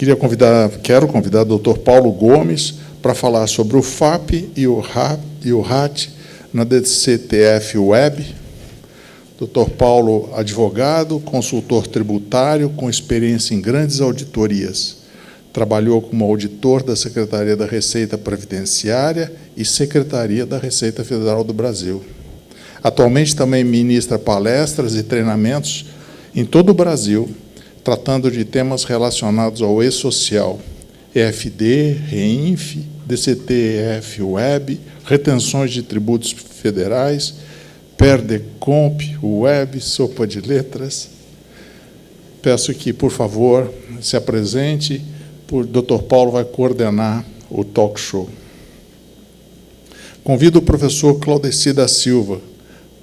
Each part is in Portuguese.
Quero convidar o Dr. Paulo Gomes para falar sobre o FAP e o RAT na DCTF Web. Dr. Paulo, advogado, consultor tributário, com experiência em grandes auditorias. Trabalhou como auditor da Secretaria da Receita Previdenciária e Secretaria da Receita Federal do Brasil. Atualmente também ministra palestras e treinamentos em todo o Brasil, tratando de temas relacionados ao e-social, EFD, REINF, DCTF Web, retenções de tributos federais, PERDECOMP, Web, sopa de letras. Peço que, por favor, se apresente. O Dr. Paulo vai coordenar o talk show. Convido o professor Claudeci da Silva,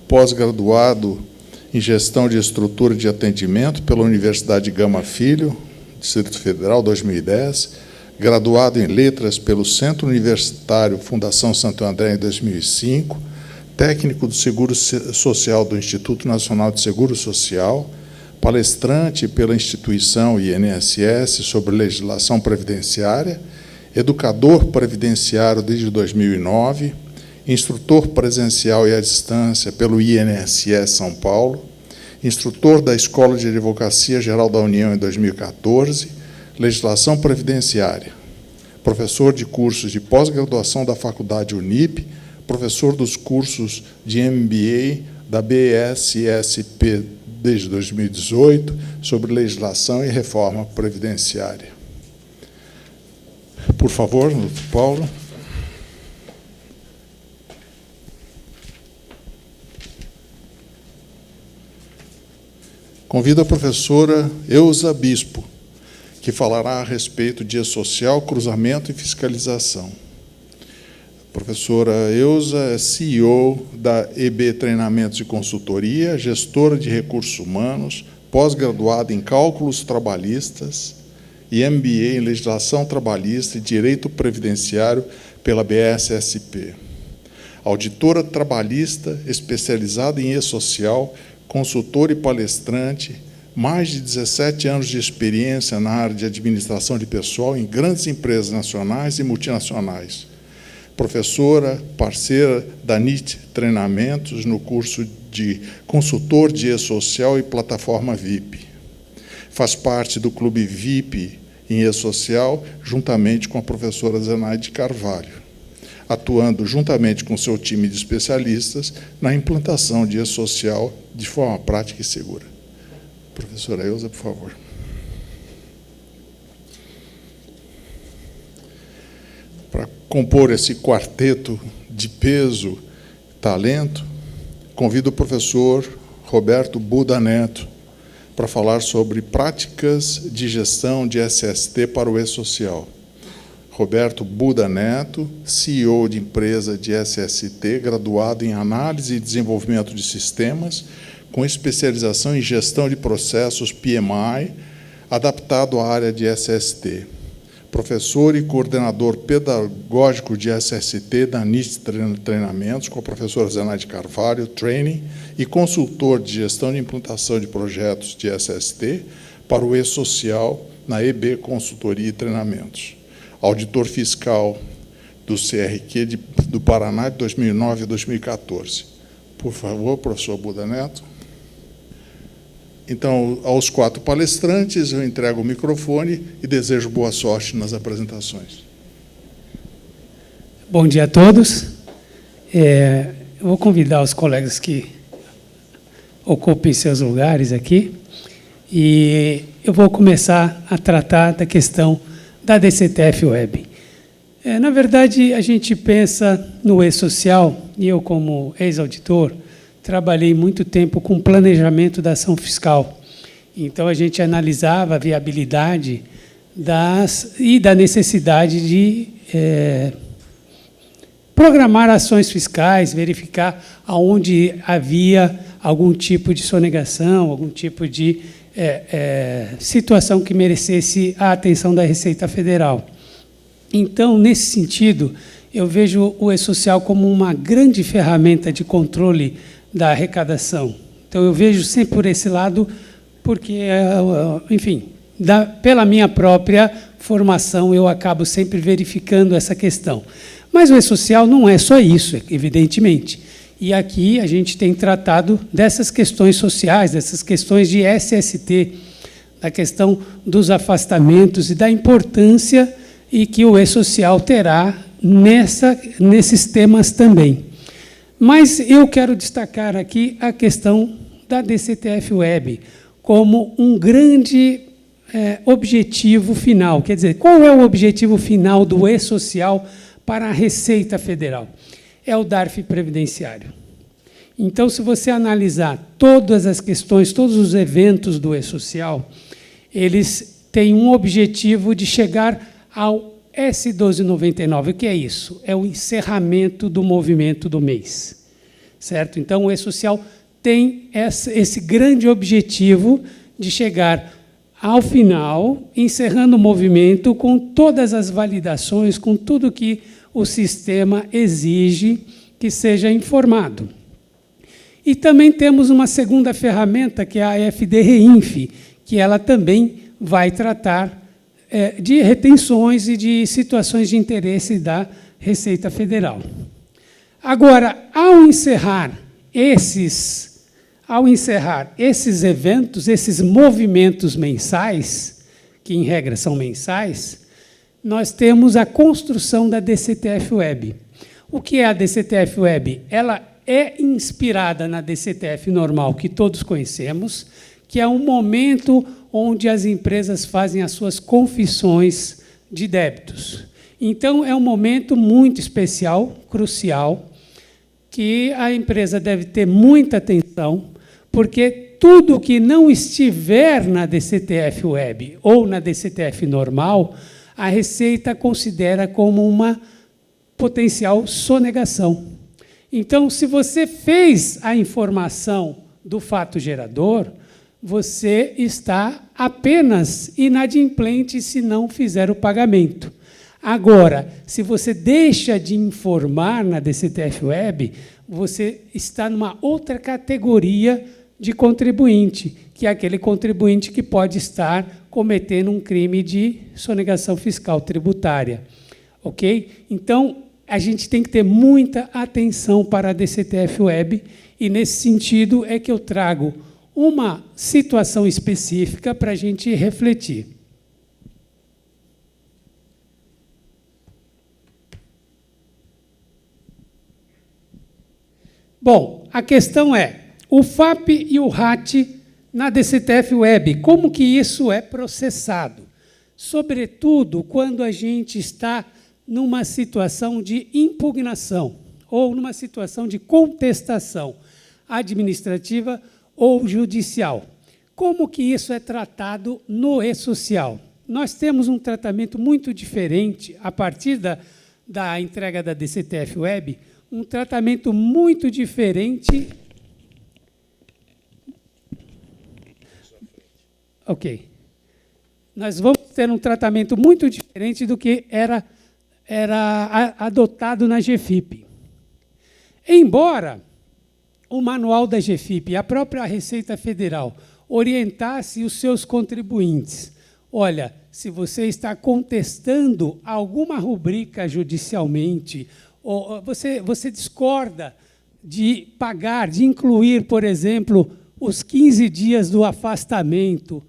pós-graduado em Gestão de Estrutura de Atendimento pela Universidade Gama Filho, Distrito Federal, 2010, graduado em Letras pelo Centro Universitário Fundação Santo André, em 2005, técnico do Seguro Social do Instituto Nacional de Seguro Social, palestrante pela instituição INSS sobre legislação previdenciária, educador previdenciário desde 2009, instrutor presencial e à distância pelo INSS São Paulo, instrutor da Escola de Advocacia Geral da União em 2014, legislação previdenciária, professor de cursos de pós-graduação da Faculdade Unip, professor dos cursos de MBA da BSSP desde 2018, sobre legislação e reforma previdenciária. Por favor, Paulo. Convido a professora Eusa Bispo, que falará a respeito de e-social, cruzamento e fiscalização. A professora Eusa é CEO da EB Treinamentos e Consultoria, gestora de recursos humanos, pós-graduada em cálculos trabalhistas e MBA em legislação trabalhista e direito previdenciário pela BSSP. Auditora trabalhista especializada em e-social, consultor e palestrante, mais de 17 anos de experiência na área de administração de pessoal em grandes empresas nacionais e multinacionais. Professora, parceira da NIT Treinamentos no curso de consultor de e-social e plataforma VIP. Faz parte do Clube VIP em e-social, juntamente com a professora Zenaide Carvalho, atuando juntamente com seu time de especialistas na implantação de e-social de forma prática e segura. Professora Eusa, por favor. Para compor esse quarteto de peso, talento, convido o professor Roberto Buda Neto para falar sobre práticas de gestão de SST para o e-social. Roberto Buda Neto, CEO de empresa de SST, graduado em Análise e Desenvolvimento de Sistemas, com especialização em Gestão de Processos PMI, adaptado à área de SST. Professor e coordenador pedagógico de SST da NIT Treinamentos, com a professora Zenaide Carvalho, Training, e consultor de gestão de implantação de projetos de SST para o e-social na EB Consultoria e Treinamentos. Auditor fiscal do CRQ do Paraná de 2009 a 2014. Por favor, professor Buda Neto. Então, aos 4 palestrantes, eu entrego o microfone e desejo boa sorte nas apresentações. Bom dia a todos. Eu vou convidar os colegas que ocupem seus lugares aqui, e eu vou começar a tratar da questão da DCTF Web. Na verdade, a gente pensa no e-social, e eu, como ex-auditor, trabalhei muito tempo com planejamento da ação fiscal. Então, a gente analisava a viabilidade e da necessidade de programar ações fiscais, verificar aonde havia algum tipo de sonegação, algum tipo de situação que merecesse a atenção da Receita Federal. Então, nesse sentido, eu vejo o e-social como uma grande ferramenta de controle da arrecadação. Então, eu vejo sempre por esse lado, porque, enfim, pela minha própria formação, eu acabo sempre verificando essa questão. Mas o E-Social não é só isso, evidentemente. E aqui a gente tem tratado dessas questões sociais, dessas questões de SST, da questão dos afastamentos e da importância e que o E-Social terá nesses temas também. Mas eu quero destacar aqui a questão da DCTF Web como um grande objetivo final. Quer dizer, qual é o objetivo final do E-Social para a Receita Federal? É o DARF previdenciário. Então, se você analisar todas as questões, todos os eventos do E-Social, eles têm um objetivo de chegar ao S1299. O que é isso? É o encerramento do movimento do mês. Certo? Então, o E-Social tem esse grande objetivo de chegar ao final, encerrando o movimento com todas as validações, com tudo que o sistema exige que seja informado. E também temos uma segunda ferramenta, que é a FD-REINF, que ela também vai tratar de retenções e de situações de interesse da Receita Federal. Agora, ao encerrar esses eventos, esses movimentos mensais, que em regra são mensais, nós temos a construção da DCTF Web. O que é a DCTF Web? Ela é inspirada na DCTF normal, que todos conhecemos, que é um momento onde as empresas fazem as suas confissões de débitos. Então, é um momento muito especial, crucial, que a empresa deve ter muita atenção, porque tudo que não estiver na DCTF Web ou na DCTF normal, a Receita considera como uma potencial sonegação. Então, se você fez a informação do fato gerador, você está apenas inadimplente se não fizer o pagamento. Agora, se você deixa de informar na DCTF Web, você está numa outra categoria de contribuinte, que é aquele contribuinte que pode estar cometendo um crime de sonegação fiscal tributária. Ok? Então, a gente tem que ter muita atenção para a DCTF Web, e, nesse sentido, é que eu trago uma situação específica para a gente refletir. Bom, a questão é, o FAP e o RAT na DCTF Web, como que isso é processado? Sobretudo quando a gente está numa situação de impugnação ou numa situação de contestação administrativa ou judicial. Como que isso é tratado no E-Social? Nós temos um tratamento muito diferente, a partir da entrega da DCTF Web, um tratamento muito diferente. Ok. Nós vamos ter um tratamento muito diferente do que era adotado na GFIP. Embora o manual da GFIP e a própria Receita Federal orientasse os seus contribuintes, olha, se você está contestando alguma rubrica judicialmente, ou você discorda de pagar, de incluir, por exemplo, os 15 dias do afastamento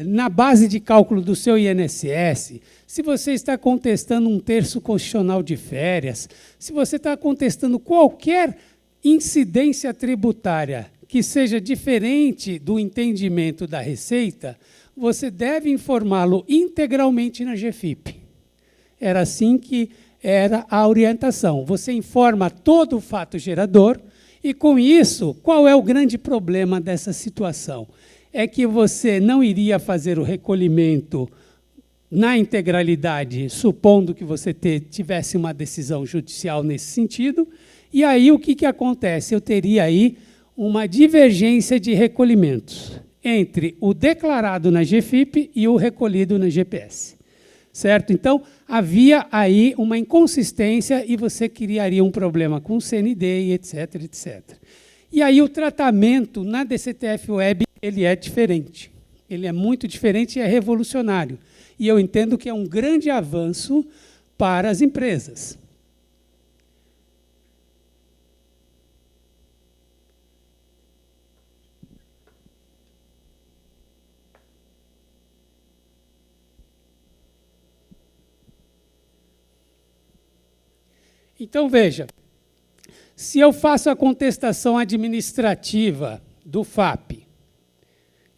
na base de cálculo do seu INSS, se você está contestando um terço constitucional de férias, se você está contestando qualquer incidência tributária que seja diferente do entendimento da Receita, você deve informá-lo integralmente na GFIP. Era assim que era a orientação. Você informa todo o fato gerador e, com isso, qual é o grande problema dessa situação? É que você não iria fazer o recolhimento na integralidade, supondo que você tivesse uma decisão judicial nesse sentido, e aí o que acontece? Eu teria aí uma divergência de recolhimentos entre o declarado na GFIP e o recolhido na GPS. Certo? Então, havia aí uma inconsistência e você criaria um problema com o CND e etc, etc. E aí o tratamento na DCTF Web ele é diferente. Ele é muito diferente e é revolucionário. E eu entendo que é um grande avanço para as empresas. Então, veja, se eu faço a contestação administrativa do FAP,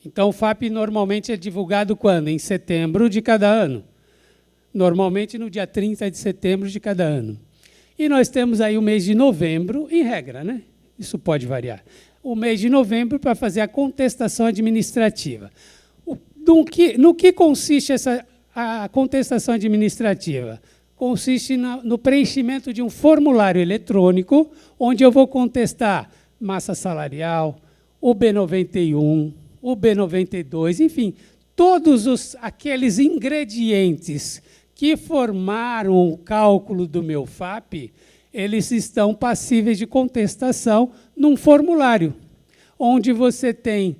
então o FAP normalmente é divulgado quando? Em setembro de cada ano. Normalmente no dia 30 de setembro de cada ano. E nós temos aí o mês de novembro, em regra, né? Isso pode variar. O mês de novembro para fazer a contestação administrativa. No que consiste a contestação administrativa? Consiste no preenchimento de um formulário eletrônico, onde eu vou contestar massa salarial, o B91, o B92, enfim, todos aqueles ingredientes que formaram o cálculo do meu FAP, eles estão passíveis de contestação num formulário, onde você tem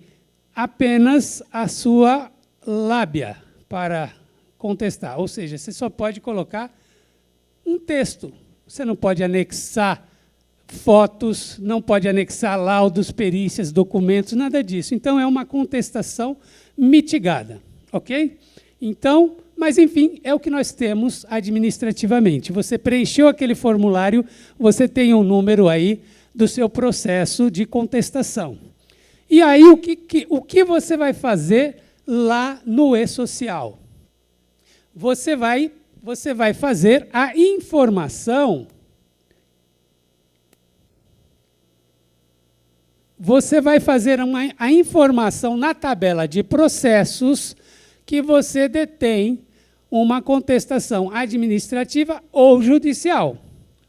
apenas a sua lábia para contestar, ou seja, você só pode colocar um texto. Você não pode anexar fotos, não pode anexar laudos, perícias, documentos, nada disso. Então, é uma contestação mitigada, ok? Então, mas, enfim, é o que nós temos administrativamente. Você preencheu aquele formulário, você tem um número aí do seu processo de contestação. E aí, o que você vai fazer lá no e-social? Você vai fazer a informação, a informação na tabela de processos que você detém uma contestação administrativa ou judicial.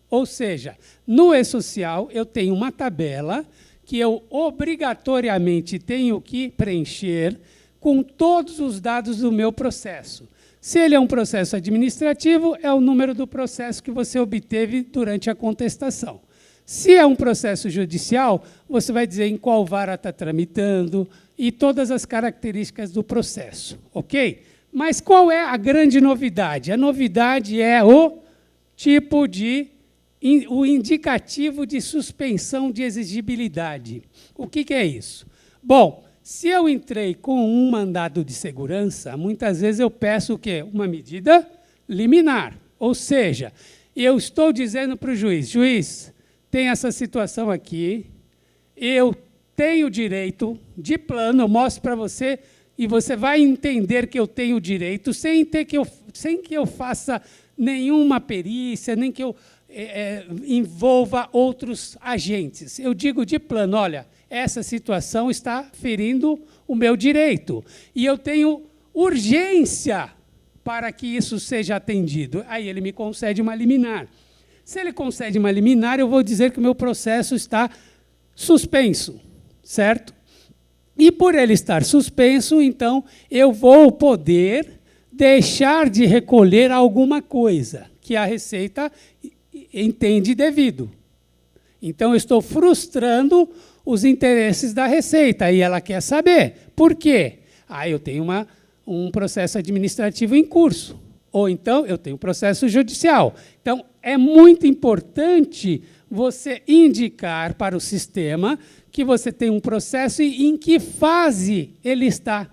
Ou seja, no e-social eu tenho uma tabela que eu obrigatoriamente tenho que preencher com todos os dados do meu processo. Se ele é um processo administrativo, é o número do processo que você obteve durante a contestação. Se é um processo judicial, você vai dizer em qual vara está tramitando e todas as características do processo, ok? Mas qual é a grande novidade? A novidade é o o indicativo de suspensão de exigibilidade. O que é isso? Bom, se eu entrei com um mandado de segurança, muitas vezes eu peço o quê? Uma medida liminar. Ou seja, eu estou dizendo para o juiz, tem essa situação aqui, eu tenho direito de plano, eu mostro para você, e você vai entender que eu tenho direito, sem que eu faça nenhuma perícia, nem que eu envolva outros agentes. Eu digo de plano, olha, essa situação está ferindo o meu direito. E eu tenho urgência para que isso seja atendido. Aí ele me concede uma liminar. Se ele concede uma liminar, eu vou dizer que o meu processo está suspenso, certo? E por ele estar suspenso, então, eu vou poder deixar de recolher alguma coisa que a Receita entende devido. Então, eu estou frustrando os interesses da Receita, e ela quer saber. Por quê? Eu tenho um processo administrativo em curso, ou então eu tenho um processo judicial. Então, é muito importante você indicar para o sistema que você tem um processo e em que fase ele está.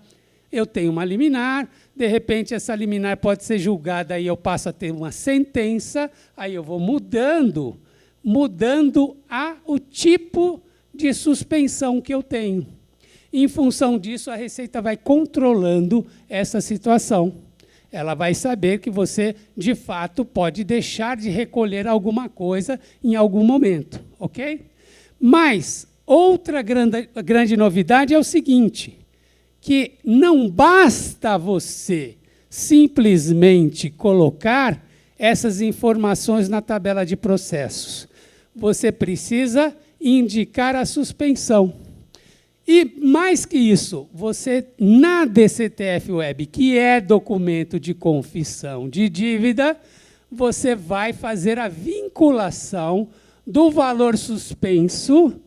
Eu tenho uma liminar, de repente essa liminar pode ser julgada e eu passo a ter uma sentença, aí eu vou mudando o tipo de suspensão que eu tenho. Em função disso, a Receita vai controlando essa situação. Ela vai saber que você, de fato, pode deixar de recolher alguma coisa em algum momento, ok? Mas outra grande novidade é o seguinte, que não basta você simplesmente colocar essas informações na tabela de processos. Você precisa indicar a suspensão. E, mais que isso, você, na DCTF Web, que é documento de confissão de dívida, você vai fazer a vinculação do valor suspenso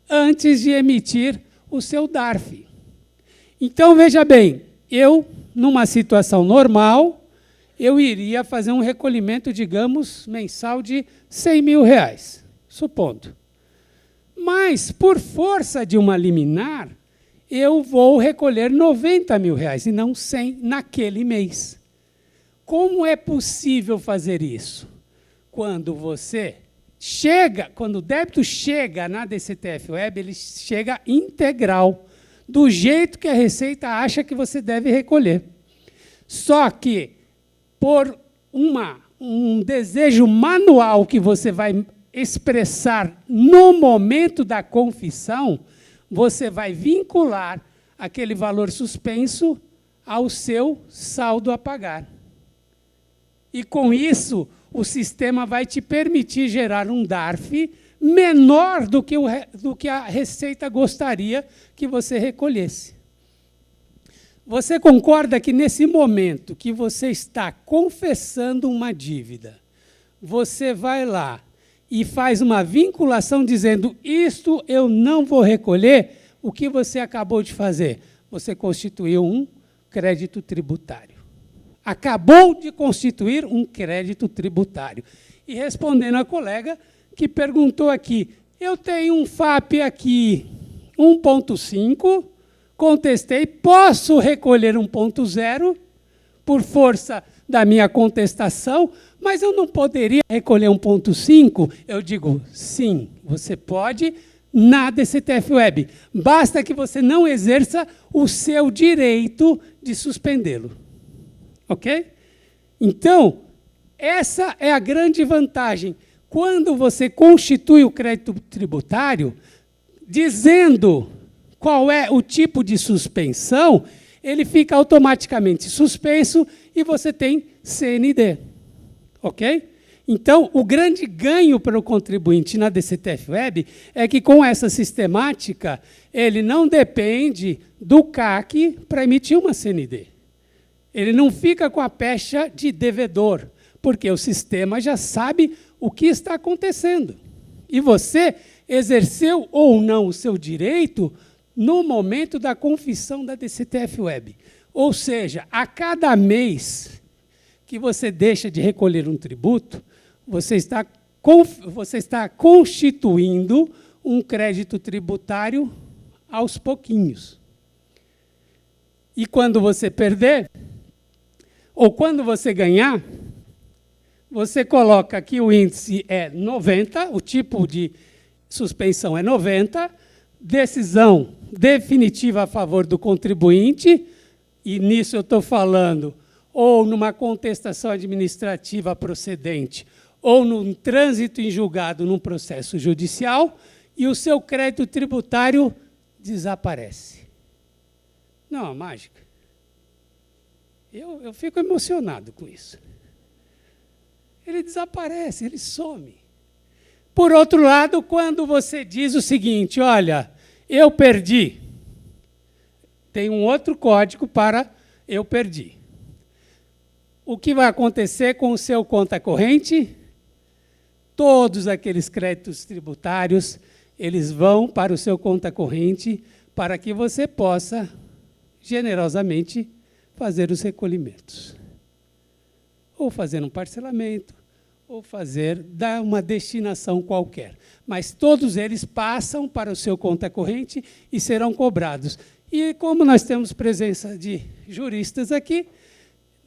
antes de emitir o seu DARF. Então, veja bem, eu, numa situação normal, eu iria fazer um recolhimento, digamos, mensal de R$100.000, supondo. Mas, por força de uma liminar, eu vou recolher R$90.000 e não 100 naquele mês. Como é possível fazer isso? Quando o débito chega na DCTF-Web, ele chega integral, do jeito que a Receita acha que você deve recolher. Só que, por um desejo manual que você vai expressar no momento da confissão, você vai vincular aquele valor suspenso ao seu saldo a pagar. E, com isso, o sistema vai te permitir gerar um DARF menor do que a Receita gostaria que você recolhesse. Você concorda que, nesse momento que você está confessando uma dívida, você vai lá e faz uma vinculação dizendo: isto eu não vou recolher? O que você acabou de fazer? Você constituiu um crédito tributário. Acabou de constituir um crédito tributário. E, respondendo à colega que perguntou aqui, eu tenho um FAP aqui 1.5, contestei, posso recolher 1.0 por força da minha contestação, mas eu não poderia recolher 1.5? Eu digo, sim, você pode na DCTF-Web. Basta que você não exerça o seu direito de suspendê-lo. Ok? Então, essa é a grande vantagem. Quando você constitui o crédito tributário, dizendo qual é o tipo de suspensão, ele fica automaticamente suspenso e você tem CND. Ok? Então, o grande ganho para o contribuinte na DCTF-Web é que, com essa sistemática, ele não depende do CAC para emitir uma CND. Ele não fica com a pecha de devedor, porque o sistema já sabe o que está acontecendo. E você exerceu ou não o seu direito no momento da confissão da DCTF-Web. Ou seja, a cada mês que você deixa de recolher um tributo, você está constituindo um crédito tributário aos pouquinhos. E quando você perder, ou quando você ganhar, você coloca que o índice é 90, o tipo de suspensão é 90, decisão definitiva a favor do contribuinte, e nisso eu estou falando ou numa contestação administrativa procedente, ou num trânsito em julgado num processo judicial, e o seu crédito tributário desaparece. Não é uma mágica? Eu fico emocionado com isso. Ele desaparece, ele some. Por outro lado, quando você diz o seguinte, olha, eu perdi, tem um outro código para eu perdi. O que vai acontecer com o seu conta corrente? Todos aqueles créditos tributários, eles vão para o seu conta corrente para que você possa, generosamente, fazer os recolhimentos. Ou fazer um parcelamento, ou dar uma destinação qualquer. Mas todos eles passam para o seu conta corrente e serão cobrados. E como nós temos presença de juristas aqui,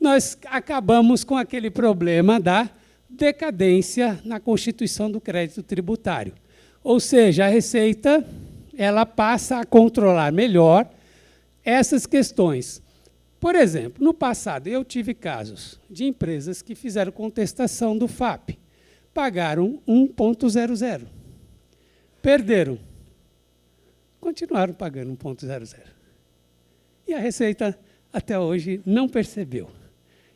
nós acabamos com aquele problema da decadência na constituição do crédito tributário. Ou seja, a Receita ela passa a controlar melhor essas questões. Por exemplo, no passado, eu tive casos de empresas que fizeram contestação do FAP, pagaram 1.00, perderam, continuaram pagando 1.00. E a Receita, até hoje, não percebeu.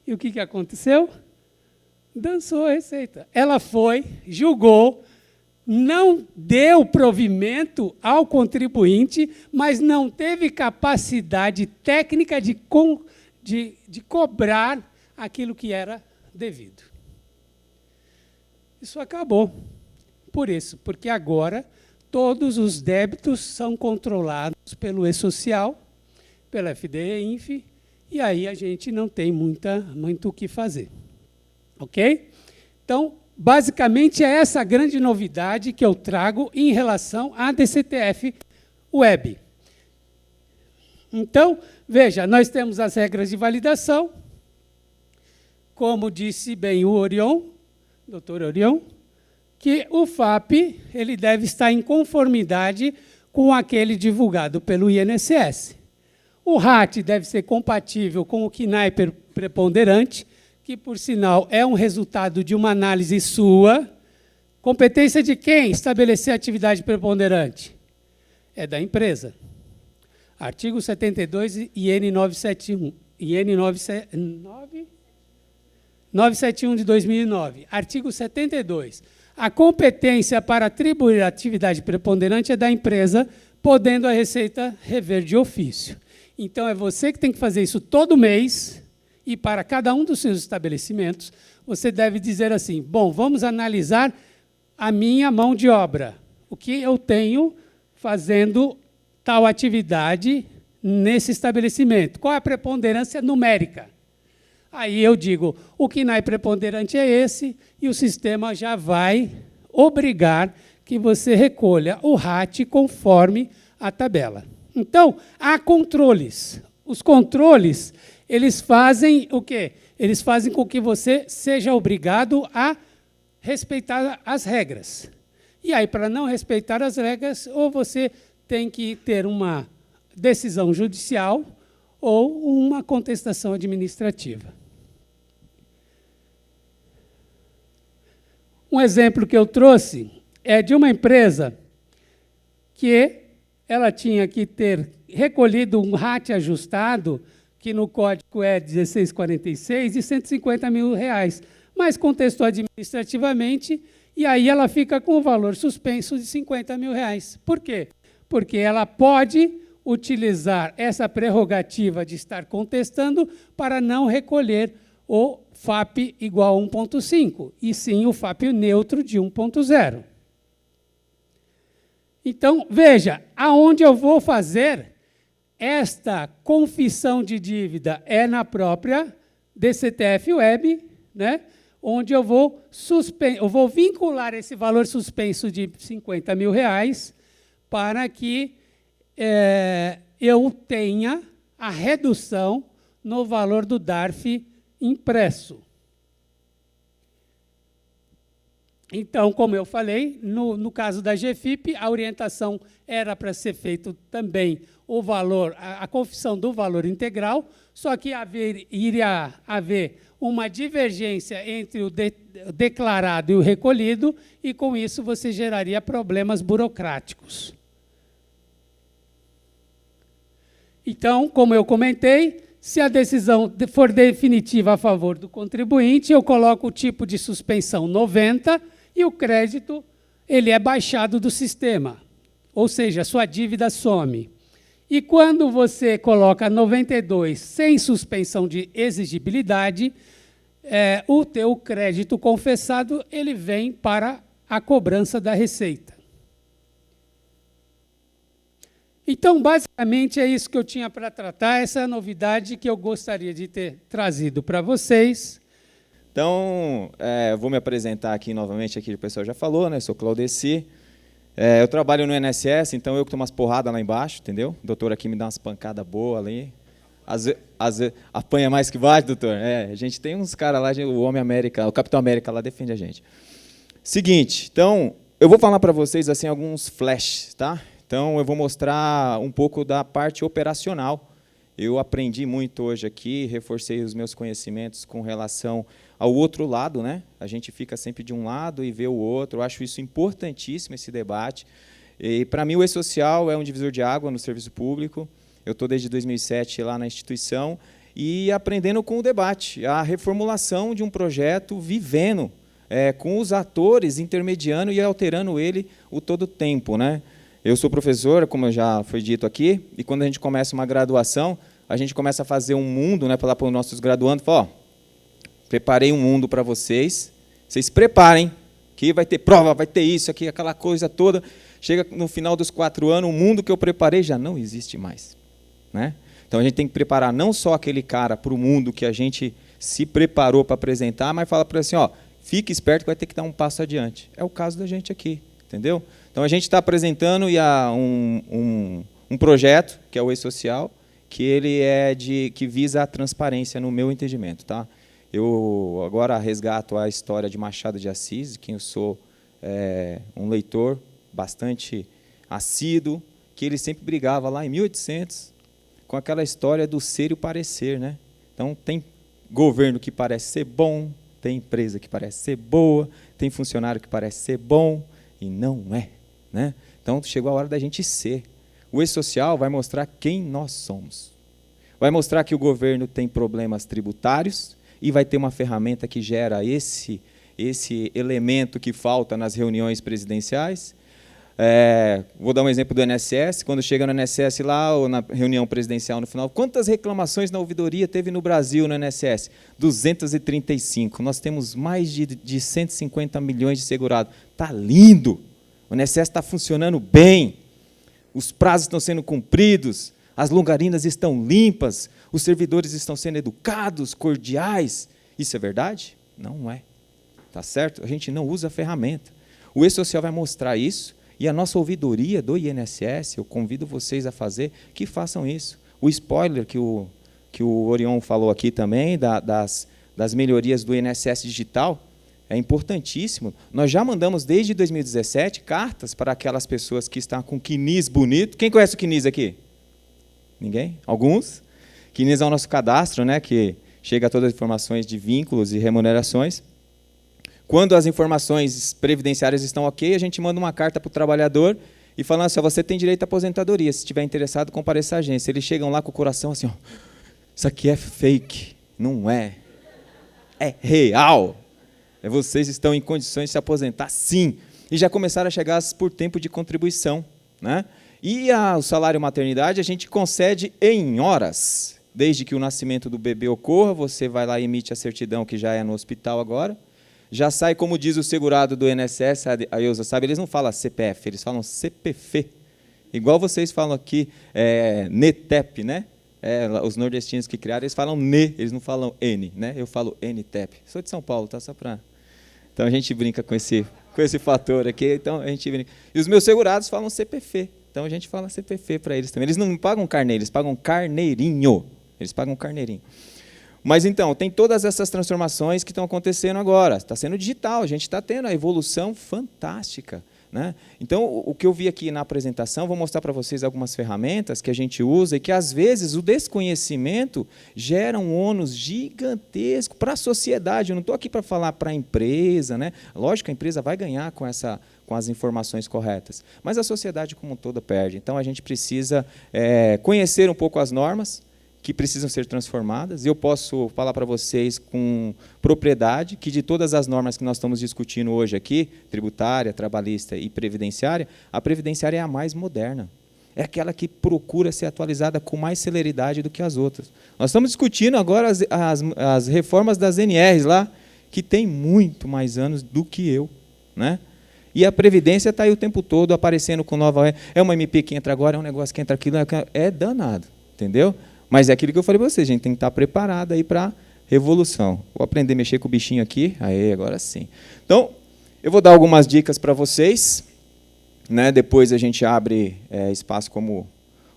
E o que aconteceu? Dançou a Receita. Ela foi, julgou, não deu provimento ao contribuinte, mas não teve capacidade técnica de cobrar aquilo que era devido. Isso acabou. Por isso, porque agora todos os débitos são controlados pelo e-social, pela FDE-INF, e aí a gente não tem muito o que fazer. Ok? Então, basicamente, é essa grande novidade que eu trago em relação à DCTF Web. Então, veja, nós temos as regras de validação, como disse bem o Orion, doutor Orion, que o FAP ele deve estar em conformidade com aquele divulgado pelo INSS. O RAT deve ser compatível com o KNAI preponderante, que, por sinal, é um resultado de uma análise sua. Competência de quem estabelecer atividade preponderante? É da empresa. Artigo 72, IN 971. IN 971 de 2009. Artigo 72. A competência para atribuir atividade preponderante é da empresa, podendo a Receita rever de ofício. Então, é você que tem que fazer isso todo mês, e para cada um dos seus estabelecimentos, você deve dizer assim, bom, vamos analisar a minha mão de obra. O que eu tenho fazendo tal atividade nesse estabelecimento? Qual é a preponderância numérica? Aí eu digo, o KNAI preponderante é esse, e o sistema já vai obrigar que você recolha o RAT conforme a tabela. Então, há controles. Os controles, eles fazem o quê? Eles fazem com que você seja obrigado a respeitar as regras. E aí, para não respeitar as regras, ou você tem que ter uma decisão judicial ou uma contestação administrativa. Um exemplo que eu trouxe é de uma empresa que ela tinha que ter recolhido um RAT ajustado, que no código é 1646, de R$150 mil, mas contestou administrativamente, e aí ela fica com o valor suspenso de R$50 mil. Por quê? Porque ela pode utilizar essa prerrogativa de estar contestando para não recolher o FAP igual a 1.5, e sim o FAP neutro de 1.0. Então, veja, aonde eu vou fazer esta confissão de dívida é na própria DCTF Web, né, onde eu vou vincular esse valor suspenso de R$50 mil para que eu tenha a redução no valor do DARF impresso. Então, como eu falei, no caso da GFIP, a orientação era para ser feito também o valor, a confissão do valor integral, só que iria haver uma divergência entre o declarado e o recolhido, e com isso você geraria problemas burocráticos. Então, como eu comentei, se a decisão for definitiva a favor do contribuinte, eu coloco o tipo de suspensão 90 e o crédito ele é baixado do sistema, ou seja, a sua dívida some. E quando você coloca 92 sem suspensão de exigibilidade, o teu crédito confessado ele vem para a cobrança da Receita. Então, basicamente, é isso que eu tinha para tratar, essa é a novidade que eu gostaria de ter trazido para vocês. Então, eu vou me apresentar aqui novamente, aqui o pessoal já falou, né? Eu sou Claudeci, eu trabalho no INSS, então eu que tomo umas porradas lá embaixo, entendeu? O doutor aqui me dá umas pancadas boas ali. Às vezes apanha mais que bate, doutor. A gente tem uns caras lá, o Homem América, o Capitão América lá defende a gente. Seguinte, então, eu vou falar para vocês assim alguns flashes, tá? Então, eu vou mostrar um pouco da parte operacional. Eu aprendi muito hoje aqui, reforcei os meus conhecimentos com relação ao outro lado, né? A gente fica sempre de um lado e vê o outro. Eu acho isso importantíssimo, esse debate. E, para mim, o E-Social é um divisor de água no serviço público. Eu estou desde 2007 lá na instituição e aprendendo com o debate, a reformulação de um projeto, vivendo com os atores, intermediando e alterando ele o todo tempo, né? Eu sou professor, como já foi dito aqui, e quando a gente começa uma graduação, a gente começa a fazer um mundo, né, para os nossos graduandos, fala, preparei um mundo para vocês preparem, que vai ter prova, vai ter isso, aqui, aquela coisa toda. Chega no final dos 4 anos, o mundo que eu preparei já não existe mais, né? Então, a gente tem que preparar não só aquele cara para o mundo que a gente se preparou para apresentar, mas fala para ele assim, ó, fique esperto que vai ter que dar um passo adiante. É o caso da gente aqui, entendeu? Então, a gente está apresentando um projeto, que é o E-Social, que ele que visa a transparência, no meu entendimento. Tá? Eu agora resgato a história de Machado de Assis, quem eu sou um leitor bastante assíduo, que ele sempre brigava lá em 1800 com aquela história do ser e o parecer. Né? Então, tem governo que parece ser bom, tem empresa que parece ser boa, tem funcionário que parece ser bom, e não é. Né? Então, chegou a hora da gente ser. O E-Social vai mostrar quem nós somos. Vai mostrar que o governo tem problemas tributários e vai ter uma ferramenta que gera esse elemento que falta nas reuniões presidenciais. Vou dar um exemplo do INSS. Quando chega no INSS lá, ou na reunião presidencial no final, quantas reclamações na ouvidoria teve no Brasil no INSS? 235. Nós temos mais de 150 milhões de segurados. Está lindo. O INSS está funcionando bem. Os prazos estão sendo cumpridos. As longarinas estão limpas. Os servidores estão sendo educados, cordiais. Isso é verdade? Não é. Tá certo? A gente não usa a ferramenta. O E-Social vai mostrar isso. E a nossa ouvidoria do INSS, eu convido vocês a fazer, que façam isso. O spoiler que o Orion falou aqui também, das melhorias do INSS digital, é importantíssimo. Nós já mandamos, desde 2017, cartas para aquelas pessoas que estão com CNIS bonito. Quem conhece o CNIS aqui? Ninguém? Alguns? CNIS é o nosso cadastro, né, que chega a todas as informações de vínculos e remunerações. Quando as informações previdenciárias estão ok, a gente manda uma carta para o trabalhador e falando assim, você tem direito à aposentadoria, se estiver interessado, compareça à agência. Eles chegam lá com o coração assim, ó, isso aqui é fake, não é. É real. Vocês estão em condições de se aposentar, sim. E já começaram a chegar por tempo de contribuição. Né? E o salário maternidade a gente concede em horas. Desde que o nascimento do bebê ocorra, você vai lá e emite a certidão, que já é no hospital agora. Já sai, como diz o segurado do INSS, a Ilza sabe, eles não falam CPF, eles falam CPF. Igual vocês falam aqui, NETEP, né? Os nordestinos que criaram, eles falam NE, eles não falam N, né? Eu falo NTEP. Sou de São Paulo, tá? Só para... Então, a gente brinca com esse fator aqui, então a gente brinca. E os meus segurados falam CPF, então a gente fala CPF para eles também. Eles não pagam carnê, eles pagam carneirinho. Eles pagam carneirinho. Mas, então, tem todas essas transformações que estão acontecendo agora. Está sendo digital, a gente está tendo a evolução fantástica. Né? Então, o que eu vi aqui na apresentação, vou mostrar para vocês algumas ferramentas que a gente usa e que, às vezes, o desconhecimento gera um ônus gigantesco para a sociedade. Eu não estou aqui para falar para a empresa. Né? Lógico que a empresa vai ganhar com as informações corretas, mas a sociedade como um todo perde. Então, a gente precisa conhecer um pouco as normas, que precisam ser transformadas. Eu posso falar para vocês com propriedade que, de todas as normas que nós estamos discutindo hoje aqui, tributária, trabalhista e previdenciária, a previdenciária é a mais moderna. É aquela que procura ser atualizada com mais celeridade do que as outras. Nós estamos discutindo agora as reformas das NRs lá, que tem muito mais anos do que eu. Né? E a Previdência está aí o tempo todo aparecendo com nova... É uma MP que entra agora, é um negócio que entra aquilo, é danado. Entendeu? Mas é aquilo que eu falei para vocês, a gente tem que estar preparado aí para a revolução. Vou aprender a mexer com o bichinho aqui. Aí, agora sim. Então, eu vou dar algumas dicas para vocês. Né? Depois a gente abre espaço, como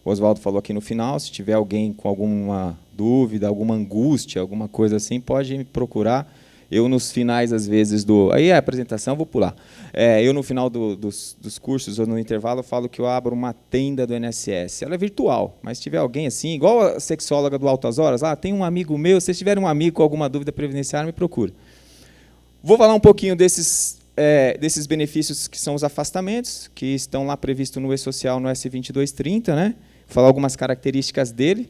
o Oswaldo falou aqui no final. Se tiver alguém com alguma dúvida, alguma angústia, alguma coisa assim, pode me procurar. Eu, nos finais, às vezes, aí a apresentação, vou pular. Eu, no final dos cursos, ou no intervalo, eu falo que eu abro uma tenda do INSS. Ela é virtual, mas se tiver alguém assim, igual a sexóloga do Altas Horas, tem um amigo meu, se tiver um amigo com alguma dúvida previdenciária, me procura. Vou falar um pouquinho desses benefícios que são os afastamentos, que estão lá previstos no E-Social, no S2230, né? Vou falar algumas características dele.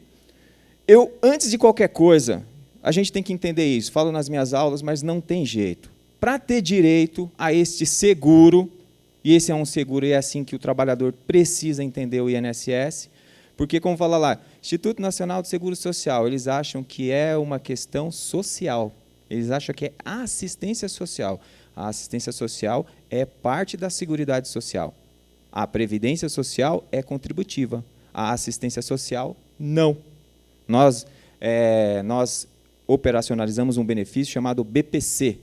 Antes de qualquer coisa... A gente tem que entender isso. Falo nas minhas aulas, mas não tem jeito. Para ter direito a este seguro, e esse é um seguro, e é assim que o trabalhador precisa entender o INSS, porque, como fala lá, Instituto Nacional de Seguro Social, eles acham que é uma questão social. Eles acham que é assistência social. A assistência social é parte da Seguridade Social. A Previdência Social é contributiva. A assistência social, não. nós operacionalizamos um benefício chamado BPC,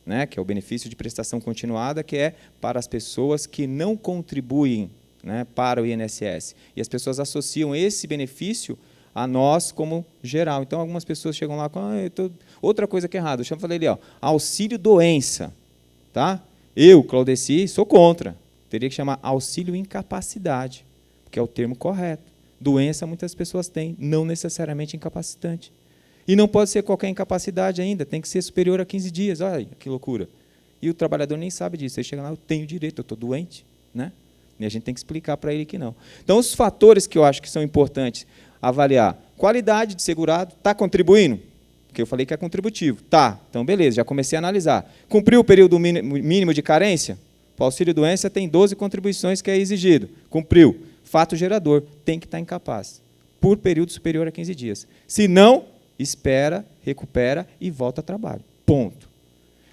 né, que é o benefício de prestação continuada, que é para as pessoas que não contribuem, né, para o INSS. E as pessoas associam esse benefício a nós como geral. Então, algumas pessoas chegam lá com outra coisa que é errada. Eu falei ali, auxílio doença. Tá? Eu, Claudeci, sou contra. Teria que chamar auxílio incapacidade, que é o termo correto. Doença muitas pessoas têm, não necessariamente incapacitante. E não pode ser qualquer incapacidade ainda, tem que ser superior a 15 dias. Olha que loucura. E o trabalhador nem sabe disso. Ele chega lá, eu tenho direito, eu estou doente. Né? E a gente tem que explicar para ele que não. Então, os fatores que eu acho que são importantes avaliar. Qualidade de segurado, está contribuindo? Porque eu falei que é contributivo. Tá, então beleza, já comecei a analisar. Cumpriu o período mínimo de carência? O auxílio-doença tem 12 contribuições que é exigido. Cumpriu. Fato gerador, tem que estar incapaz. Por período superior a 15 dias. Se não, espera, recupera e volta ao trabalho. Ponto.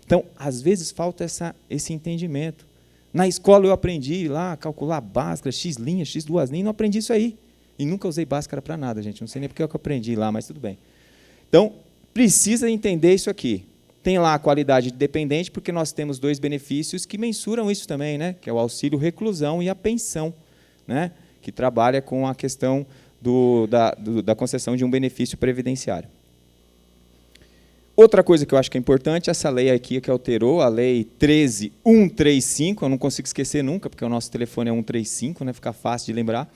Então, às vezes, falta esse entendimento. Na escola eu aprendi lá a calcular Bhaskara, X linhas, X duas linhas, não aprendi isso aí. E nunca usei Bhaskara para nada, gente. Não sei nem porque eu aprendi lá, mas tudo bem. Então, precisa entender isso aqui. Tem lá a qualidade dependente, porque nós temos 2 benefícios que mensuram isso também, né? Que é o auxílio reclusão e a pensão, né? Que trabalha com a questão da concessão de um benefício previdenciário. Outra coisa que eu acho que é importante, essa lei aqui que alterou, a Lei 13.135, eu não consigo esquecer nunca, porque o nosso telefone é 135, né? Fica fácil de lembrar,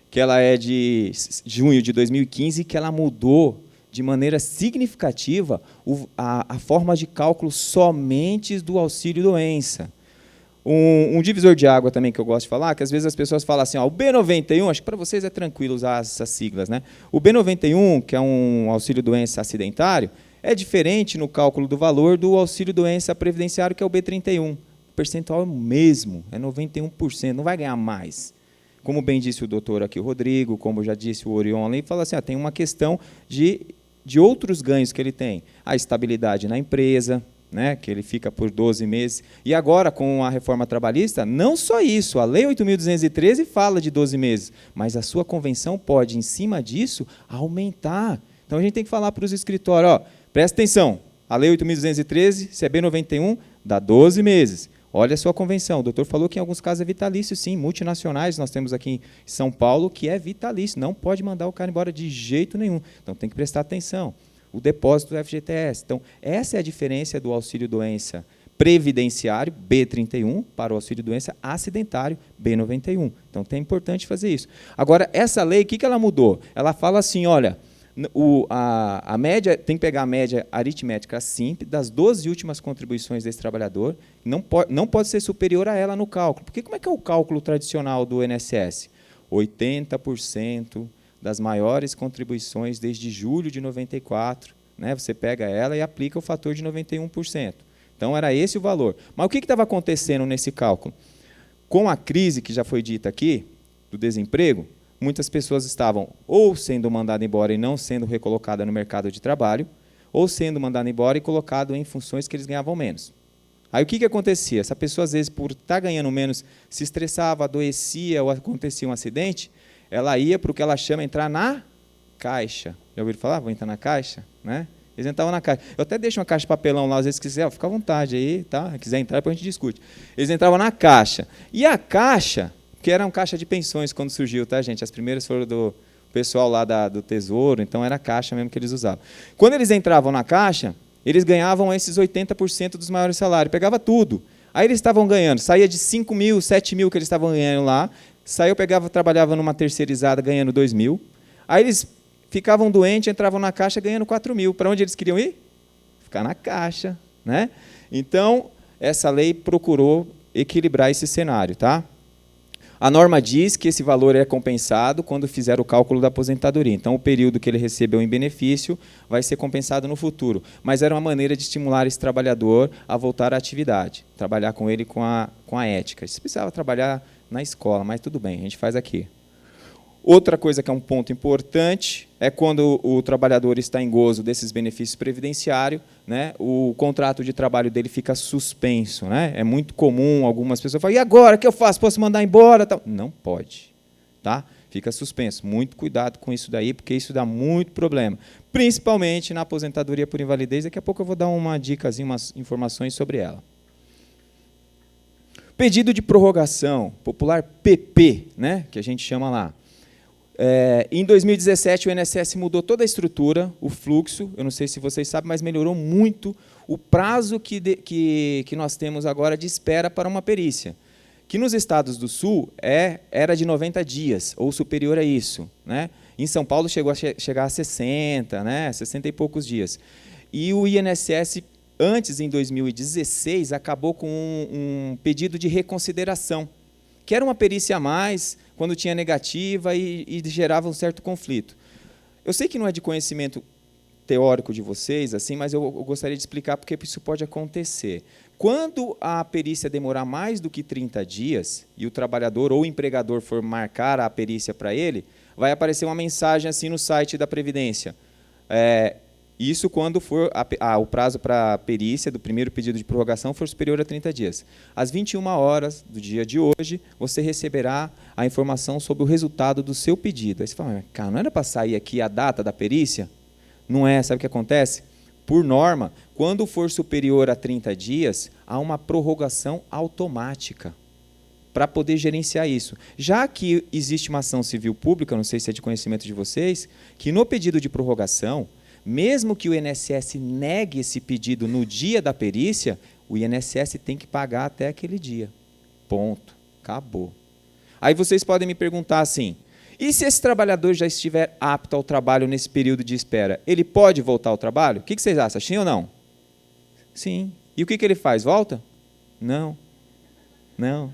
que ela é de junho de 2015, que ela mudou de maneira significativa a forma de cálculo somente do auxílio-doença. Um divisor de água também que eu gosto de falar, que às vezes as pessoas falam assim, o B91, acho que para vocês é tranquilo usar essas siglas, né? O B91, que é um auxílio-doença acidentário, é diferente no cálculo do valor do auxílio-doença previdenciário, que é o B31. O percentual é o mesmo, é 91%, não vai ganhar mais. Como bem disse o doutor aqui, o Rodrigo, como já disse o Orion, ele fala assim, tem uma questão de outros ganhos que ele tem. A estabilidade na empresa, né, que ele fica por 12 meses. E agora, com a reforma trabalhista, não só isso, a Lei 8.213 fala de 12 meses, mas a sua convenção pode, em cima disso, aumentar. Então, a gente tem que falar para os escritórios, presta atenção, a Lei 8.213, se é B91, dá 12 meses. Olha a sua convenção. O doutor falou que em alguns casos é vitalício, sim. Multinacionais, nós temos aqui em São Paulo, que é vitalício. Não pode mandar o cara embora de jeito nenhum. Então, tem que prestar atenção. O depósito do FGTS. Então, essa é a diferença do auxílio-doença previdenciário, B31, para o auxílio-doença acidentário, B91. Então, é importante fazer isso. Agora, essa lei, o que ela mudou? Ela fala assim, olha, a média, tem que pegar a média aritmética simples das 12 últimas contribuições desse trabalhador, não pode ser superior a ela no cálculo. Porque como é que é o cálculo tradicional do INSS? 80% das maiores contribuições desde julho de 94, né? Você pega ela e aplica o fator de 91%. Então, era esse o valor. Mas o que estava acontecendo nesse cálculo? Com a crise que já foi dita aqui, do desemprego, muitas pessoas estavam ou sendo mandadas embora e não sendo recolocadas no mercado de trabalho, ou sendo mandadas embora e colocadas em funções que eles ganhavam menos. Aí o que acontecia? Essa pessoa, às vezes, por estar ganhando menos, se estressava, adoecia ou acontecia um acidente, ela ia para o que ela chama entrar na caixa. Já ouviram falar? Vou entrar na caixa? Né? Eles entravam na caixa. Eu até deixo uma caixa de papelão lá, às vezes, se quiser, fica à vontade aí, tá? Se quiser entrar, depois a gente discute. Eles entravam na caixa. E a caixa, que era uma caixa de pensões quando surgiu, tá, gente? As primeiras foram do pessoal lá do Tesouro, então era a caixa mesmo que eles usavam. Quando eles entravam na caixa, eles ganhavam esses 80% dos maiores salários, pegava tudo. Aí eles estavam ganhando, saía de 5 mil, 7 mil que eles estavam ganhando lá, saiu, trabalhava numa terceirizada ganhando 2 mil, aí eles ficavam doentes, entravam na caixa ganhando 4 mil. Para onde eles queriam ir? Ficar na caixa, né? Então, essa lei procurou equilibrar esse cenário, tá? A norma diz que esse valor é compensado quando fizer o cálculo da aposentadoria. Então, o período que ele recebeu em benefício vai ser compensado no futuro. Mas era uma maneira de estimular esse trabalhador a voltar à atividade, trabalhar com ele com a ética. Você precisava trabalhar na escola, mas tudo bem, a gente faz aqui. Outra coisa que é um ponto importante é quando o trabalhador está em gozo desses benefícios previdenciários, né, o contrato de trabalho dele fica suspenso. Né? É muito comum algumas pessoas falam, e agora, o que eu faço? Posso mandar embora? Não pode. Tá? Fica suspenso. Muito cuidado com isso daí, porque isso dá muito problema. Principalmente na aposentadoria por invalidez. Daqui a pouco eu vou dar uma dicasinha, umas informações sobre ela. Pedido de prorrogação, popular PP, né, que a gente chama lá. Em 2017, o INSS mudou toda a estrutura, o fluxo, eu não sei se vocês sabem, mas melhorou muito o prazo que nós temos agora de espera para uma perícia, que nos estados do Sul era de 90 dias, ou superior a isso. Né? Em São Paulo chegou a chegar a 60, né, 60 e poucos dias. E o INSS, antes, em 2016, acabou com um pedido de reconsideração, que era uma perícia a mais, quando tinha negativa e gerava um certo conflito. Eu sei que não é de conhecimento teórico de vocês, assim, mas eu gostaria de explicar porque isso pode acontecer. Quando a perícia demorar mais do que 30 dias, e o trabalhador ou o empregador for marcar a perícia para ele, vai aparecer uma mensagem assim no site da Previdência. Isso quando for o prazo para a perícia do primeiro pedido de prorrogação for superior a 30 dias. Às 21 horas do dia de hoje, você receberá a informação sobre o resultado do seu pedido. Aí você fala, cara, não era para sair aqui a data da perícia? Não é, sabe o que acontece? Por norma, quando for superior a 30 dias, há uma prorrogação automática para poder gerenciar isso. Já que existe uma ação civil pública, não sei se é de conhecimento de vocês, que no pedido de prorrogação, mesmo que o INSS negue esse pedido no dia da perícia, o INSS tem que pagar até aquele dia. Ponto. Acabou. Aí vocês podem me perguntar assim, e se esse trabalhador já estiver apto ao trabalho nesse período de espera, ele pode voltar ao trabalho? O que vocês acham? Sim ou não? Sim. E o que ele faz? Volta? Não. Não.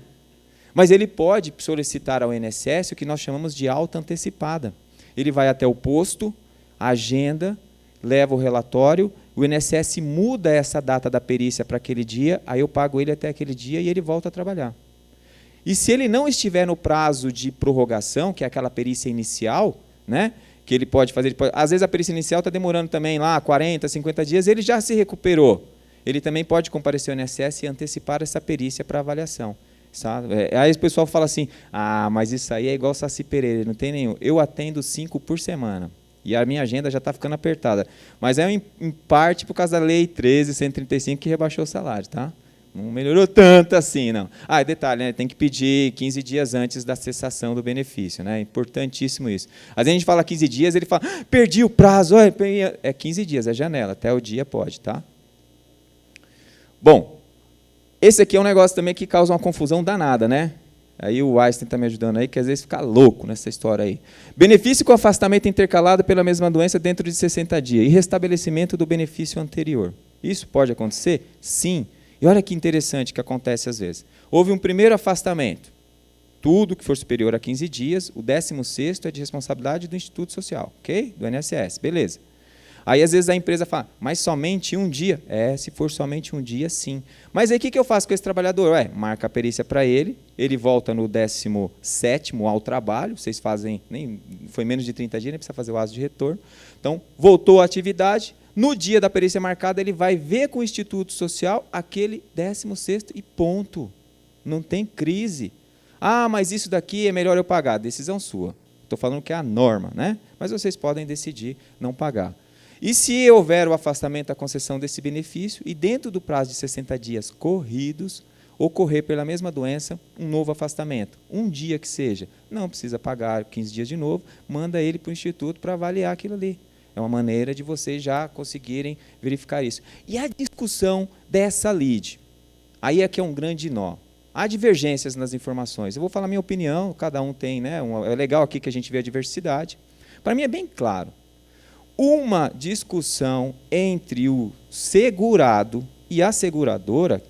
Mas ele pode solicitar ao INSS o que nós chamamos de alta antecipada. Ele vai até o posto, agenda, leva o relatório, o INSS muda essa data da perícia para aquele dia, aí eu pago ele até aquele dia e ele volta a trabalhar. E se ele não estiver no prazo de prorrogação, que é aquela perícia inicial, né, que ele pode fazer, às vezes a perícia inicial está demorando também lá 40, 50 dias, ele já se recuperou. Ele também pode comparecer ao INSS e antecipar essa perícia para avaliação. Sabe? Aí o pessoal fala assim, mas isso aí é igual Saci Pereira, não tem nenhum. Eu atendo 5 por semana. E a minha agenda já está ficando apertada. Mas é em parte por causa da Lei 13.135 que rebaixou o salário, tá? Não melhorou tanto assim, não. E detalhe, né? Tem que pedir 15 dias antes da cessação do benefício, né? É importantíssimo isso. Às vezes a gente fala 15 dias, ele fala, perdi o prazo. É 15 dias, é janela, até o dia pode, tá? Bom, esse aqui é um negócio também que causa uma confusão danada, né? Aí o Einstein está me ajudando aí, que às vezes fica louco nessa história aí. Benefício com afastamento intercalado pela mesma doença dentro de 60 dias e restabelecimento do benefício anterior. Isso pode acontecer? Sim. E olha que interessante que acontece às vezes. Houve um primeiro afastamento. Tudo que for superior a 15 dias, o 16º é de responsabilidade do Instituto Social, ok? Do INSS, beleza. Aí, às vezes, a empresa fala, mas somente um dia? Se for somente um dia, sim. Mas aí, o que eu faço com esse trabalhador? Marca a perícia para ele volta no 17º ao trabalho, vocês fazem, foi menos de 30 dias, nem precisa fazer o aso de retorno. Então, voltou à atividade, no dia da perícia marcada, ele vai ver com o Instituto Social aquele 16º e ponto. Não tem crise. Mas isso daqui é melhor eu pagar. Decisão sua. Estou falando que é a norma, né? Mas vocês podem decidir não pagar. E se houver o afastamento da concessão desse benefício e dentro do prazo de 60 dias corridos, ocorrer pela mesma doença um novo afastamento, um dia que seja, não precisa pagar 15 dias de novo, manda ele para o Instituto para avaliar aquilo ali. É uma maneira de vocês já conseguirem verificar isso. E a discussão dessa lide? Aí é que é um grande nó. Há divergências nas informações. Eu vou falar a minha opinião, cada um tem, né? É legal aqui que a gente vê a diversidade. Para mim é bem claro. Uma discussão entre o segurado e a seguradora,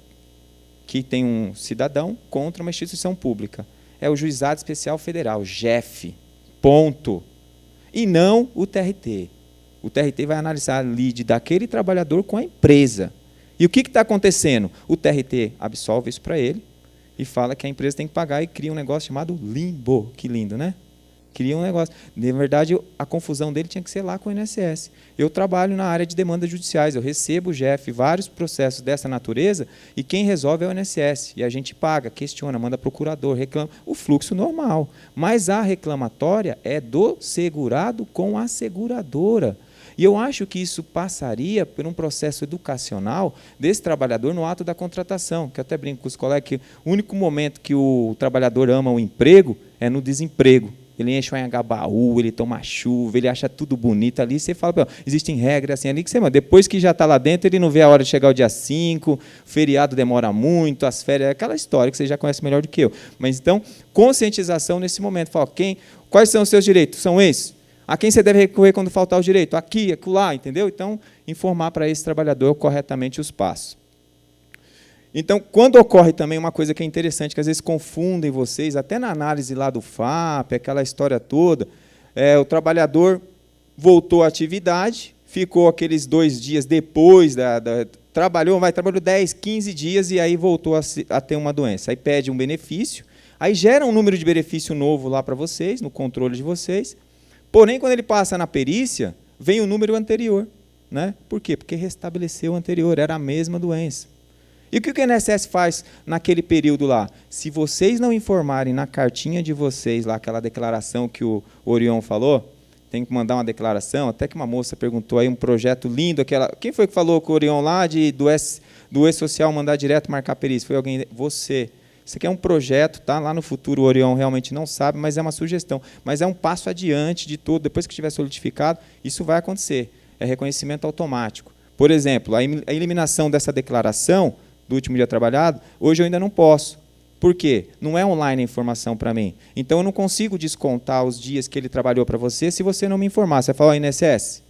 que tem um cidadão contra uma instituição pública. É o Juizado Especial Federal, JEF, ponto. E não o TRT. O TRT vai analisar a lide daquele trabalhador com a empresa. E o que está acontecendo? O TRT absolve isso para ele e fala que a empresa tem que pagar e cria um negócio chamado limbo. Que lindo, né? Cria um negócio. Na verdade, a confusão dele tinha que ser lá com o INSS. Eu trabalho na área de demandas judiciais, eu recebo, Jeff, vários processos dessa natureza, e quem resolve é o INSS. E a gente paga, questiona, manda procurador, reclama. O fluxo normal. Mas a reclamatória é do segurado com a seguradora. E eu acho que isso passaria por um processo educacional desse trabalhador no ato da contratação, que eu até brinco com os colegas que o único momento que o trabalhador ama o emprego é no desemprego. Ele enche o anhangabaú, ele toma chuva, ele acha tudo bonito ali, você fala, existem regras assim ali que você manda. Depois que já está lá dentro, ele não vê a hora de chegar o dia 5, o feriado demora muito, as férias, aquela história que você já conhece melhor do que eu. Mas então, conscientização nesse momento. Fala, quais são os seus direitos? São esses? A quem você deve recorrer quando faltar o direito? Aqui, acolá, entendeu? Então, informar para esse trabalhador corretamente os passos. Então, quando ocorre também uma coisa que é interessante, que às vezes confundem vocês, até na análise lá do FAP, aquela história toda, o trabalhador voltou à atividade, ficou aqueles 2 dias depois, trabalhou 10, 15 dias, e aí voltou a ter uma doença. Aí pede um benefício, aí gera um número de benefício novo lá para vocês, no controle de vocês, porém, quando ele passa na perícia, vem o número anterior. Né? Por quê? Porque restabeleceu o anterior, era a mesma doença. E o que o INSS faz naquele período lá? Se vocês não informarem na cartinha de vocês, lá, aquela declaração que o Orion falou, tem que mandar uma declaração, até que uma moça perguntou aí, um projeto lindo, quem foi que falou com o Orion lá, do E-Social mandar direto marcar perícia? Foi alguém? Você. Isso aqui é um projeto, tá? Lá no futuro o Orion realmente não sabe, mas é uma sugestão. Mas é um passo adiante de tudo, depois que estiver solidificado, isso vai acontecer. É reconhecimento automático. Por exemplo, a eliminação dessa declaração do último dia trabalhado, hoje eu ainda não posso. Por quê? Não é online a informação para mim. Então, eu não consigo descontar os dias que ele trabalhou para você se você não me informar. Você fala, INSS,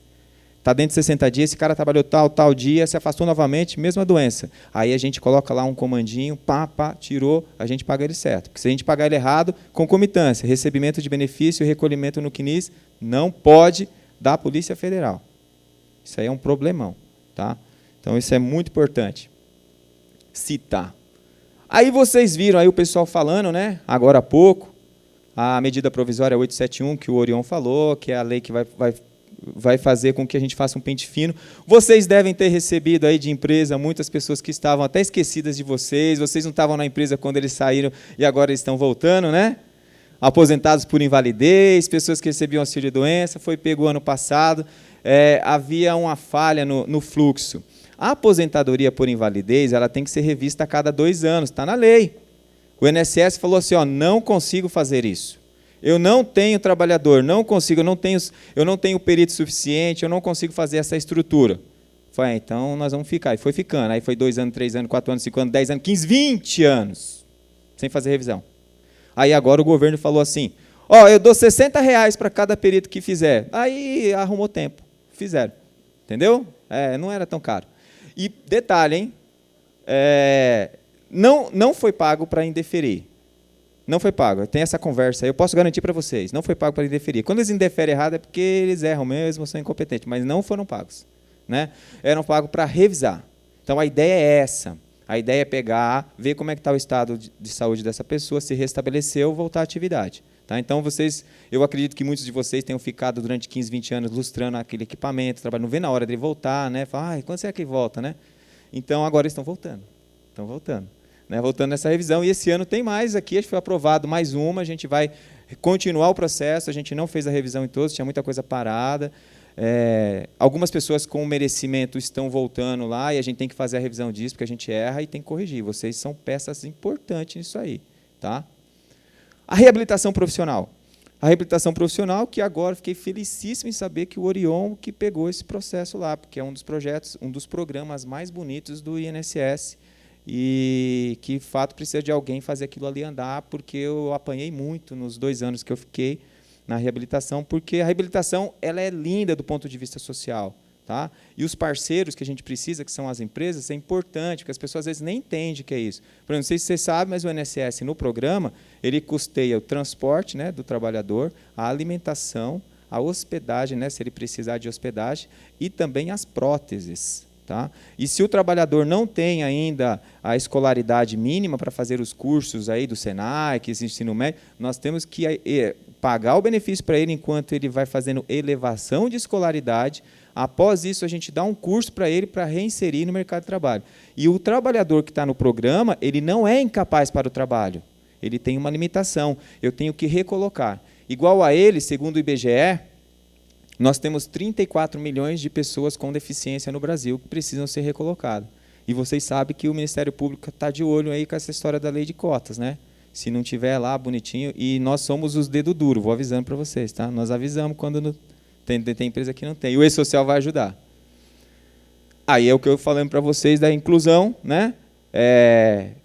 está dentro de 60 dias, esse cara trabalhou tal dia, se afastou novamente, mesma doença. Aí a gente coloca lá um comandinho, tirou, a gente paga ele certo. Porque se a gente pagar ele errado, concomitância, recebimento de benefício e recolhimento no CNIS, não pode da Polícia Federal. Isso aí é um problemão. Tá? Então, isso é muito importante. Citar. Aí vocês viram aí o pessoal falando, né, agora há pouco, a medida provisória 871, que o Orion falou, que é a lei que vai fazer com que a gente faça um pente fino. Vocês devem ter recebido aí de empresa muitas pessoas que estavam até esquecidas de vocês não estavam na empresa quando eles saíram e agora eles estão voltando, né? Aposentados por invalidez, pessoas que recebiam auxílio de doença, foi pego ano passado, havia uma falha no fluxo. A aposentadoria por invalidez, ela tem que ser revista a cada 2 anos, está na lei. O INSS falou assim, não consigo fazer isso. Eu não tenho trabalhador, não consigo, eu não tenho perito suficiente, eu não consigo fazer essa estrutura. Falei, então nós vamos ficar. E foi ficando. Aí foi 2 anos, 3 anos, 4 anos, 5 anos, 10 anos, 15, 20 anos, sem fazer revisão. Aí agora o governo falou assim, eu dou R$60 para cada perito que fizer. Aí arrumou tempo, fizeram. Entendeu? Não era tão caro. E detalhe, hein? Não foi pago para indeferir. Não foi pago. Tem essa conversa aí, eu posso garantir para vocês. Não foi pago para indeferir. Quando eles indeferem errado é porque eles erram mesmo, são incompetentes, mas não foram pagos. Né? Eram pagos para revisar. Então, a ideia é essa. A ideia é pegar, ver como é que está o estado de saúde dessa pessoa, se restabeleceu, voltar à atividade. Tá? Então, eu acredito que muitos de vocês tenham ficado durante 15, 20 anos lustrando aquele equipamento, não vê na hora dele voltar, né? Fala, quando será que ele volta? Né? Então, agora eles estão voltando. Estão voltando. Né? Voltando nessa revisão. E esse ano tem mais aqui, acho que foi aprovado mais uma, a gente vai continuar o processo, a gente não fez a revisão em todos, tinha muita coisa parada. Algumas pessoas com merecimento estão voltando lá e a gente tem que fazer a revisão disso, porque a gente erra e tem que corrigir. Vocês são peças importantes nisso aí. Tá? A reabilitação profissional. A reabilitação profissional, que agora fiquei felicíssimo em saber que o Orion que pegou esse processo lá, porque é um dos projetos, um dos programas mais bonitos do INSS e que, de fato, precisa de alguém fazer aquilo ali andar, porque eu apanhei muito nos 2 anos que eu fiquei na reabilitação, porque a reabilitação ela é linda do ponto de vista social. Tá? E os parceiros que a gente precisa, que são as empresas, é importante, porque as pessoas às vezes nem entendem o que é isso. Por exemplo, não sei se você sabe, mas o INSS, no programa, ele custeia o transporte, né, do trabalhador, a alimentação, a hospedagem, né, se ele precisar de hospedagem, e também as próteses. Tá? E se o trabalhador não tem ainda a escolaridade mínima para fazer os cursos aí do Senai, que existe ensino médio, nós temos que pagar o benefício para ele enquanto ele vai fazendo elevação de escolaridade. Após isso, a gente dá um curso para ele para reinserir no mercado de trabalho. E o trabalhador que está no programa, ele não é incapaz para o trabalho. Ele tem uma limitação. Eu tenho que recolocar. Igual a ele, segundo o IBGE, nós temos 34 milhões de pessoas com deficiência no Brasil que precisam ser recolocadas. E vocês sabem que o Ministério Público está de olho aí com essa história da lei de cotas, né? Se não tiver lá bonitinho, e nós somos os dedo duro, vou avisando para vocês, tá? Nós avisamos quando não, tem empresa que não tem. E o E-Social vai ajudar. Aí é o que eu falando para vocês da inclusão, né?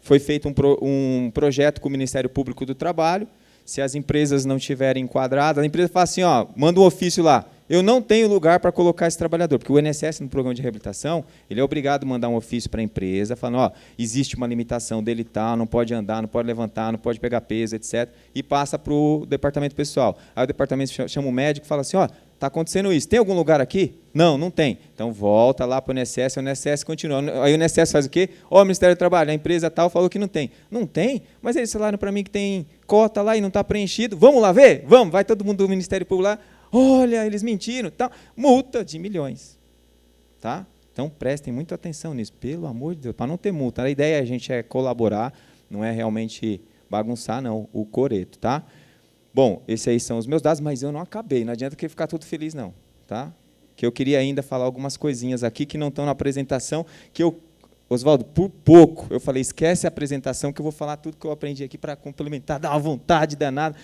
Foi feito um projeto com o Ministério Público do Trabalho. Se as empresas não tiverem enquadradas, a empresa fala assim, ó, manda um ofício lá. Eu não tenho lugar para colocar esse trabalhador, porque o INSS, no programa de reabilitação, ele é obrigado a mandar um ofício para a empresa, falando, ó, existe uma limitação dele tal, não pode andar, não pode levantar, não pode pegar peso, etc. E passa para o departamento pessoal. Aí o departamento chama o médico e fala assim, ó, está acontecendo isso, tem algum lugar aqui? Não, não tem. Então volta lá para o INSS continua. Aí o INSS faz o quê? Ó, o Ministério do Trabalho, a empresa tal falou que não tem. Não tem? Mas eles falaram para mim que tem cota lá e não está preenchido. Vamos lá ver? Vamos, vai todo mundo do Ministério Público lá. Olha, eles mentiram. Tá. Multa de milhões. Tá? Então prestem muita atenção nisso, pelo amor de Deus, para não ter multa. A ideia é colaborar, não é realmente bagunçar, não, o coreto. Tá? Bom, esses aí são os meus dados, mas eu não acabei, não adianta que ficar tudo feliz, não. Tá? Que eu queria ainda falar algumas coisinhas aqui que não estão na apresentação, que eu, Oswaldo, por pouco, eu falei, esquece a apresentação, que eu vou falar tudo que eu aprendi aqui para complementar, dar uma vontade danada.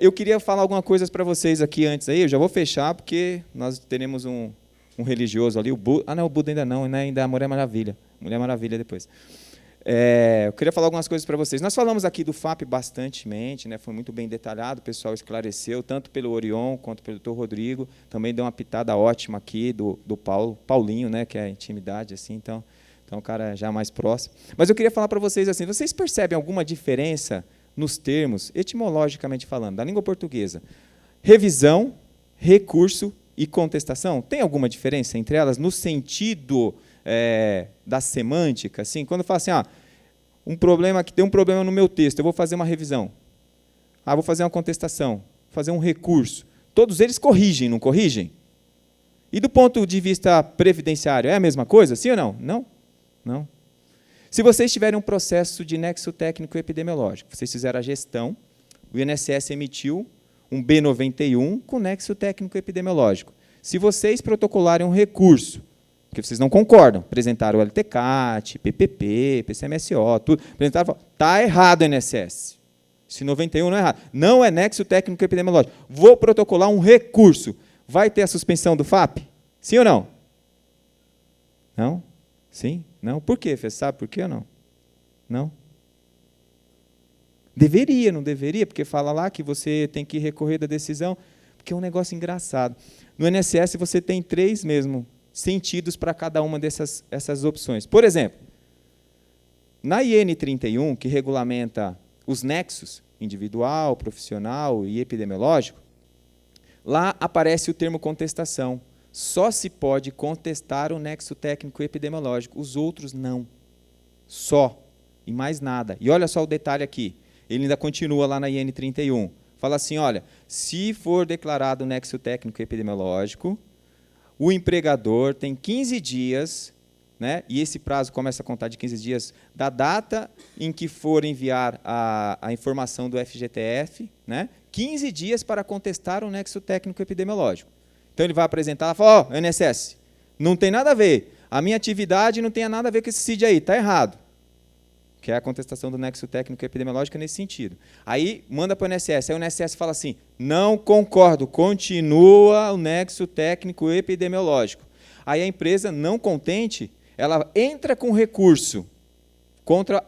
Eu queria falar algumas coisas para vocês aqui antes, aí, eu já vou fechar, porque nós teremos um religioso ali, o Buda, não, o Buda ainda não, ainda é a Mulher Maravilha, Mulher Maravilha depois. Eu queria falar algumas coisas para vocês. Nós falamos aqui do FAP bastantemente, né, foi muito bem detalhado, o pessoal esclareceu, tanto pelo Orion quanto pelo Dr. Rodrigo, também deu uma pitada ótima aqui do Paulinho, né, que é a intimidade, assim, então o cara já mais próximo. Mas eu queria falar para vocês assim, vocês percebem alguma diferença nos termos, etimologicamente falando, da língua portuguesa? Revisão, recurso e contestação, tem alguma diferença entre elas no sentido da semântica? Assim, quando eu falo assim, tem um problema no meu texto, eu vou fazer uma revisão, vou fazer uma contestação, vou fazer um recurso, todos eles corrigem, não corrigem? E do ponto de vista previdenciário, é a mesma coisa, sim ou não? Não? Não. Se vocês tiverem um processo de nexo técnico epidemiológico, vocês fizeram a gestão, o INSS emitiu um B91 com nexo técnico epidemiológico. Se vocês protocolarem um recurso, porque vocês não concordam, apresentaram o LTCAT, PPP, PCMSO, tudo, apresentaram, está errado o INSS. Esse 91 não é errado. Não é nexo técnico epidemiológico. Vou protocolar um recurso. Vai ter a suspensão do FAP? Sim ou não? Não? Sim? Não? Por quê? Você sabe por quê ou não? Não? Deveria, não deveria? Porque fala lá que você tem que recorrer da decisão, porque é um negócio engraçado. No INSS você tem 3 mesmo sentidos para cada uma essas opções. Por exemplo, na IN 31, que regulamenta os nexos, individual, profissional e epidemiológico, lá aparece o termo contestação. Só se pode contestar o nexo técnico epidemiológico, os outros não. Só, e mais nada. E olha só o detalhe aqui, ele ainda continua lá na IN 31. Fala assim, olha, se for declarado o nexo técnico epidemiológico, o empregador tem 15 dias, né, e esse prazo começa a contar de 15 dias da data em que for enviar a informação do FGTF, né, 15 dias para contestar o nexo técnico epidemiológico. Então, ele vai apresentar e fala, INSS, não tem nada a ver, a minha atividade não tem nada a ver com esse CID aí, está errado. Que é a contestação do nexo técnico epidemiológico nesse sentido. Aí, manda para o INSS, aí o INSS fala assim, não concordo, continua o nexo técnico epidemiológico. Aí a empresa, não contente, ela entra com recurso contra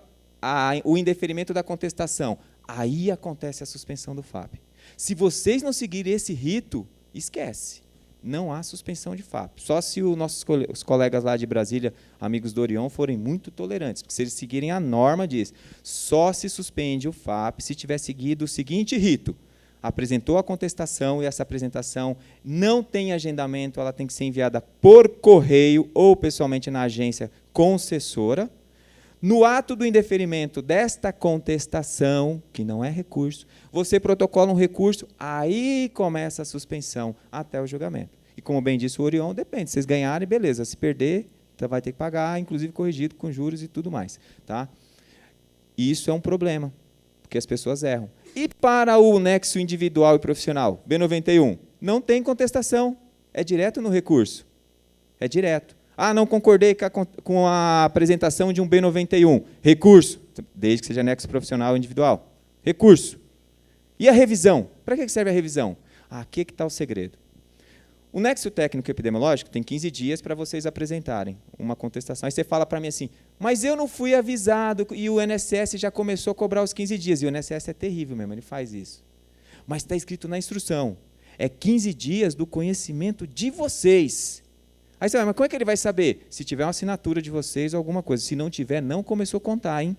o indeferimento da contestação. Aí acontece a suspensão do FAP. Se vocês não seguirem esse rito, esquece. Não há suspensão de FAP. Só se os colegas lá de Brasília, amigos do Orion, forem muito tolerantes. Porque se eles seguirem a norma, diz, só se suspende o FAP se tiver seguido o seguinte rito. Apresentou a contestação e essa apresentação não tem agendamento, ela tem que ser enviada por correio ou pessoalmente na agência concessora. No ato do indeferimento desta contestação, que não é recurso, você protocola um recurso, aí começa a suspensão até o julgamento. E como bem disse o Orion, depende. Se vocês ganharem, beleza. Se perder, então vai ter que pagar, inclusive corrigido com juros e tudo mais. Tá? Isso é um problema, porque as pessoas erram. E para o nexo individual e profissional, B91, não tem contestação. É direto no recurso. É direto. Ah, não concordei com a apresentação de um B91. Recurso, desde que seja nexo profissional ou individual. Recurso. E a revisão? Para que serve a revisão? Aqui é que está o segredo. O nexo técnico epidemiológico tem 15 dias para vocês apresentarem uma contestação. Aí você fala para mim assim, mas eu não fui avisado e o INSS já começou a cobrar os 15 dias. E o INSS é terrível mesmo, ele faz isso. Mas está escrito na instrução. É 15 dias do conhecimento de vocês. Aí você vai, mas como é que ele vai saber? Se tiver uma assinatura de vocês ou alguma coisa. Se não tiver, não começou a contar, hein?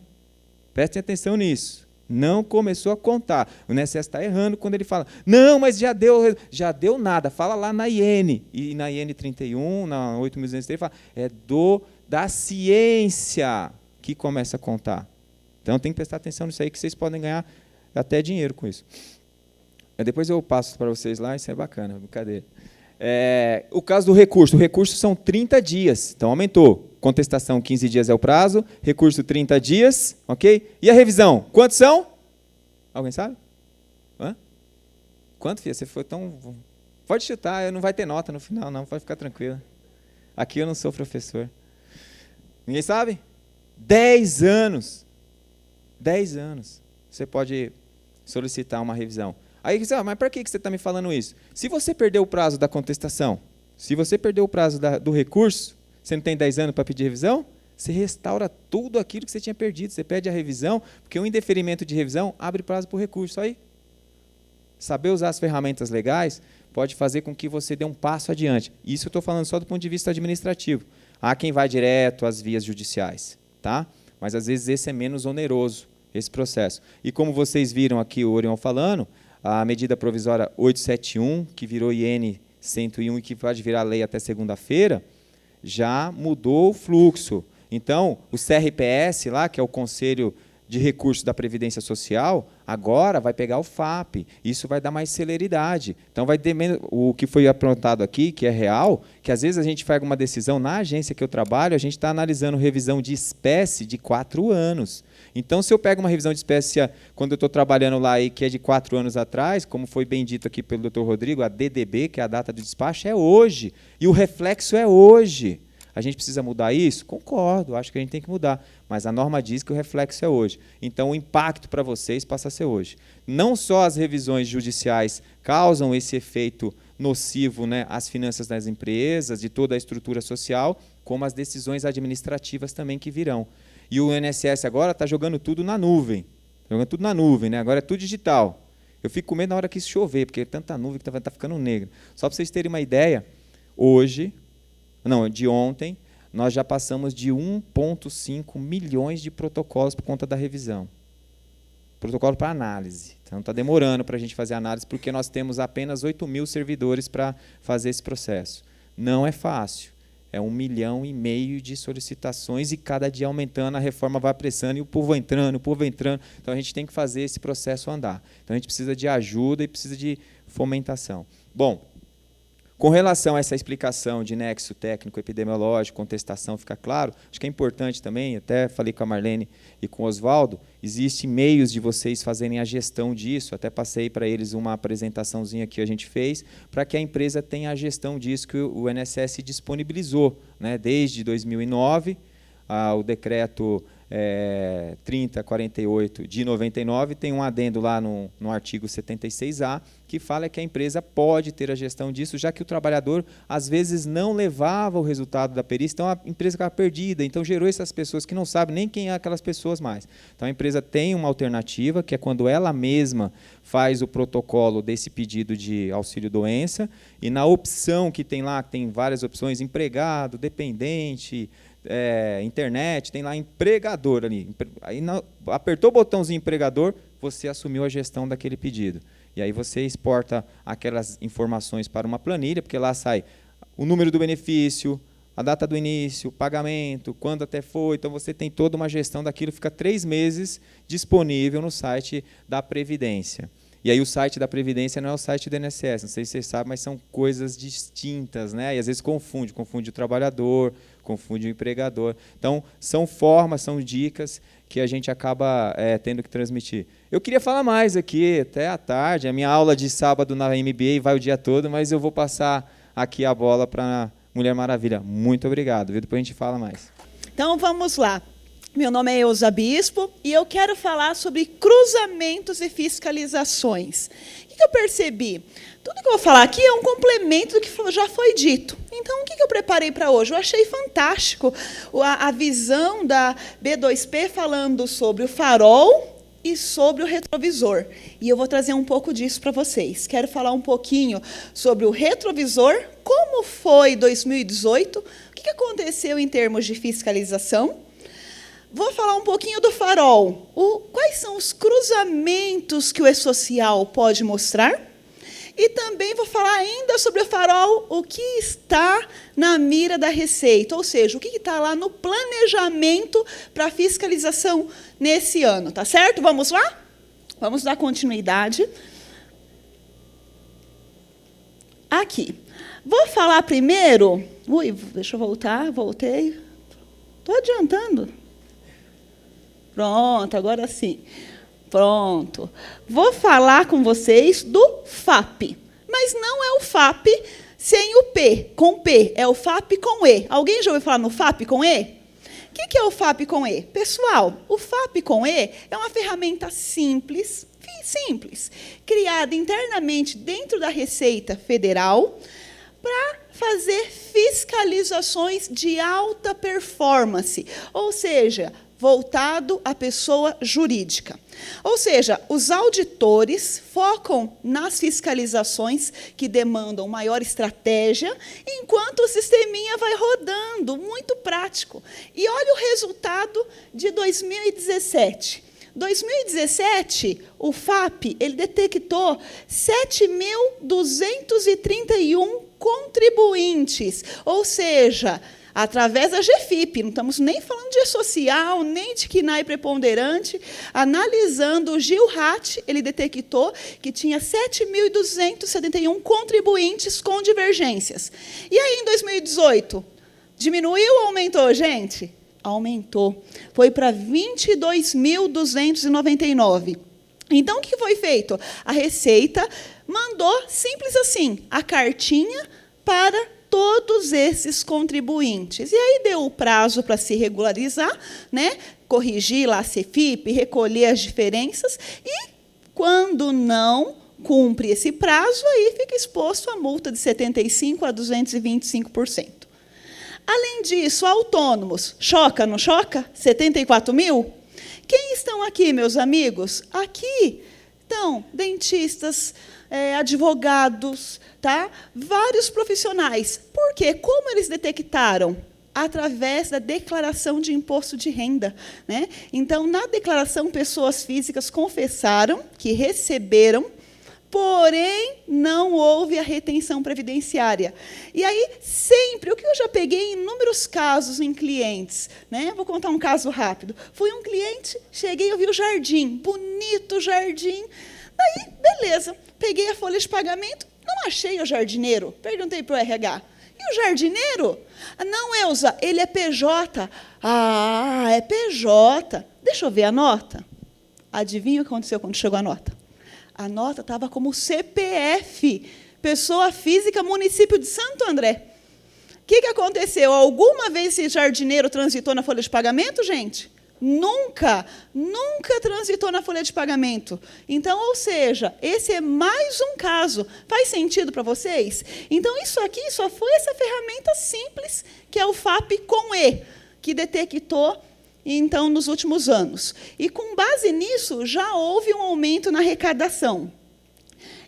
Prestem atenção nisso. Não começou a contar. O INSS está errando quando ele fala, não, mas já deu nada. Fala lá na IN. E na IN 31, na 8.203, fala, é da ciência que começa a contar. Então tem que prestar atenção nisso aí, que vocês podem ganhar até dinheiro com isso. Depois eu passo para vocês lá, isso é bacana, brincadeira. O caso do recurso. O recurso são 30 dias, então aumentou. Contestação, 15 dias é o prazo. Recurso, 30 dias. Ok? E a revisão? Quantos são? Alguém sabe? Hã? Quanto, filha? Você foi tão... Pode chutar, não vai ter nota no final, não. Pode ficar tranquilo. Aqui eu não sou professor. Ninguém sabe? 10 anos. 10 anos. Você pode solicitar uma revisão. Aí você diz, mas para que você está me falando isso? Se você perdeu o prazo da contestação, se você perdeu o prazo do recurso, você não tem 10 anos para pedir revisão, você restaura tudo aquilo que você tinha perdido. Você pede a revisão, porque o indeferimento de revisão abre prazo para o recurso. Aí, saber usar as ferramentas legais pode fazer com que você dê um passo adiante. Isso eu estou falando só do ponto de vista administrativo. Há quem vai direto às vias judiciais, tá? Mas às vezes esse é menos oneroso, esse processo. E como vocês viram aqui o Orion falando, a medida provisória 871, que virou IN 101 e que pode virar lei até segunda-feira, já mudou o fluxo. Então, o CRPS, lá, que é o Conselho de Recursos da Previdência Social, agora vai pegar o FAP. Isso vai dar mais celeridade. Então, vai ter menos, o que foi aprontado aqui, que é real, que às vezes a gente faz uma decisão na agência que eu trabalho, a gente está analisando revisão de espécie de 4 anos. Então, se eu pego uma revisão de espécie, quando eu estou trabalhando lá, e que é de 4 anos atrás, como foi bem dito aqui pelo Dr. Rodrigo, a DDB, que é a data do despacho, é hoje. E o reflexo é hoje. A gente precisa mudar isso? Concordo, acho que a gente tem que mudar. Mas a norma diz que o reflexo é hoje. Então, o impacto para vocês passa a ser hoje. Não só as revisões judiciais causam esse efeito nocivo, né, às finanças das empresas, de toda a estrutura social, como as decisões administrativas também que virão. E o INSS agora está jogando tudo na nuvem. Jogando tudo na nuvem, né? Agora é tudo digital. Eu fico com medo na hora que isso chover, porque é tanta nuvem que está ficando negro. Só para vocês terem uma ideia, de ontem, nós já passamos de 1,5 milhões de protocolos por conta da revisão. Protocolo para análise. Então está demorando para a gente fazer análise, porque nós temos apenas 8.000 servidores para fazer esse processo. Não é fácil. É 1,5 milhão de solicitações e cada dia aumentando, a reforma vai apressando e o povo entrando. Então, a gente tem que fazer esse processo andar. Então, a gente precisa de ajuda e precisa de fomentação. Bom, com relação a essa explicação de nexo técnico, epidemiológico, contestação, fica claro, acho que é importante também, até falei com a Marlene e com o Oswaldo, existem meios de vocês fazerem a gestão disso, até passei para eles uma apresentaçãozinha que a gente fez, para que a empresa tenha a gestão disso que o INSS disponibilizou, né, desde 2009, o decreto 3048 de 99, tem um adendo lá no artigo 76A, que fala que a empresa pode ter a gestão disso, já que o trabalhador, às vezes, não levava o resultado da perícia, então a empresa ficava perdida, então gerou essas pessoas que não sabem nem quem é aquelas pessoas mais. Então a empresa tem uma alternativa, que é quando ela mesma faz o protocolo desse pedido de auxílio-doença, e na opção que tem lá, que tem várias opções, empregado, dependente, internet, tem lá empregador ali. Aí apertou o botãozinho empregador, você assumiu a gestão daquele pedido. E aí você exporta aquelas informações para uma planilha, porque lá sai o número do benefício, a data do início, o pagamento, quando até foi. Então, você tem toda uma gestão daquilo, fica 3 meses disponível no site da Previdência. E aí o site da Previdência não é o site do INSS, não sei se vocês sabem, mas são coisas distintas, né? E às vezes confunde o trabalhador, confunde o empregador. Então, são formas, são dicas que a gente acaba tendo que transmitir. Eu queria falar mais aqui, até à tarde, a minha aula de sábado na MBA vai o dia todo, mas eu vou passar aqui a bola para a Mulher Maravilha. Muito obrigado, viu? Depois a gente fala mais. Então, vamos lá. Meu nome é Eusa Bispo e eu quero falar sobre cruzamentos e fiscalizações. O que eu percebi? Tudo que eu vou falar aqui é um complemento do que já foi dito. Então, o que eu preparei para hoje? Eu achei fantástico a visão da B2P falando sobre o farol e sobre o retrovisor. E eu vou trazer um pouco disso para vocês. Quero falar um pouquinho sobre o retrovisor, como foi 2018, o que aconteceu em termos de fiscalização. Vou falar um pouquinho do farol. Quais são os cruzamentos que o e-social pode mostrar? E também vou falar ainda sobre o farol, o que está na mira da Receita, ou seja, o que está lá no planejamento para a fiscalização nesse ano. Tá certo? Vamos lá? Vamos dar continuidade. Aqui. Vou falar primeiro... Ui, deixa eu voltar, voltei. Estou adiantando. Pronto, agora sim. Pronto. Vou falar com vocês do FAP. Mas não é o FAP sem o P, com P. É o FAP com E. Alguém já ouviu falar no FAP com E? O que é o FAP com E? Pessoal, o FAP com E é uma ferramenta simples, criada internamente dentro da Receita Federal para fazer fiscalizações de alta performance, ou seja, voltado à pessoa jurídica. Ou seja, os auditores focam nas fiscalizações que demandam maior estratégia, enquanto o sisteminha vai rodando, muito prático. E olha o resultado de 2017. 2017, o FAP ele detectou 7.231 contribuintes, ou seja, através da GFIP, não estamos nem falando de E-Social, nem de KNAI preponderante, analisando o GILRAT, ele detectou que tinha 7.271 contribuintes com divergências. E aí, em 2018, diminuiu ou aumentou, gente? Aumentou. Foi para 22.299. Então, o que foi feito? A Receita mandou, simples assim, a cartinha para todos esses contribuintes. E aí deu o prazo para se regularizar, né? Corrigir lá a CFIP, recolher as diferenças, e, quando não cumpre esse prazo, aí fica exposto a multa de 75% a 225%. Além disso, autônomos, choca, não choca? 74 mil? Quem estão aqui, meus amigos? Aqui estão dentistas, advogados, tá? Vários profissionais. Por quê? Como eles detectaram? Através da declaração de imposto de renda, né? Então, na declaração, pessoas físicas confessaram que receberam, porém, não houve a retenção previdenciária. E aí, sempre, o que eu já peguei em inúmeros casos em clientes, né? Vou contar um caso rápido. Fui um cliente, cheguei, eu vi o jardim, bonito jardim. Daí, beleza, peguei a folha de pagamento, não achei o jardineiro. Perguntei para o RH. E o jardineiro? Não, Eusa, ele é PJ. Ah, é PJ. Deixa eu ver a nota. Adivinha o que aconteceu quando chegou a nota? A nota estava como CPF, pessoa física, município de Santo André. O que aconteceu? Alguma vez esse jardineiro transitou na folha de pagamento, gente? Nunca transitou na folha de pagamento. Então, ou seja, esse é mais um caso. Faz sentido para vocês? Então, isso aqui só foi essa ferramenta simples, que é o FAP com E, que detectou, então, nos últimos anos. E, com base nisso, já houve um aumento na arrecadação.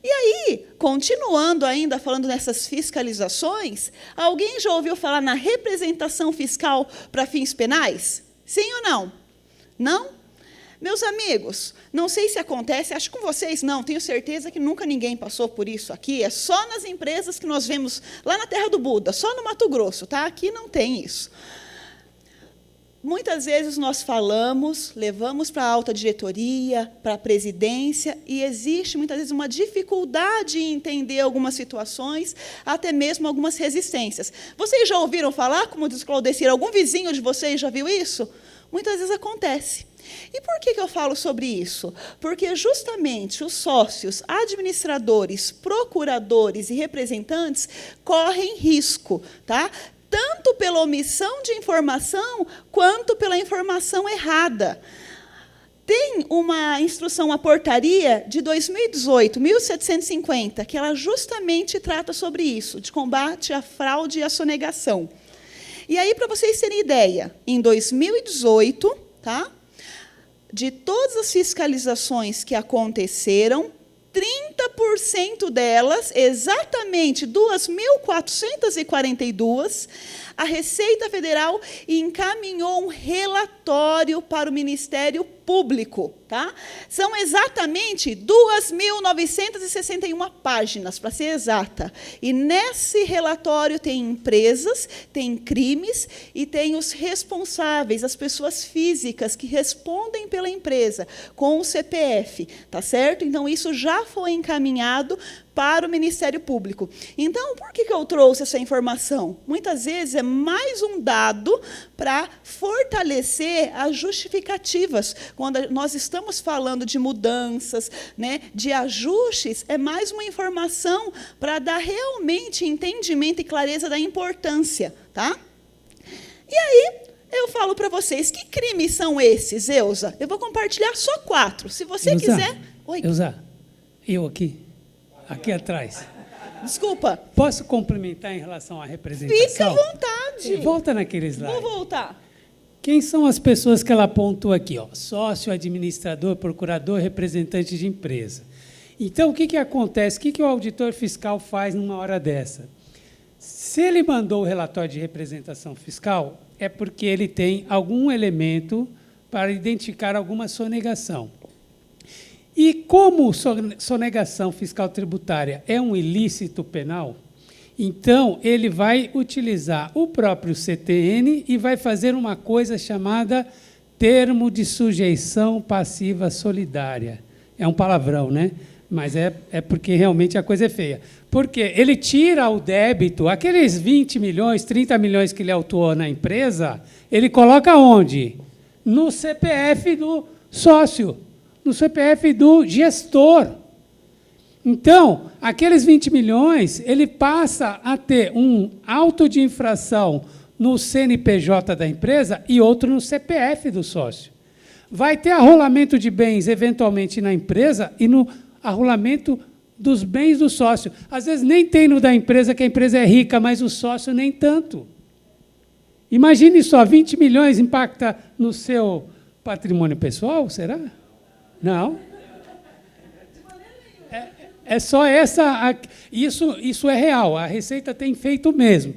E aí, continuando ainda falando nessas fiscalizações, alguém já ouviu falar na representação fiscal para fins penais? Sim ou não? Não? Meus amigos, não sei se acontece, acho que com vocês não, tenho certeza que nunca ninguém passou por isso aqui, é só nas empresas que nós vemos lá na Terra do Buda, só no Mato Grosso, tá? Aqui não tem isso. Muitas vezes nós falamos, levamos para a alta diretoria, para a presidência, e existe, muitas vezes, uma dificuldade em entender algumas situações, até mesmo algumas resistências. Vocês já ouviram falar, como diz Claudecir, algum vizinho de vocês já viu isso? Muitas vezes acontece. E por que eu falo sobre isso? Porque justamente os sócios, administradores, procuradores e representantes correm risco, tá? Tanto pela omissão de informação, quanto pela informação errada. Tem uma instrução, uma portaria de 2018, 1750, que ela justamente trata sobre isso, de combate à fraude e à sonegação. E aí, para vocês terem ideia, em 2018, tá, de todas as fiscalizações que aconteceram, 30% delas, exatamente 2.442, a Receita Federal encaminhou um relatório para o Ministério Público. Tá? São exatamente 2.961 páginas, para ser exata. E nesse relatório tem empresas, tem crimes e tem os responsáveis, as pessoas físicas que respondem pela empresa, com o CPF. Tá certo? Então, isso já foi encaminhado para o Ministério Público. Então, por que eu trouxe essa informação? Muitas vezes é mais um dado para fortalecer as justificativas. Quando nós estamos falando de mudanças, né, de ajustes, é mais uma informação para dar realmente entendimento e clareza da importância. Tá? E aí, eu falo para vocês, que crimes são esses, Eusa? Eu vou compartilhar só 4. Se você quiser... Oi. Eusa, eu aqui atrás. Desculpa. Posso complementar em relação à representação? Fica à vontade. Volta naquele slide. Vou voltar. Quem são as pessoas que ela apontou aqui? Ó? Sócio, administrador, procurador, representante de empresa. Então, o que acontece? O que o auditor fiscal faz numa hora dessa? Se ele mandou o relatório de representação fiscal, é porque ele tem algum elemento para identificar alguma sonegação. E como sonegação fiscal tributária é um ilícito penal, então ele vai utilizar o próprio CTN e vai fazer uma coisa chamada termo de sujeição passiva solidária. É um palavrão, né? Mas é porque realmente a coisa é feia. Porque ele tira o débito, aqueles 20 milhões, 30 milhões que ele autuou na empresa, ele coloca onde? No CPF do sócio, no CPF do gestor. Então, aqueles 20 milhões, ele passa a ter um auto de infração no CNPJ da empresa e outro no CPF do sócio. Vai ter arrolamento de bens, eventualmente, na empresa e no arrolamento dos bens do sócio. Às vezes nem tem no da empresa, que a empresa é rica, mas o sócio nem tanto. Imagine só, 20 milhões impacta no seu patrimônio pessoal, será? Não. É só essa... Isso é real, a Receita tem feito mesmo.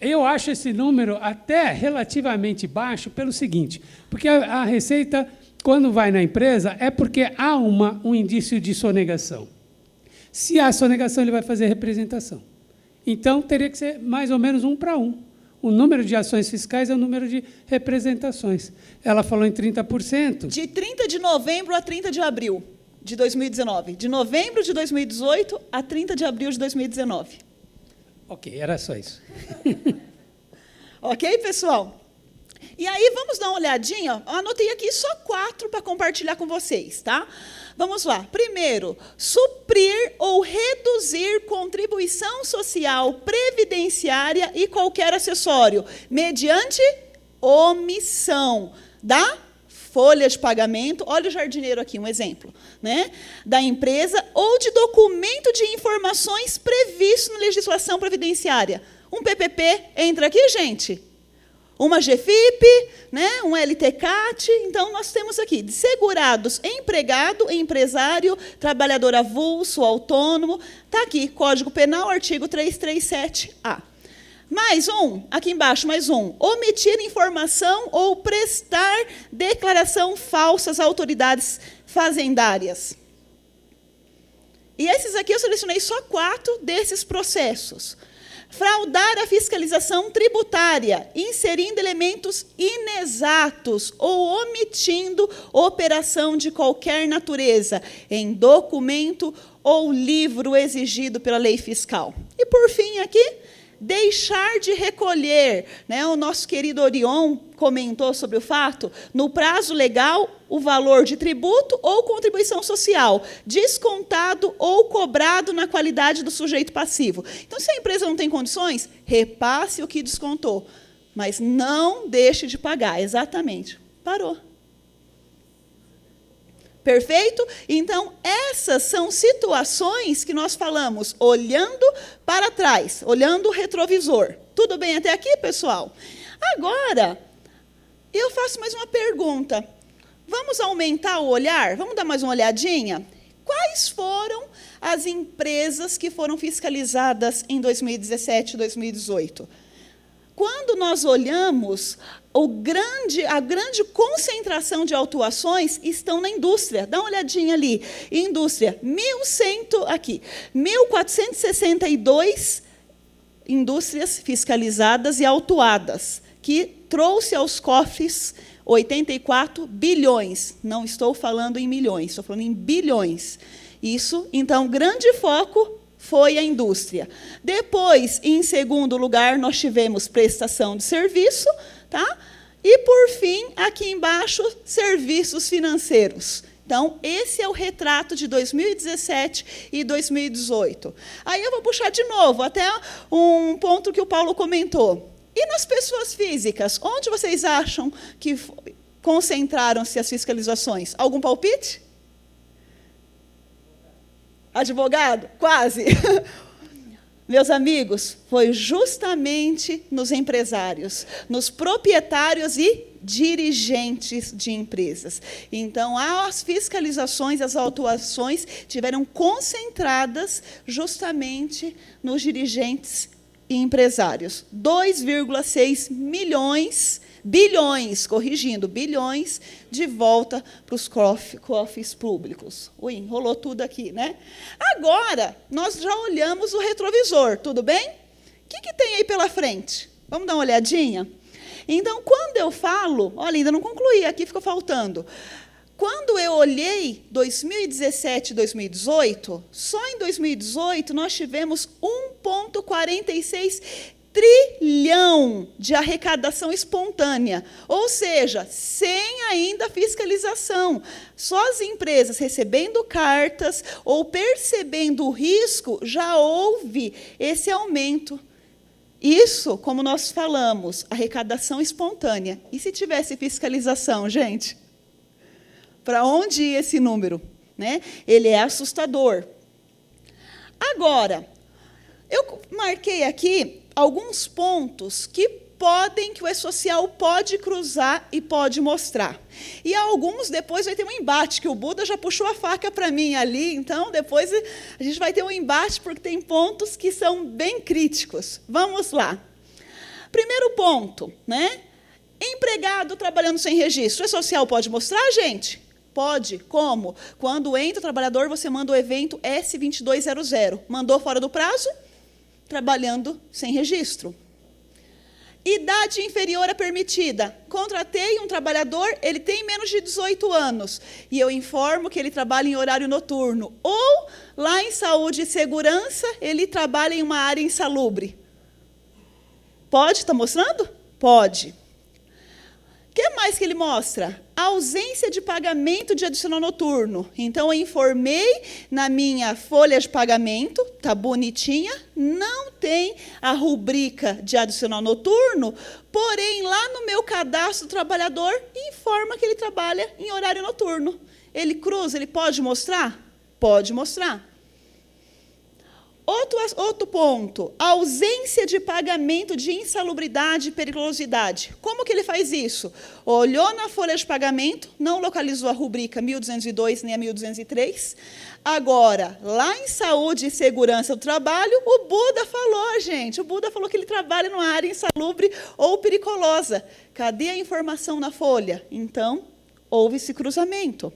Eu acho esse número até relativamente baixo pelo seguinte, porque a Receita, quando vai na empresa, é porque há um indício de sonegação. Se há sonegação, ele vai fazer representação. Então, teria que ser mais ou menos 1 para 1. O número de ações fiscais é o número de representações. Ela falou em 30%. De 30 de novembro a 30 de abril de 2019. De novembro de 2018 a 30 de abril de 2019. Ok, era só isso. Ok, pessoal? E aí, vamos dar uma olhadinha. Eu anotei aqui só 4 para compartilhar com vocês, tá? Vamos lá. Primeiro, suprir ou reduzir contribuição social, previdenciária e qualquer acessório, mediante omissão da folha de pagamento, olha o jardineiro aqui, um exemplo, né, da empresa, ou de documento de informações previsto na legislação previdenciária. Um PPP entra aqui, gente? Uma GFIP, né, um LTCAT. Então, nós temos aqui de segurados empregado, empresário, trabalhador avulso, autônomo. Está aqui, Código Penal, artigo 337-A. Mais um, aqui embaixo, mais um. Omitir informação ou prestar declaração falsa às autoridades fazendárias. E esses aqui eu selecionei só 4 desses processos. Fraudar a fiscalização tributária, inserindo elementos inexatos ou omitindo operação de qualquer natureza em documento ou livro exigido pela lei fiscal. E, por fim, aqui, deixar de recolher, né, o nosso querido Orion comentou sobre o fato, no prazo legal, o valor de tributo ou contribuição social, descontado ou cobrado na qualidade do sujeito passivo. Então, se a empresa não tem condições, repasse o que descontou, mas não deixe de pagar. Exatamente. Parou. Perfeito? Então, essas são situações que nós falamos olhando para trás, olhando o retrovisor. Tudo bem até aqui, pessoal? Agora, eu faço mais uma pergunta. Vamos aumentar o olhar? Vamos dar mais uma olhadinha? Quais foram as empresas que foram fiscalizadas em 2017 e 2018? Quando nós olhamos, a grande concentração de autuações estão na indústria. Dá uma olhadinha ali. Indústria, 1.462 indústrias fiscalizadas e autuadas, que trouxe aos cofres 84 bilhões. Não estou falando em milhões, estou falando em bilhões. Isso, então, grande foco foi a indústria. Depois, em segundo lugar, nós tivemos prestação de serviço, tá? E, por fim, aqui embaixo, serviços financeiros. Então, esse é o retrato de 2017 e 2018. Aí eu vou puxar de novo, até um ponto que o Paulo comentou. E nas pessoas físicas, onde vocês acham que concentraram-se as fiscalizações? Algum palpite? Advogado? Quase. Meus amigos, foi justamente nos empresários, nos proprietários e dirigentes de empresas. Então, as fiscalizações, as autuações tiveram concentradas justamente nos dirigentes e empresários. 2,6 bilhões, corrigindo, bilhões de volta para os cofres públicos. Ui, enrolou tudo aqui, né? Agora, nós já olhamos o retrovisor, tudo bem? O que tem aí pela frente? Vamos dar uma olhadinha? Então, quando eu falo... Olha, ainda não concluí, aqui ficou faltando. Quando eu olhei 2017 e 2018, só em 2018 nós tivemos 1,46 trilhão de arrecadação espontânea, ou seja, sem ainda fiscalização. Só as empresas recebendo cartas ou percebendo o risco, já houve esse aumento. Isso, como nós falamos, arrecadação espontânea. E se tivesse fiscalização, gente? Para onde ia esse número? Né? Ele é assustador. Agora, eu marquei aqui alguns pontos que o E-Social pode cruzar e pode mostrar. E alguns depois vai ter um embate, que o Buda já puxou a faca para mim ali, então depois a gente vai ter um embate, porque tem pontos que são bem críticos. Vamos lá. Primeiro ponto, né? Empregado trabalhando sem registro. O E-Social pode mostrar, gente? Pode. Como? Quando entra o trabalhador, você manda o evento S2200. Mandou fora do prazo? Trabalhando sem registro. Idade inferior à permitida. Contratei um trabalhador, ele tem menos de 18 anos, e eu informo que ele trabalha em horário noturno. Ou, lá em saúde e segurança, ele trabalha em uma área insalubre. Pode estar mostrando? Pode. O que mais que ele mostra? A ausência de pagamento de adicional noturno. Então, eu informei na minha folha de pagamento, está bonitinha, não tem a rubrica de adicional noturno, porém, lá no meu cadastro do trabalhador, informa que ele trabalha em horário noturno. Ele cruza, ele pode mostrar? Pode mostrar. Outro ponto, ausência de pagamento de insalubridade e periculosidade. Como que ele faz isso? Olhou na folha de pagamento, não localizou a rubrica 1202 nem a 1203. Agora, lá em saúde e segurança do trabalho, o Buda falou, gente, o Buda falou que ele trabalha numa área insalubre ou periculosa. Cadê a informação na folha? Então, houve esse cruzamento.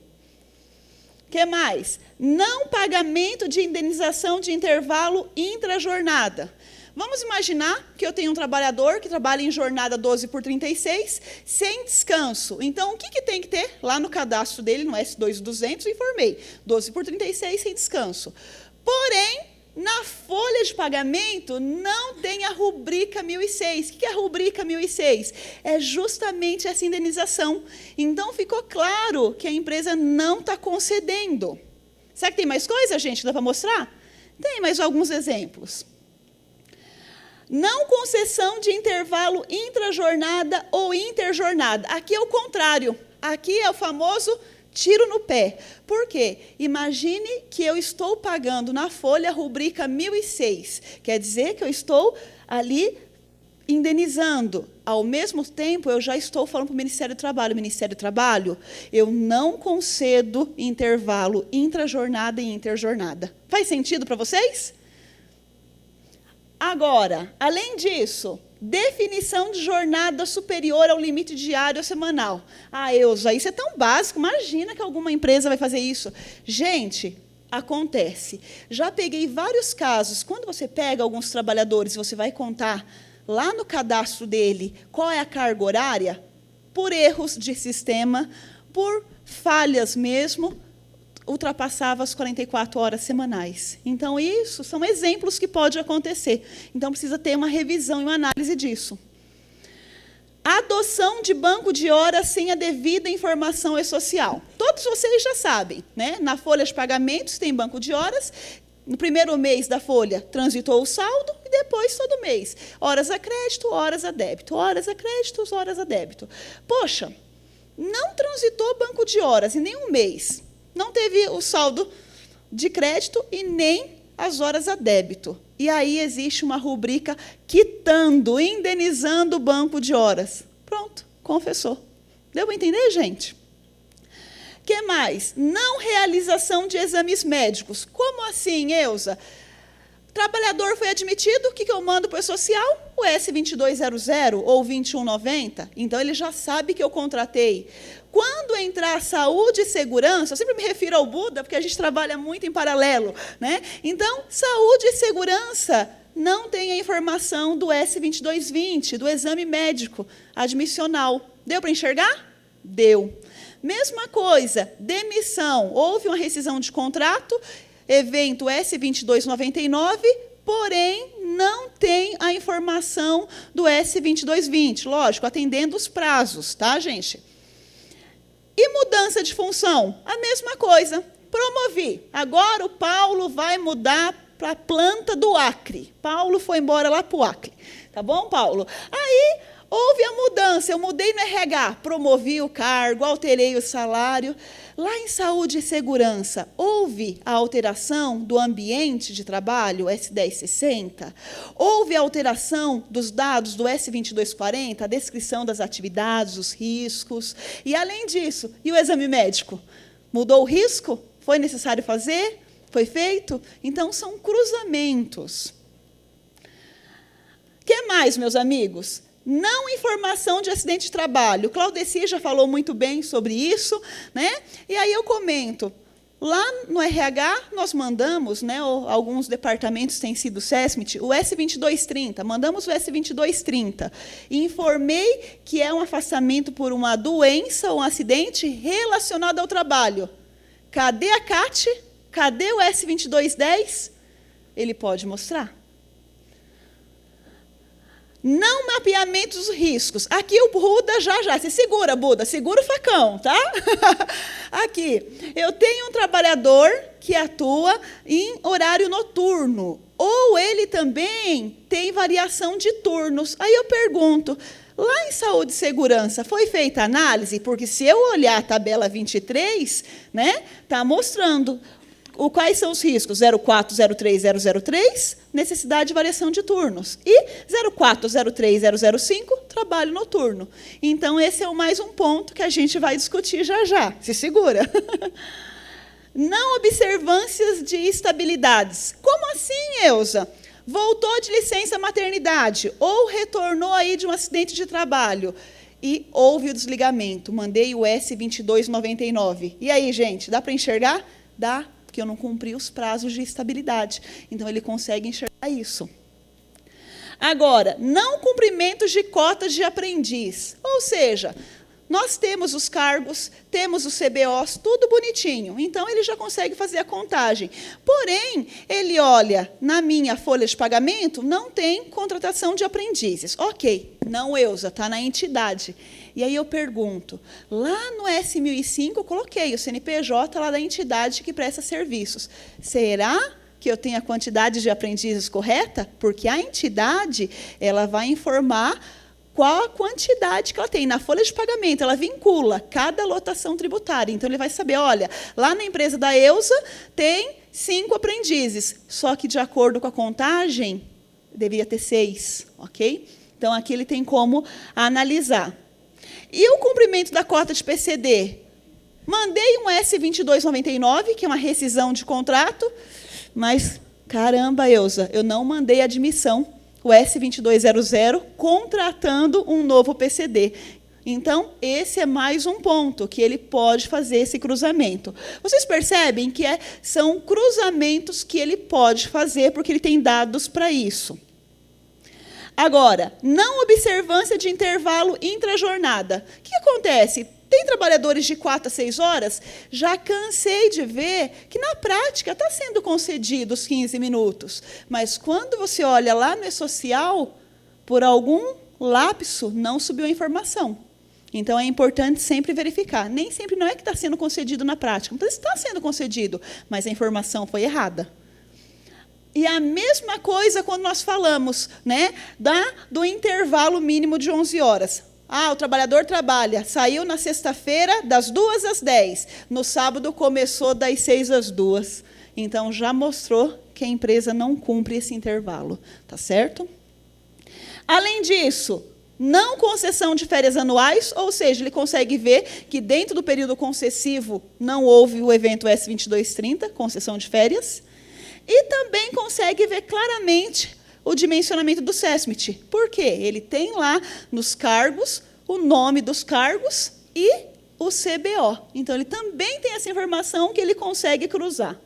O que mais? Não pagamento de indenização de intervalo intrajornada. Vamos imaginar que eu tenho um trabalhador que trabalha em jornada 12/36, sem descanso. Então, o que tem que ter? Lá no cadastro dele, no S2200, informei. 12/36, sem descanso. Porém, na folha de pagamento, não tem a rubrica 1006. O que é a rubrica 1006? É justamente essa indenização. Então, ficou claro que a empresa não está concedendo. Será que tem mais coisa, gente? Dá para mostrar? Tem mais alguns exemplos. Não concessão de intervalo intrajornada ou interjornada. Aqui é o contrário. Aqui é o famoso tiro no pé. Por quê? Imagine que eu estou pagando na folha a rubrica 1006. Quer dizer que eu estou ali indenizando. Ao mesmo tempo, eu já estou falando para o Ministério do Trabalho. Ministério do Trabalho, eu não concedo intervalo intrajornada e interjornada. Faz sentido para vocês? Agora, além disso, definição de jornada superior ao limite diário ou semanal. Ah, Eusa, isso é tão básico, imagina que alguma empresa vai fazer isso. Gente, acontece. Já peguei vários casos, quando você pega alguns trabalhadores, você vai contar lá no cadastro dele qual é a carga horária, por erros de sistema, por falhas mesmo, ultrapassava as 44 horas semanais. Então, isso são exemplos que pode acontecer. Então, precisa ter uma revisão e uma análise disso. Adoção de banco de horas sem a devida informação e-social. Todos vocês já sabem, né? Na folha de pagamentos tem banco de horas. No primeiro mês da folha, transitou o saldo, e depois todo mês. Horas a crédito, horas a débito. Horas a crédito, horas a débito. Poxa, não transitou banco de horas em nenhum mês. Não teve o saldo de crédito e nem as horas a débito. E aí existe uma rubrica quitando, indenizando o banco de horas. Pronto, confessou. Deu para entender, gente? O que mais? Não realização de exames médicos. Como assim, Eusa? O trabalhador foi admitido, o que eu mando para o social? O S2200 ou 2190. Então, ele já sabe que eu contratei. Quando entrar saúde e segurança, eu sempre me refiro ao Buda, porque a gente trabalha muito em paralelo, né? Então, saúde e segurança não tem a informação do S2220, do exame médico admissional. Deu para enxergar? Deu. Mesma coisa, demissão. Houve uma rescisão de contrato, evento S2299, porém, não tem a informação do S2220. Lógico, atendendo os prazos, tá, gente? E mudança de função? A mesma coisa. Promovi. Agora o Paulo vai mudar para a planta do Acre. Paulo foi embora lá para o Acre. Tá bom, Paulo? Aí houve a mudança. Eu mudei no RH. Promovi o cargo, alterei o salário. Lá em saúde e segurança, houve a alteração do ambiente de trabalho, S1060? Houve a alteração dos dados do S2240, a descrição das atividades, os riscos. E, além disso, e o exame médico? Mudou o risco? Foi necessário fazer? Foi feito? Então, são cruzamentos. O que mais, meus amigos? Não informação de acidente de trabalho. Claudeci já falou muito bem sobre isso, né? E aí eu comento. Lá no RH, nós mandamos, né, alguns departamentos têm sido SESMIT, o S2230, mandamos o S2230. E informei que é um afastamento por uma doença ou um acidente relacionado ao trabalho. Cadê a CAT? Cadê o S2210? Ele pode mostrar. Não mapeamento dos riscos. Aqui o Buda já. Você segura, Buda, segura o facão, tá? Aqui, eu tenho um trabalhador que atua em horário noturno, ou ele também tem variação de turnos. Aí eu pergunto, lá em saúde e segurança, foi feita análise? Porque se eu olhar a tabela 23, né, está mostrando Quais são os riscos? 04, 03, 003, necessidade de variação de turnos. E 04, 03, 005, trabalho noturno. Então, esse é mais um ponto que a gente vai discutir já já. Se segura. Não observâncias de estabilidades. Como assim, Elza? Voltou de licença maternidade ou retornou aí de um acidente de trabalho e houve o desligamento. Mandei o S2299. E aí, gente, dá para enxergar? Dá, porque eu não cumpri os prazos de estabilidade. Então, ele consegue enxergar isso. Agora, não cumprimento de cotas de aprendiz. Ou seja, nós temos os cargos, temos os CBOs, tudo bonitinho. Então, ele já consegue fazer a contagem. Porém, ele olha, na minha folha de pagamento, não tem contratação de aprendizes. Ok, não, Elza, está na entidade. E aí eu pergunto, lá no S1005, eu coloquei o CNPJ lá da entidade que presta serviços. Será que eu tenho a quantidade de aprendizes correta? Porque a entidade ela vai informar qual a quantidade que ela tem. Na folha de pagamento, ela vincula cada lotação tributária. Então, ele vai saber, olha, lá na empresa da Elza tem 5 aprendizes, só que, de acordo com a contagem, deveria ter 6, ok? Então, aqui ele tem como analisar. E o cumprimento da cota de PCD? Mandei um S2299, que é uma rescisão de contrato, mas, caramba, Elza, eu não mandei admissão, o S2200, contratando um novo PCD. Então, esse é mais um ponto que ele pode fazer esse cruzamento. Vocês percebem que são cruzamentos que ele pode fazer, porque ele tem dados para isso. Agora, não observância de intervalo intrajornada. O que acontece? Tem trabalhadores de 4 a 6 horas? Já cansei de ver que, na prática, está sendo concedidos 15 minutos. Mas, quando você olha lá no E-Social, por algum lapso, não subiu a informação. Então, é importante sempre verificar. Nem sempre não é que está sendo concedido na prática. Então, está sendo concedido, mas a informação foi errada. E a mesma coisa quando nós falamos, né, do intervalo mínimo de 11 horas. O trabalhador trabalha, saiu na sexta-feira das 2 às 10. No sábado começou das 6 às 2. Então, já mostrou que a empresa não cumpre esse intervalo. Tá certo? Além disso, não concessão de férias anuais, ou seja, ele consegue ver que dentro do período concessivo não houve o evento S2230, concessão de férias. E também consegue ver claramente o dimensionamento do SESMIT. Por quê? Ele tem lá nos cargos o nome dos cargos e o CBO. Então, ele também tem essa informação que ele consegue cruzar.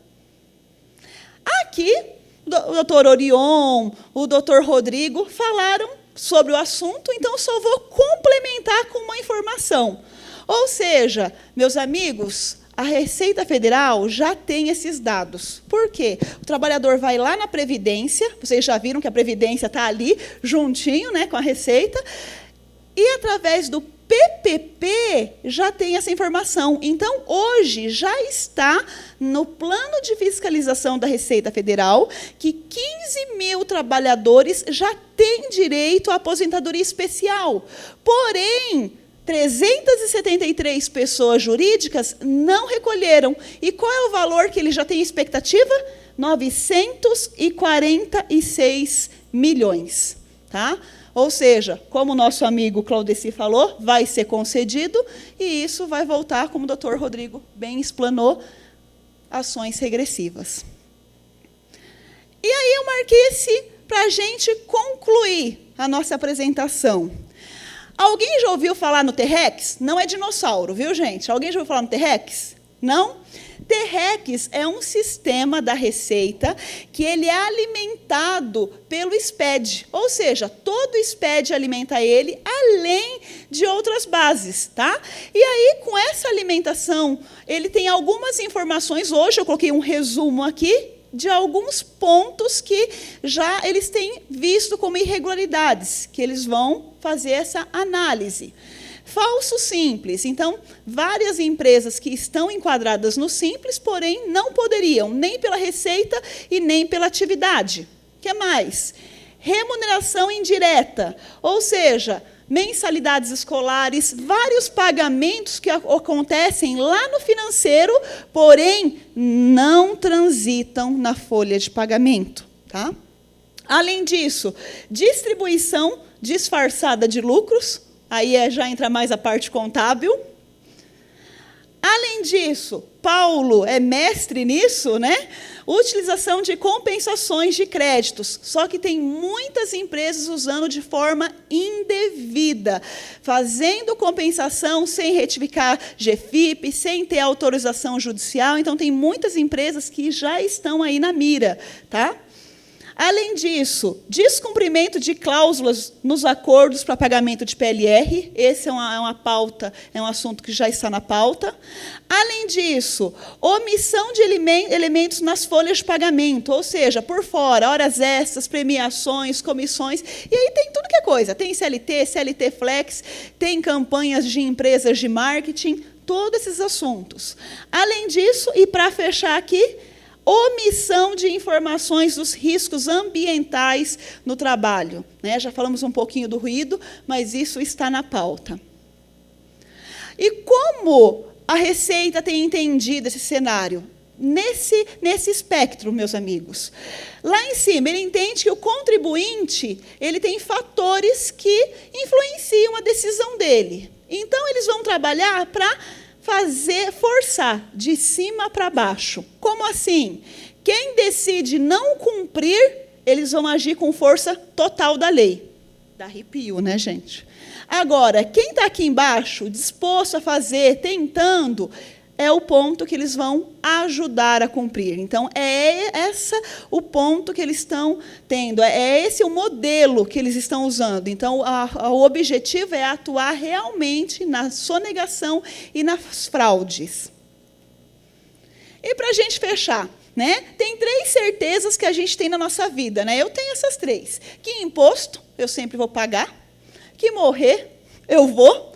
Aqui, o doutor Orion, o doutor Rodrigo falaram sobre o assunto, então, eu só vou complementar com uma informação. Ou seja, meus amigos, a Receita Federal já tem esses dados. Por quê? O trabalhador vai lá na Previdência, vocês já viram que a Previdência está ali, juntinho, né, com a Receita, e, através do PPP, já tem essa informação. Então, hoje, já está no plano de fiscalização da Receita Federal que 15 mil trabalhadores já têm direito à aposentadoria especial. Porém, 373 pessoas jurídicas não recolheram. E qual é o valor que ele já tem expectativa? 946 milhões. Tá? Ou seja, como o nosso amigo Claudeci falou, vai ser concedido, e isso vai voltar, como o doutor Rodrigo bem explanou, ações regressivas. E aí eu marquei esse para a gente concluir a nossa apresentação. Alguém já ouviu falar no T-Rex? Não é dinossauro, viu, gente? Alguém já ouviu falar no T-Rex? Não? T-Rex é um sistema da Receita que ele é alimentado pelo SPED, ou seja, todo o SPED alimenta ele, além de outras bases. Tá? E aí, com essa alimentação, ele tem algumas informações, hoje eu coloquei um resumo aqui, de alguns pontos que já eles têm visto como irregularidades, que eles vão fazer essa análise. Falso simples. Então, várias empresas que estão enquadradas no simples, porém, não poderiam, nem pela receita e nem pela atividade. O que mais? Remuneração indireta. Ou seja, mensalidades escolares, vários pagamentos que acontecem lá no financeiro, porém não transitam na folha de pagamento. Tá? Além disso, distribuição disfarçada de lucros, aí já entra mais a parte contábil. Além disso, Paulo é mestre nisso, né? Utilização de compensações de créditos. Só que tem muitas empresas usando de forma indevida, fazendo compensação sem retificar GFIP, sem ter autorização judicial. Então, tem muitas empresas que já estão aí na mira, tá? Além disso, descumprimento de cláusulas nos acordos para pagamento de PLR, esse é uma pauta, é um assunto que já está na pauta. Além disso, omissão de elementos nas folhas de pagamento, ou seja, por fora, horas extras, premiações, comissões, e aí tem tudo que é coisa, tem CLT, CLT Flex, tem campanhas de empresas de marketing, todos esses assuntos. Além disso, e para fechar aqui, omissão de informações dos riscos ambientais no trabalho. Né? Já falamos um pouquinho do ruído, mas isso está na pauta. E como a Receita tem entendido esse cenário? Nesse espectro, meus amigos. Lá em cima, ele entende que o contribuinte ele tem fatores que influenciam a decisão dele. Então, eles vão trabalhar para forçar de cima para baixo. Como assim? Quem decide não cumprir, eles vão agir com força total da lei. Dá arrepio, né, gente? Agora, quem está aqui embaixo, disposto a fazer, tentando, é o ponto que eles vão ajudar a cumprir. Então, é esse o ponto que eles estão tendo, é esse o modelo que eles estão usando. Então, o objetivo é atuar realmente na sonegação e nas fraudes. E para a gente fechar, né, tem 3 certezas que a gente tem na nossa vida. Né? Eu tenho essas 3. Que imposto eu sempre vou pagar, que morrer eu vou,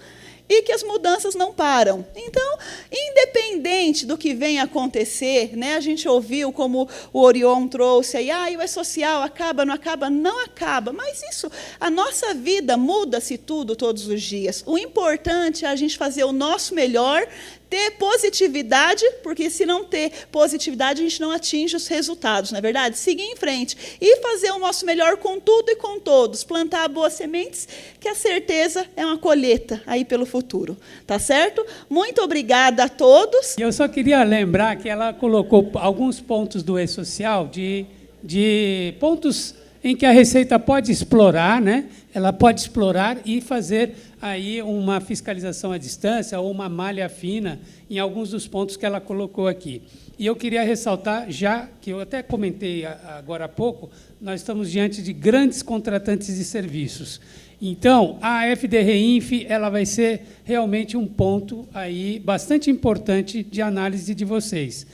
e que as mudanças não param. Então, independente do que venha acontecer, né, a gente ouviu como o Orion trouxe, aí, o E-Social acaba, não acaba? Não acaba, mas isso, a nossa vida muda-se tudo todos os dias. O importante é a gente fazer o nosso melhor, ter positividade, porque se não ter positividade, a gente não atinge os resultados, não é verdade? Seguir em frente e fazer o nosso melhor com tudo e com todos, plantar boas sementes, que a certeza é uma colheita aí pelo futuro, tá certo? Muito obrigada a todos. Eu só queria lembrar que ela colocou alguns pontos do E-Social, de pontos em que a Receita pode explorar, né? Ela pode explorar e fazer aí uma fiscalização à distância ou uma malha fina em alguns dos pontos que ela colocou aqui. E eu queria ressaltar, já que eu até comentei agora há pouco, nós estamos diante de grandes contratantes de serviços. Então, a FDRINF ela vai ser realmente um ponto aí bastante importante de análise de vocês.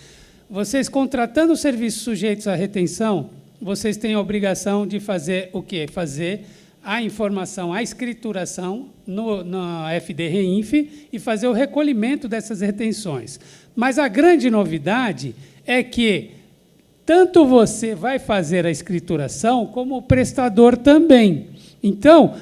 Vocês contratando serviços sujeitos à retenção, vocês têm a obrigação de fazer o quê? Fazer a informação, a escrituração na FDRINF e fazer o recolhimento dessas retenções. Mas a grande novidade é que tanto você vai fazer a escrituração, como o prestador também. Então,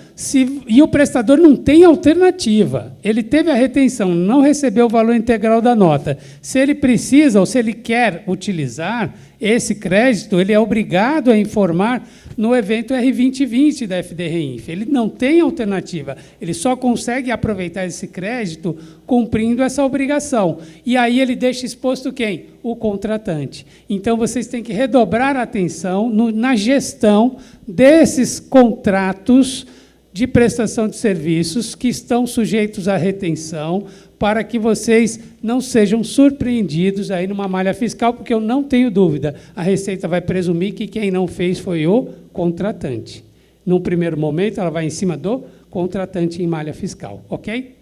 e o prestador não tem alternativa. Ele teve a retenção, não recebeu o valor integral da nota. Se ele precisa ou se ele quer utilizar esse crédito, ele é obrigado a informar no evento R2020 da FDRINF. Ele não tem alternativa. Ele só consegue aproveitar esse crédito cumprindo essa obrigação. E aí ele deixa exposto quem? O contratante. Então, vocês têm que redobrar a atenção na gestão desses contratos de prestação de serviços que estão sujeitos à retenção, para que vocês não sejam surpreendidos aí numa malha fiscal, porque eu não tenho dúvida, a Receita vai presumir que quem não fez foi o contratante. Num primeiro momento, ela vai em cima do contratante em malha fiscal, ok?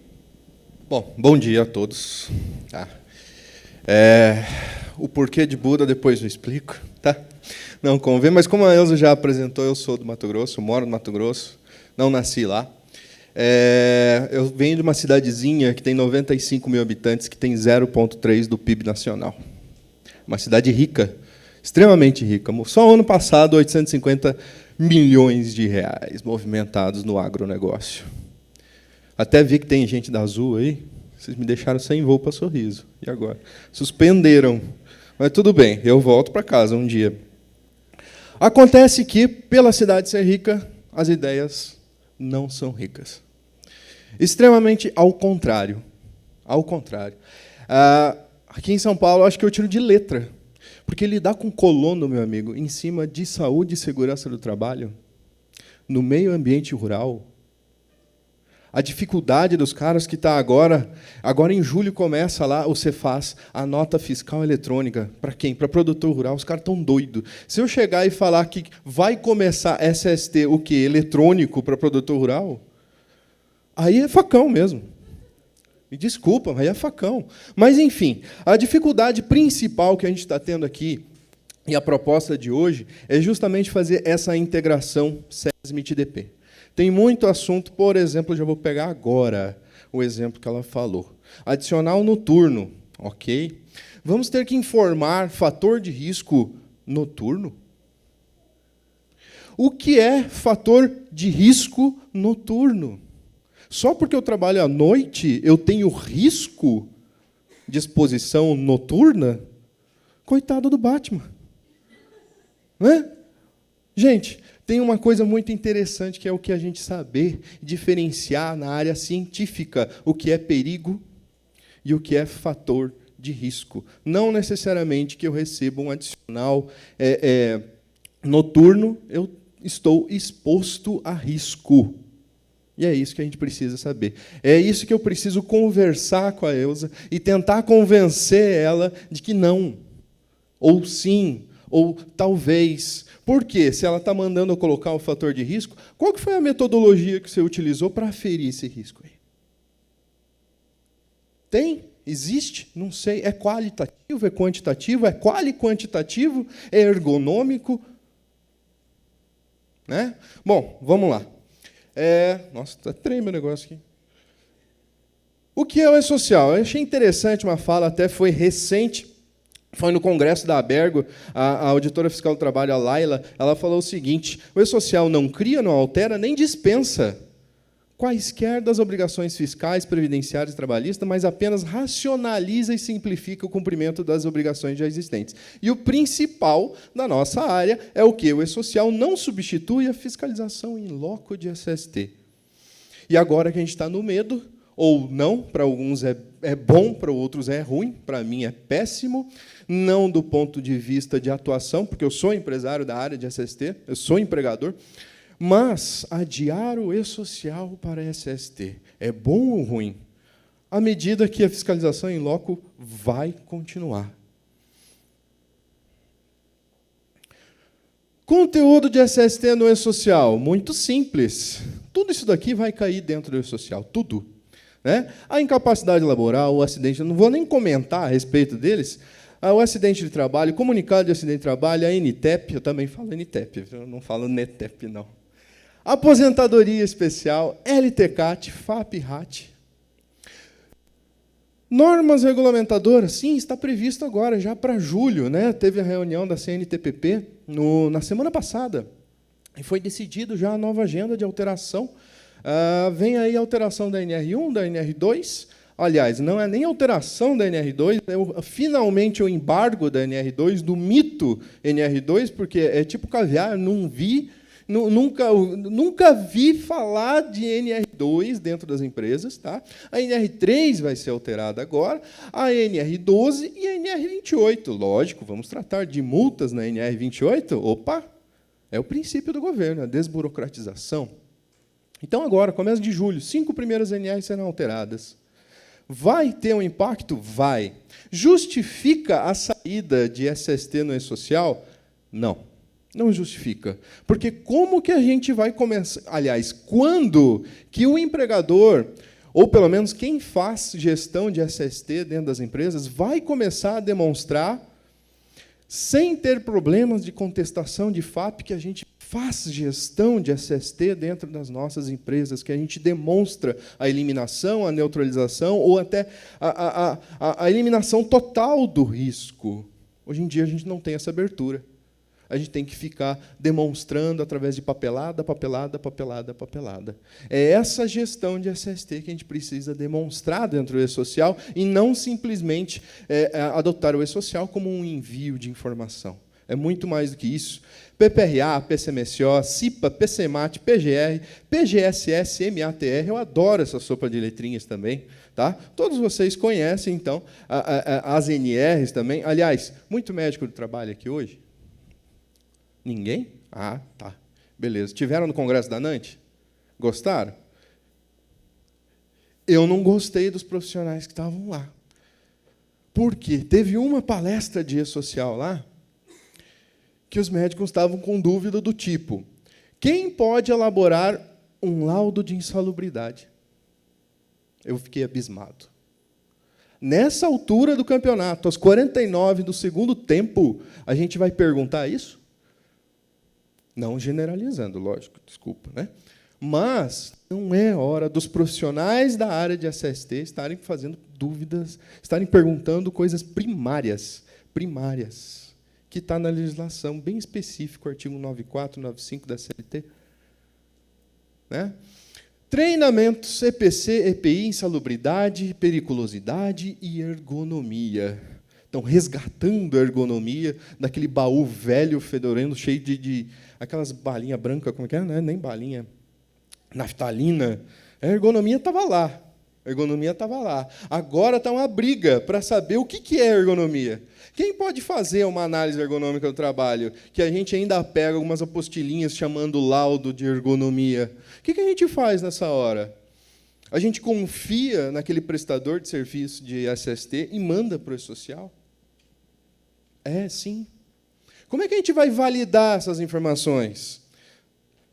Bom dia a todos. O porquê de Buda depois eu explico, tá? Não convém, mas como a Elza já apresentou, eu sou do Mato Grosso, moro no Mato Grosso, não nasci lá. Eu venho de uma cidadezinha que tem 95 mil habitantes, que tem 0,3% do PIB nacional. Uma cidade rica, extremamente rica. Só ano passado, 850 milhões de reais movimentados no agronegócio. Até vi que tem gente da Azul aí. Vocês me deixaram sem voo para Sorriso. E agora? Suspenderam. Mas tudo bem, eu volto para casa um dia. Acontece que, pela cidade ser rica, as ideias não são ricas. Extremamente ao contrário. Ao contrário. Aqui em São Paulo, acho que eu tiro de letra. Porque lidar com colono, meu amigo, em cima de saúde e segurança do trabalho, no meio ambiente rural, a dificuldade dos caras que está agora em julho começa lá o Cefaz, a nota fiscal eletrônica. Para quem? Para produtor rural, os caras estão doidos. Se eu chegar e falar que vai começar SST, o quê? Eletrônico para produtor rural, aí é facão mesmo. Me desculpa, aí é facão. Mas, enfim, a dificuldade principal que a gente está tendo aqui, e a proposta de hoje, é justamente fazer essa integração SESMIT-DP. Tem muito assunto, por exemplo, já vou pegar agora o exemplo que ela falou. Adicional noturno, ok? Vamos ter que informar fator de risco noturno? O que é fator de risco noturno? Só porque eu trabalho à noite, eu tenho risco de exposição noturna? Coitado do Batman. Não é? Gente, tem uma coisa muito interessante, que é o que a gente saber diferenciar na área científica o que é perigo e o que é fator de risco. Não necessariamente que eu receba um adicional noturno, eu estou exposto a risco. E é isso que a gente precisa saber. É isso que eu preciso conversar com a Elza e tentar convencer ela de que não, ou sim, ou talvez. Por quê? Se ela está mandando eu colocar o fator de risco, qual que foi a metodologia que você utilizou para aferir esse risco aí? Tem? Existe? Não sei. É qualitativo? É quantitativo? É quali-quantitativo? É ergonômico? Né? Bom, vamos lá. Nossa, está tremendo o negócio aqui. O que é o E-Social? Eu achei interessante uma fala, até foi recente, foi no congresso da Abergo, a auditora fiscal do trabalho, a Laila, ela falou o seguinte: o E-Social não cria, não altera, nem dispensa quaisquer das obrigações fiscais, previdenciárias e trabalhistas, mas apenas racionaliza e simplifica o cumprimento das obrigações já existentes. E o principal da nossa área é o quê? O E-Social não substitui a fiscalização in loco de SST. E agora que a gente está no medo, ou não, para alguns é bom, para outros é ruim, para mim é péssimo, não do ponto de vista de atuação, porque eu sou empresário da área de SST, eu sou empregador, mas adiar o E-Social para SST é bom ou ruim? À medida que a fiscalização em loco vai continuar. Conteúdo de SST no E-Social, muito simples. Tudo isso daqui vai cair dentro do E-Social, tudo. Né? A incapacidade laboral, o acidente, eu não vou nem comentar a respeito deles, o acidente de trabalho, comunicado de acidente de trabalho, a NTEP, eu também falo NTEP, eu não falo NETEP, não. Aposentadoria especial, LTCAT, FAP-RAT. Normas regulamentadoras, sim, está previsto agora, já para julho. Né? Teve a reunião da CNTPP na semana passada. E foi decidido já a nova agenda de alteração. Vem aí a alteração da NR1, da NR2. Aliás, não é nem alteração da NR2, é finalmente o embargo da NR2, do mito NR2, porque é tipo caviar, não vi... Nunca vi falar de NR2 dentro das empresas. Tá? A NR3 vai ser alterada agora, a NR12 e a NR28. Lógico, vamos tratar de multas na NR28. Opa, é o princípio do governo, a desburocratização. Então, agora, começo de julho, 5 primeiras NRs serão alteradas. Vai ter um impacto? Vai. Justifica a saída de SST no E-Social? Não. Não justifica. Porque como que a gente vai começar... Aliás, quando que o empregador, ou pelo menos quem faz gestão de SST dentro das empresas, vai começar a demonstrar, sem ter problemas de contestação de FAP, que a gente faz gestão de SST dentro das nossas empresas, que a gente demonstra a eliminação, a neutralização, ou até a eliminação total do risco. Hoje em dia, a gente não tem essa abertura. a gente tem que ficar demonstrando através de papelada, papelada, papelada, papelada. É essa gestão de SST que a gente precisa demonstrar dentro do e-social e não simplesmente adotar o e-social como um envio de informação. É muito mais do que isso. PPRA, PCMSO, CIPA, PCMAT, PGR, PGSS, MATR, eu adoro essa sopa de letrinhas também. Tá? Todos vocês conhecem, então, as NRs também. Aliás, muito médico do trabalho aqui hoje? Ninguém? Ah, tá. Beleza. Tiveram no Congresso da ANANT? Gostaram? Eu não gostei dos profissionais que estavam lá. Por quê? Teve uma palestra de e-social lá que os médicos estavam com dúvida do tipo: quem pode elaborar um laudo de insalubridade? Eu fiquei abismado. Nessa altura do campeonato, aos 49 do segundo tempo, a gente vai perguntar isso? Não generalizando, lógico, desculpa, né? Mas não é hora dos profissionais da área de SST estarem fazendo dúvidas, estarem perguntando coisas primárias, que está na legislação, bem específico, artigo 94, 95 da CLT. Né? Treinamentos EPC, EPI, insalubridade, periculosidade e ergonomia. Então, resgatando a ergonomia daquele baú velho, fedorento, cheio de aquelas balinhas brancas, como é que é? Não é nem balinha, naftalina. A ergonomia estava lá. A ergonomia estava lá. Agora está uma briga para saber o que é ergonomia. Quem pode fazer uma análise ergonômica do trabalho, que a gente ainda pega algumas apostilinhas chamando laudo de ergonomia? O que a gente faz nessa hora? A gente confia naquele prestador de serviço de SST e manda para o e-social? É, sim. Como é que a gente vai validar essas informações?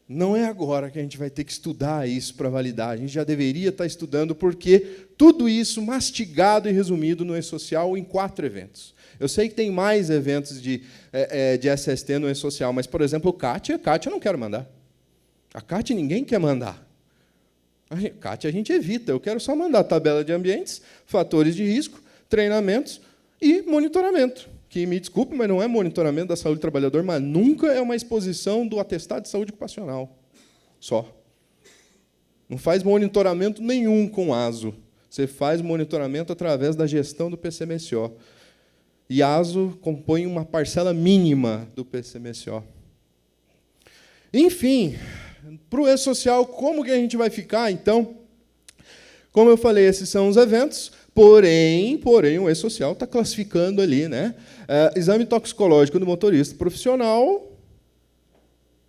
Não é agora que a gente vai ter que estudar isso para validar. A gente já deveria estar estudando, porque tudo isso mastigado e resumido no e-social em 4 eventos. Eu sei que tem mais eventos de SST no e-social, mas, por exemplo, o CAT eu não quero mandar. A CAT ninguém quer mandar. A CAT a gente evita. Eu quero só mandar tabela de ambientes, fatores de risco, treinamentos e monitoramento. Que, me desculpe, mas não é monitoramento da saúde do trabalhador, mas nunca é uma exposição do atestado de saúde ocupacional. Só. Não faz monitoramento nenhum com ASO. Você faz monitoramento através da gestão do PCMSO. E ASO compõe uma parcela mínima do PCMSO. Enfim, para o e-social, como que a gente vai ficar, então? Como eu falei, esses são os eventos, porém o e-social está classificando ali, né? Exame toxicológico do motorista profissional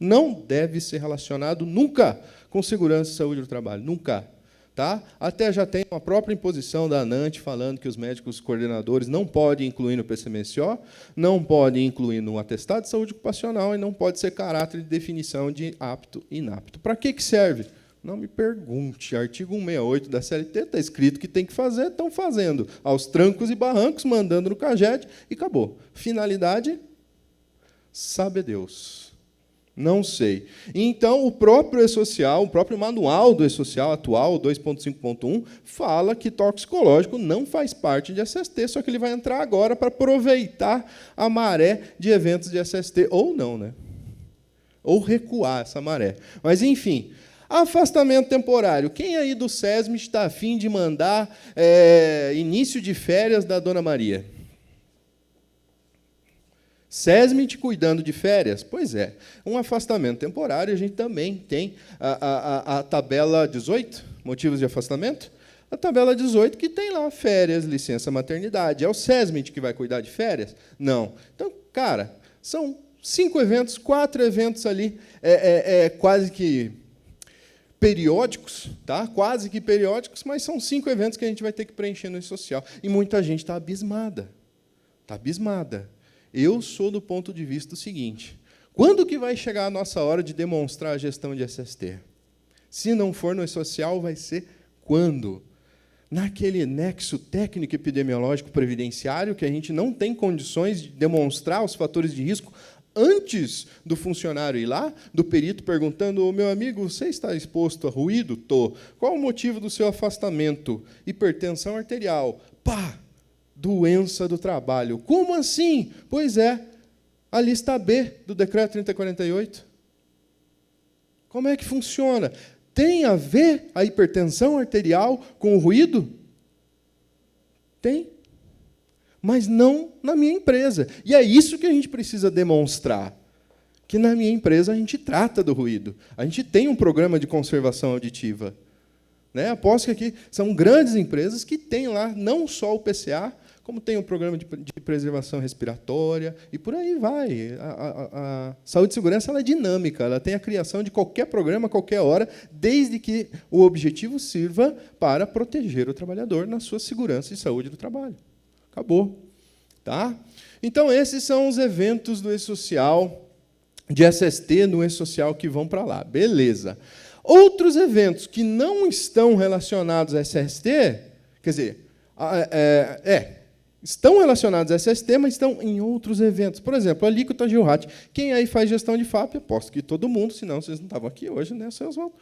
não deve ser relacionado nunca com segurança e saúde do trabalho, nunca. Tá? Até já tem uma própria imposição da ANANT falando que os médicos coordenadores não podem incluir no PCMSO, não podem incluir no atestado de saúde ocupacional e não pode ser caráter de definição de apto e inapto. Para que serve? Não me pergunte. Artigo 168 da CLT está escrito que tem que fazer, estão fazendo. Aos trancos e barrancos, mandando no CAGED e acabou. Finalidade? Sabe Deus. Não sei. Então, o próprio e-social, o próprio manual do e-social atual, 2.5.1, fala que toxicológico não faz parte de SST, só que ele vai entrar agora para aproveitar a maré de eventos de SST, ou não, né? Ou recuar essa maré. Mas, enfim, afastamento temporário. Quem aí do SESMIT está a fim de mandar início de férias da Dona Maria? SESMIT cuidando de férias? Pois é. Um afastamento temporário, a gente também tem a tabela 18, motivos de afastamento. A tabela 18, que tem lá férias, licença maternidade. É o SESMIT que vai cuidar de férias? Não. Então, cara, são 5 eventos, 4 eventos ali, quase que periódicos, tá? Quase que periódicos, mas são 5 eventos que a gente vai ter que preencher no e-social. E muita gente está abismada. Está abismada. Eu sou do ponto de vista do seguinte: quando que vai chegar a nossa hora de demonstrar a gestão de SST? Se não for no e-social, vai ser quando? Naquele nexo técnico epidemiológico previdenciário, que a gente não tem condições de demonstrar os fatores de risco antes do funcionário ir lá, do perito perguntando: meu amigo, você está exposto a ruído? Tô. Qual o motivo do seu afastamento? Hipertensão arterial. Pá! Doença do trabalho. Como assim? Pois é, a lista B do Decreto 3048. Como é que funciona? Tem a ver a hipertensão arterial com o ruído? Tem. Mas não na minha empresa. E é isso que a gente precisa demonstrar. Que na minha empresa a gente trata do ruído. A gente tem um programa de conservação auditiva. Né? Aposto que aqui são grandes empresas que têm lá não só o PCA, como tem um programa de preservação respiratória, e por aí vai. A saúde e segurança ela é dinâmica, ela tem a criação de qualquer programa, a qualquer hora, desde que o objetivo sirva para proteger o trabalhador na sua segurança e saúde do trabalho. Acabou. Tá? Então, esses são os eventos do E-Social, de SST no E-Social que vão para lá. Beleza. Outros eventos que não estão relacionados a SST, quer dizer, estão relacionados a SST, mas estão em outros eventos. Por exemplo, a alíquota Gilhat. Quem aí faz gestão de FAP? Aposto que todo mundo, senão vocês não estavam aqui hoje, né, seu Oswaldo?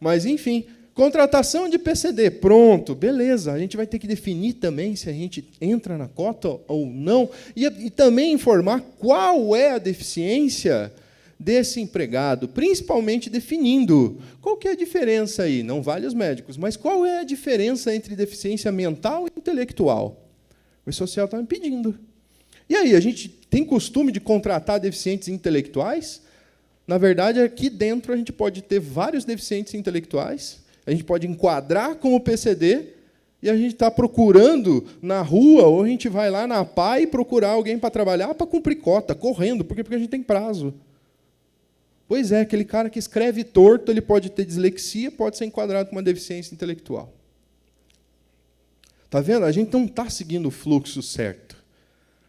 Mas, enfim, contratação de PCD. Pronto, beleza. A gente vai ter que definir também se a gente entra na cota ou não, e também informar qual é a deficiência desse empregado, principalmente definindo qual que é a diferença aí, não vale os médicos, mas qual é a diferença entre deficiência mental e intelectual? O E-Social está me pedindo. E aí, a gente tem costume de contratar deficientes intelectuais? Na verdade, aqui dentro a gente pode ter vários deficientes intelectuais, a gente pode enquadrar como PCD, e a gente está procurando na rua, ou a gente vai lá na PAI procurar alguém para trabalhar para cumprir cota, correndo, porque a gente tem prazo. Pois é, aquele cara que escreve torto, ele pode ter dislexia, pode ser enquadrado com uma deficiência intelectual. Está vendo? A gente não está seguindo o fluxo certo.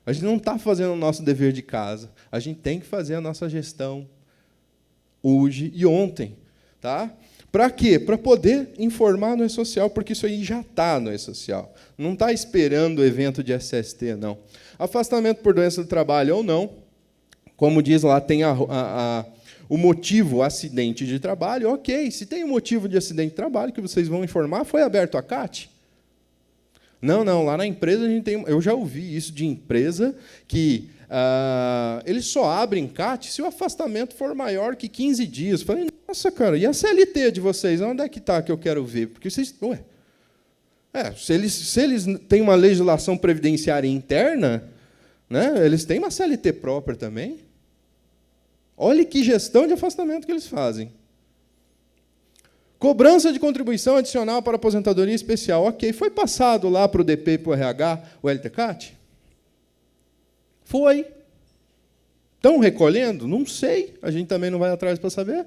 A gente não está fazendo o nosso dever de casa. A gente tem que fazer a nossa gestão hoje e ontem. Tá? Para quê? Para poder informar no E-Social, porque isso aí já está no E-Social. Não está esperando o evento de SST, não. Afastamento por doença do trabalho ou não. Como diz lá, tem o motivo acidente de trabalho, ok. Se tem um motivo de acidente de trabalho que vocês vão informar, foi aberto a CAT? Não, lá na empresa a gente tem. Eu já ouvi isso de empresa que eles só abrem CAT se o afastamento for maior que 15 dias. Falei, nossa, cara, e a CLT de vocês? Onde é que está que eu quero ver? Porque vocês. Se eles têm uma legislação previdenciária interna, né, eles têm uma CLT própria também. Olhe que gestão de afastamento que eles fazem. Cobrança de contribuição adicional para aposentadoria especial. Ok, foi passado lá para o DP e para o RH o LTCAT? Foi. Estão recolhendo? Não sei. A gente também não vai atrás para saber.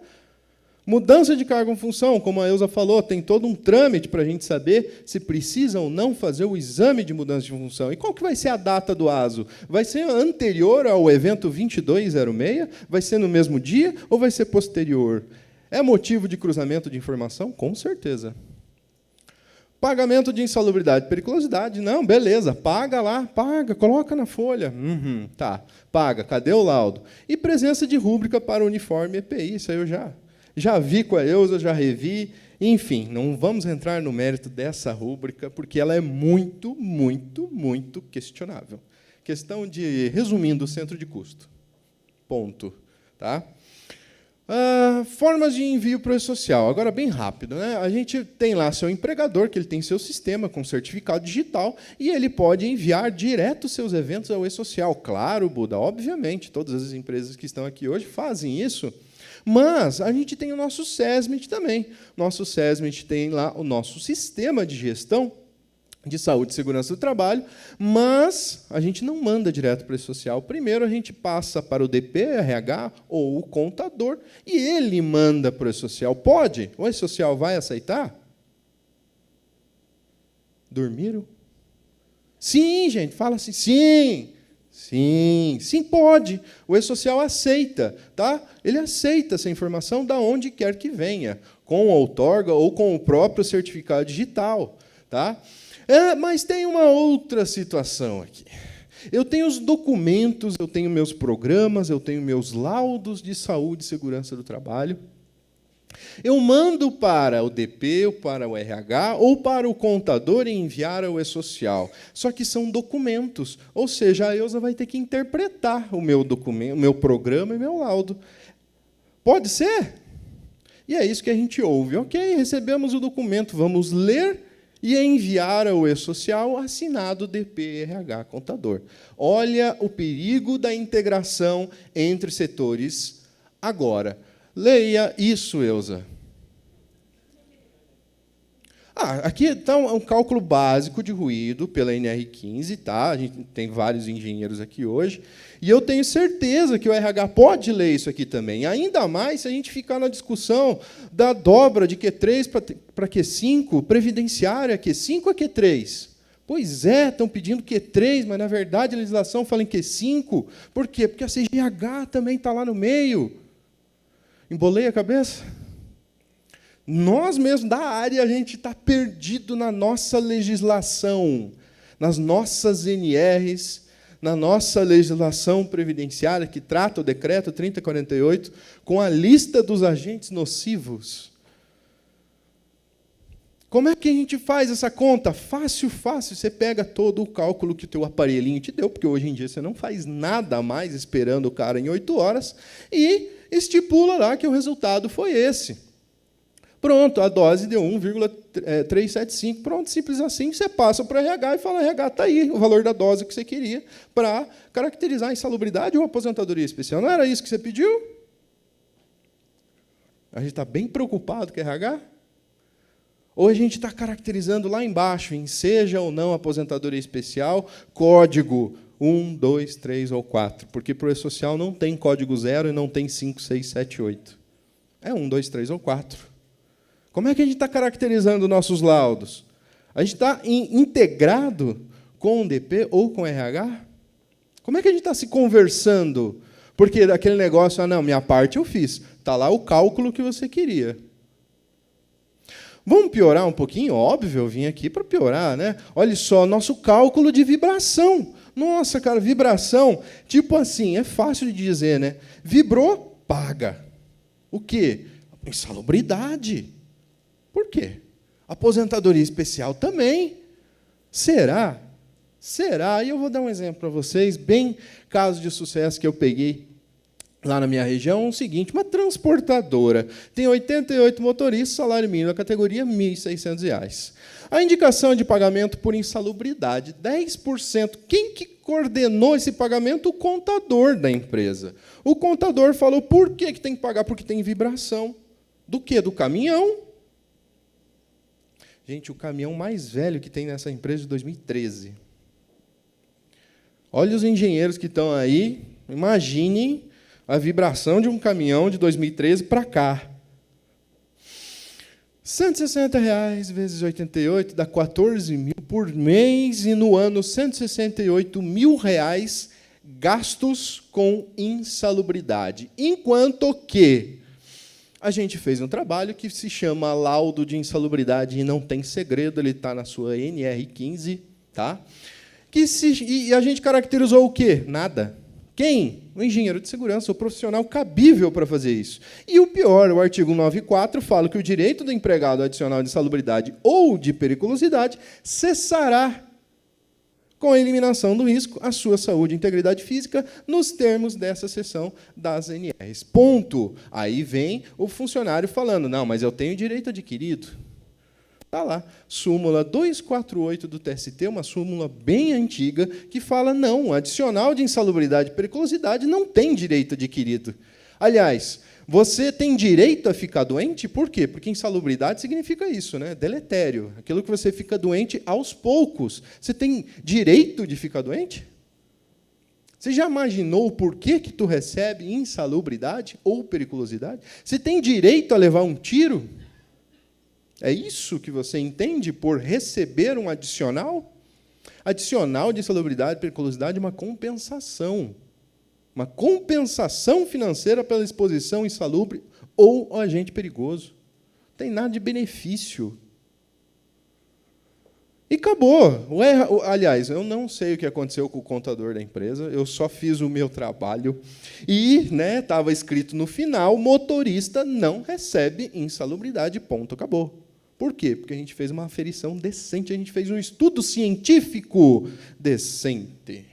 Mudança de cargo ou função, como a Elza falou, tem todo um trâmite para a gente saber se precisa ou não fazer o exame de mudança de função. E qual que vai ser a data do ASO? Vai ser anterior ao evento 2206? Vai ser no mesmo dia ou vai ser posterior? É motivo de cruzamento de informação? Com certeza. Pagamento de insalubridade e periculosidade? Não, beleza, paga lá, paga, coloca na folha. Tá, paga, cadê o laudo? E presença de rúbrica para uniforme EPI, isso aí eu já vi com a Elza, já revi. Enfim, não vamos entrar no mérito dessa rúbrica, porque ela é muito, muito, muito questionável. Questão de, resumindo, o centro de custo. Ponto. Tá? Formas de envio para o E-Social. Agora, bem rápido. Né? A gente tem lá seu empregador, que ele tem seu sistema com certificado digital, e ele pode enviar direto seus eventos ao E-Social. Claro, Buda, obviamente, todas as empresas que estão aqui hoje fazem isso. Mas a gente tem o nosso SESMIT também. Nosso SESMIT tem lá o nosso sistema de gestão de saúde e segurança do trabalho, mas a gente não manda direto para o E-Social. Primeiro, a gente passa para o DP, RH ou o contador, e ele manda para o E-Social. Pode? O E-Social vai aceitar? Dormiram? Sim, gente, fala assim, sim. Sim, pode. O E-Social aceita, tá? Ele aceita essa informação da onde quer que venha, com a outorga ou com o próprio certificado digital, tá? Mas tem uma outra situação aqui. Eu tenho os documentos, eu tenho meus programas, eu tenho meus laudos de saúde e segurança do trabalho, Eu mando para o DP, ou para o RH, ou para o contador e enviar ao E-Social. Só que são documentos, ou seja, a Elza vai ter que interpretar o meu documento, o meu programa e meu laudo. Pode ser? E é isso que a gente ouve. Ok, recebemos o documento, vamos ler e enviar ao E-Social assinado DP, RH, contador. Olha o perigo da integração entre setores agora. Leia isso, Elza. Aqui está um cálculo básico de ruído pela NR15, tá? A gente tem vários engenheiros aqui hoje, e eu tenho certeza que o RH pode ler isso aqui também. Ainda mais se a gente ficar na discussão da dobra de Q3 para Q5, previdenciária, Q5 a Q3. Pois é, estão pedindo Q3, mas, na verdade, a legislação fala em Q5. Por quê? Porque a CGH também está lá no meio. Embolei a cabeça? Nós mesmos, da área, a gente está perdido na nossa legislação, nas nossas NRs, na nossa legislação previdenciária, que trata o decreto 3048, com a lista dos agentes nocivos. Como é que a gente faz essa conta? Fácil, fácil. Você pega todo o cálculo que o teu aparelhinho te deu, porque hoje em dia você não faz nada mais esperando o cara em 8 horas, e estipula lá que o resultado foi esse. Pronto, a dose deu 1,375. Pronto, simples assim. Você passa para o RH e fala, RH, está aí o valor da dose que você queria para caracterizar a insalubridade ou aposentadoria especial. Não era isso que você pediu? A gente está bem preocupado com o RH? Ou a gente está caracterizando lá embaixo, em seja ou não aposentadoria especial, código 1, 2, 3 ou 4. Porque para o E-Social não tem código 0 e não tem 5, 6, 7, 8. É 1, 2, 3 ou 4. Como é que a gente está caracterizando nossos laudos? A gente está integrado com o DP ou com o RH? Como é que a gente está se conversando? Porque aquele negócio, não, minha parte eu fiz. Está lá o cálculo que você queria. Vamos piorar um pouquinho? Óbvio, eu vim aqui para piorar, né? Olha só, nosso cálculo de vibração. Nossa, cara, vibração, tipo assim, é fácil de dizer, né? Vibrou, paga. O quê? Insalubridade. Por quê? Aposentadoria especial também. Será? Será? E eu vou dar um exemplo para vocês, bem caso de sucesso que eu peguei lá na minha região, o seguinte, uma transportadora, tem 88 motoristas, salário mínimo da categoria R$ 1.600. A indicação de pagamento por insalubridade, 10%. Quem que coordenou esse pagamento? O contador da empresa. O contador falou, por que tem que pagar? Porque tem vibração. Do quê? Do caminhão. Gente, o caminhão mais velho que tem nessa empresa de 2013. Olha os engenheiros que estão aí, imaginem a vibração de um caminhão de 2013 para cá. R$ 160 vezes 88 dá 14 mil por mês, e no ano 168 mil reais gastos com insalubridade. Enquanto que a gente fez um trabalho que se chama laudo de insalubridade e não tem segredo, ele está na sua NR15, tá? E a gente caracterizou o quê? Nada. Quem? O engenheiro de segurança, o profissional cabível para fazer isso. E o pior, o artigo 94 fala que o direito do empregado adicional de insalubridade ou de periculosidade cessará com a eliminação do risco à sua saúde e integridade física, nos termos dessa seção das NRs. Ponto. Aí vem o funcionário falando, não, mas eu tenho direito adquirido. Está lá, súmula 248 do TST, uma súmula bem antiga, que fala, não, adicional de insalubridade e periculosidade não tem direito adquirido. Aliás, você tem direito a ficar doente? Por quê? Porque insalubridade significa isso, né? Deletério. Aquilo que você fica doente aos poucos. Você tem direito de ficar doente? Você já imaginou por que tu recebe insalubridade ou periculosidade? Você tem direito a levar um tiro? É isso que você entende por receber um adicional? Adicional de insalubridade e periculosidade é uma compensação. Uma compensação financeira pela exposição insalubre ou agente perigoso. Não tem nada de benefício. E acabou. Aliás, eu não sei o que aconteceu com o contador da empresa, eu só fiz o meu trabalho. E estava escrito no final, motorista não recebe insalubridade, ponto, acabou. Por quê? Porque a gente fez uma aferição decente, a gente fez um estudo científico decente.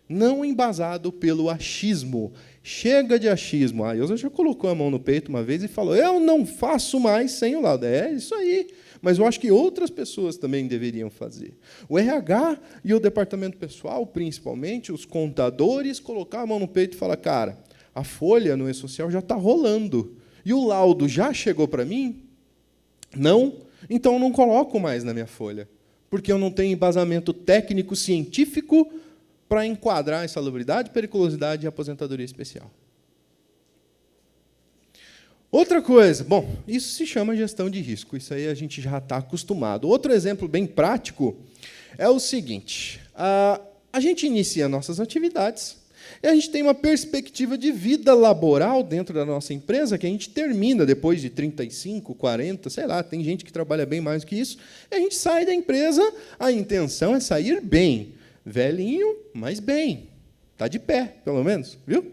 Não embasado pelo achismo. Chega de achismo. A Ilza já colocou a mão no peito uma vez e falou, eu não faço mais sem o laudo. É isso aí. Mas eu acho que outras pessoas também deveriam fazer. O RH e o departamento pessoal, principalmente, os contadores, colocar a mão no peito e falar, cara, a folha no E-Social já está rolando. E o laudo já chegou para mim? Não? Então eu não coloco mais na minha folha. Porque eu não tenho embasamento técnico, científico, para enquadrar a insalubridade, periculosidade e aposentadoria especial. Outra coisa, bom, isso se chama gestão de risco, isso aí a gente já está acostumado. Outro exemplo bem prático é o seguinte, a gente inicia nossas atividades e a gente tem uma perspectiva de vida laboral dentro da nossa empresa que a gente termina depois de 35, 40, sei lá, tem gente que trabalha bem mais do que isso, e a gente sai da empresa, a intenção é sair bem, velhinho, mas bem, está de pé, pelo menos, viu?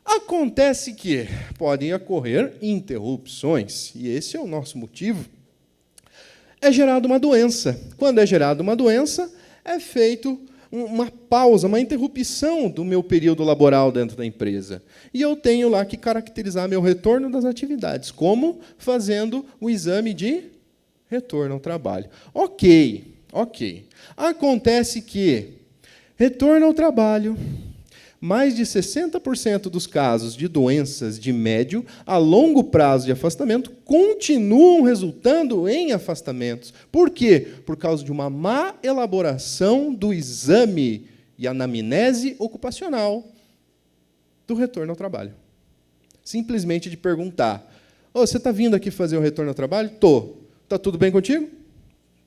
Acontece que podem ocorrer interrupções, e esse é o nosso motivo. É gerada uma doença. Quando é gerada uma doença, é feito uma pausa, uma interrupção do meu período laboral dentro da empresa. E eu tenho lá que caracterizar meu retorno das atividades, como fazendo o exame de retorno ao trabalho. Ok. Acontece que retorno ao trabalho, mais de 60% dos casos de doenças de médio a longo prazo de afastamento continuam resultando em afastamentos. Por quê? Por causa de uma má elaboração do exame e anamnese ocupacional do retorno ao trabalho. Simplesmente de perguntar, você está vindo aqui fazer o retorno ao trabalho? Estou. Está tudo bem contigo?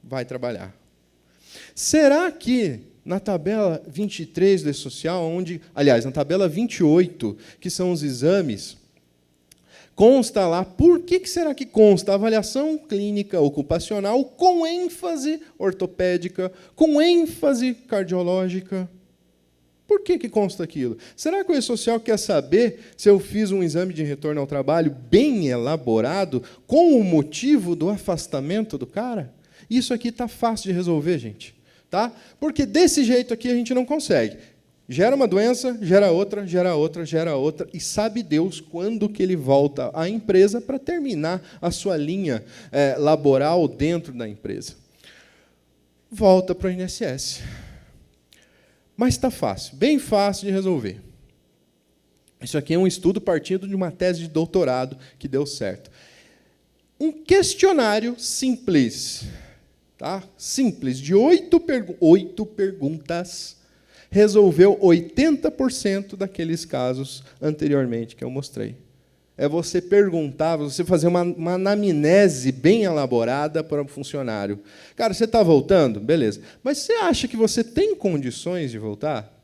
Vai trabalhar. Será que na tabela 23 do E-Social, aliás, na tabela 28, que são os exames, consta lá, por que será que consta? Avaliação clínica ocupacional com ênfase ortopédica, com ênfase cardiológica. Por que consta aquilo? Será que o E-Social quer saber se eu fiz um exame de retorno ao trabalho bem elaborado, com o motivo do afastamento do cara? Isso aqui está fácil de resolver, gente. Tá? Porque desse jeito aqui a gente não consegue. Gera uma doença, gera outra, e sabe Deus quando que ele volta à empresa para terminar a sua linha laboral dentro da empresa. Volta para o INSS. Mas está fácil, bem fácil de resolver. Isso aqui é um estudo partindo de uma tese de doutorado que deu certo. Um questionário simples. Tá? Simples, de 8 perguntas, resolveu 80% daqueles casos anteriormente que eu mostrei. É você perguntar, você fazer uma anamnese bem elaborada para um funcionário. Cara, você está voltando? Beleza. Mas você acha que você tem condições de voltar?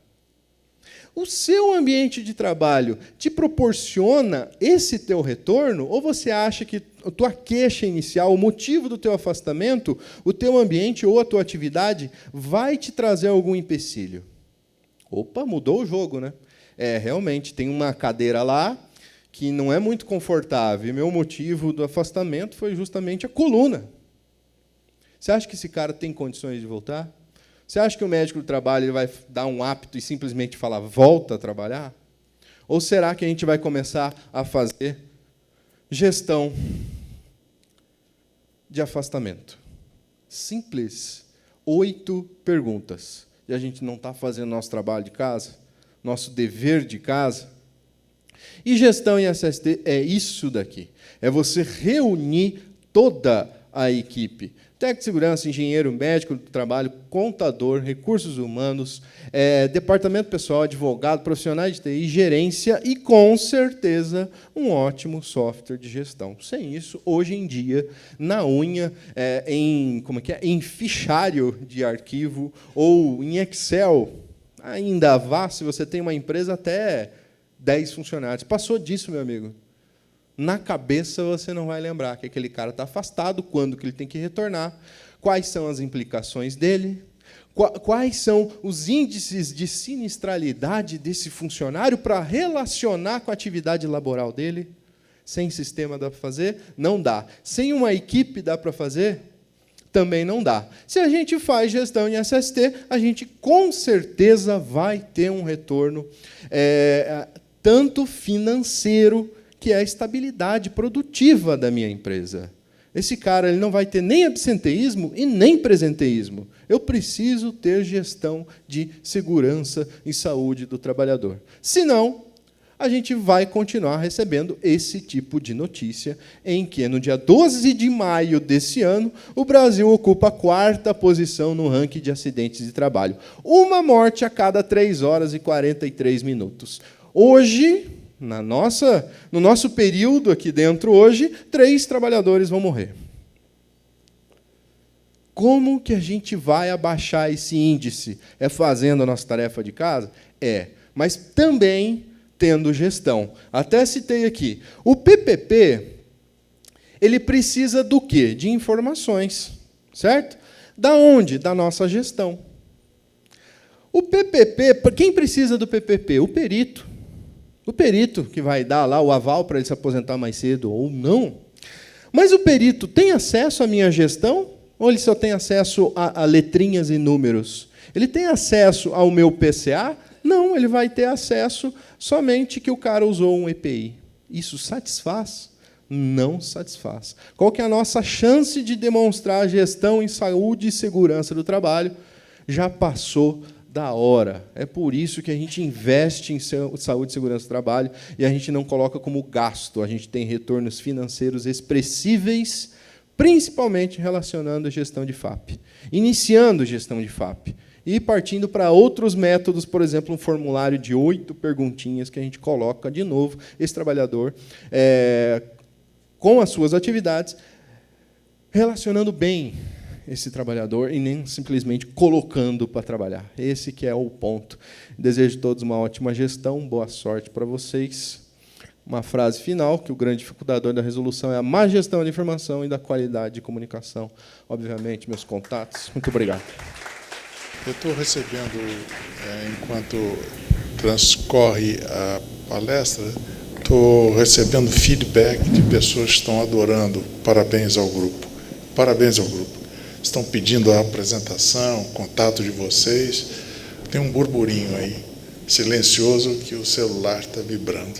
O seu ambiente de trabalho te proporciona esse teu retorno? Ou você acha que a tua queixa inicial, o motivo do teu afastamento, o teu ambiente ou a tua atividade vai te trazer algum empecilho? Opa, mudou o jogo, né? Realmente, tem uma cadeira lá que não é muito confortável, e meu motivo do afastamento foi justamente a coluna. Você acha que esse cara tem condições de voltar? Você acha que o médico do trabalho ele vai dar um apto e simplesmente falar, volta a trabalhar? Ou será que a gente vai começar a fazer gestão de afastamento? Simples. 8 perguntas. E a gente não está fazendo nosso trabalho de casa? Nosso dever de casa? E gestão em SST é isso daqui. É você reunir toda a equipe. Técnico de segurança, engenheiro, médico do trabalho, contador, recursos humanos, departamento pessoal, advogado, profissionais de TI, gerência e, com certeza, um ótimo software de gestão. Sem isso, hoje em dia, na unha, em fichário de arquivo ou em Excel, ainda vá, se você tem uma empresa, até 10 funcionários. Passou disso, meu amigo. Na cabeça você não vai lembrar que aquele cara está afastado, quando que ele tem que retornar, quais são as implicações dele, quais são os índices de sinistralidade desse funcionário para relacionar com a atividade laboral dele. Sem sistema dá para fazer? Não dá. Sem uma equipe dá para fazer? Também não dá. Se a gente faz gestão em SST, a gente com certeza vai ter um retorno tanto financeiro, que é a estabilidade produtiva da minha empresa. Esse cara ele não vai ter nem absenteísmo e nem presenteísmo. Eu preciso ter gestão de segurança e saúde do trabalhador. Senão, a gente vai continuar recebendo esse tipo de notícia, em que, no dia 12 de maio desse ano, o Brasil ocupa a 4ª posição no ranking de acidentes de trabalho. Uma morte a cada 3 horas e 43 minutos. Hoje, no nosso período aqui dentro, hoje, 3 trabalhadores vão morrer. Como que a gente vai abaixar esse índice? É fazendo a nossa tarefa de casa? É, mas também tendo gestão. Até citei aqui. O PPP, ele precisa do quê? De informações, certo? Da onde? Da nossa gestão. O PPP, quem precisa do PPP? O perito. O perito que vai dar lá o aval para ele se aposentar mais cedo ou não. Mas o perito tem acesso à minha gestão? Ou ele só tem acesso a letrinhas e números? Ele tem acesso ao meu PCA? Não, ele vai ter acesso somente que o cara usou um EPI. Isso satisfaz? Não satisfaz. Qual que é a nossa chance de demonstrar gestão em saúde e segurança do trabalho? Já passou da hora. É por isso que a gente investe em saúde e segurança do trabalho e a gente não coloca como gasto. A gente tem retornos financeiros expressíveis, principalmente relacionando a gestão de FAP. Iniciando gestão de FAP. E partindo para outros métodos, por exemplo, um formulário de 8 perguntinhas que a gente coloca, de novo, esse trabalhador com as suas atividades, relacionando bem esse trabalhador e nem simplesmente colocando para trabalhar. Esse que é o ponto. Desejo a todos uma ótima gestão, boa sorte para vocês. Uma frase final, que o grande dificultador da resolução é a má gestão da informação e da qualidade de comunicação. Obviamente, meus contatos. Muito obrigado. Eu estou recebendo, enquanto transcorre a palestra, estou recebendo feedback de pessoas que estão adorando. Parabéns ao grupo. Parabéns ao grupo. Estão pedindo a apresentação, o contato de vocês. Tem um burburinho aí, silencioso, que o celular está vibrando.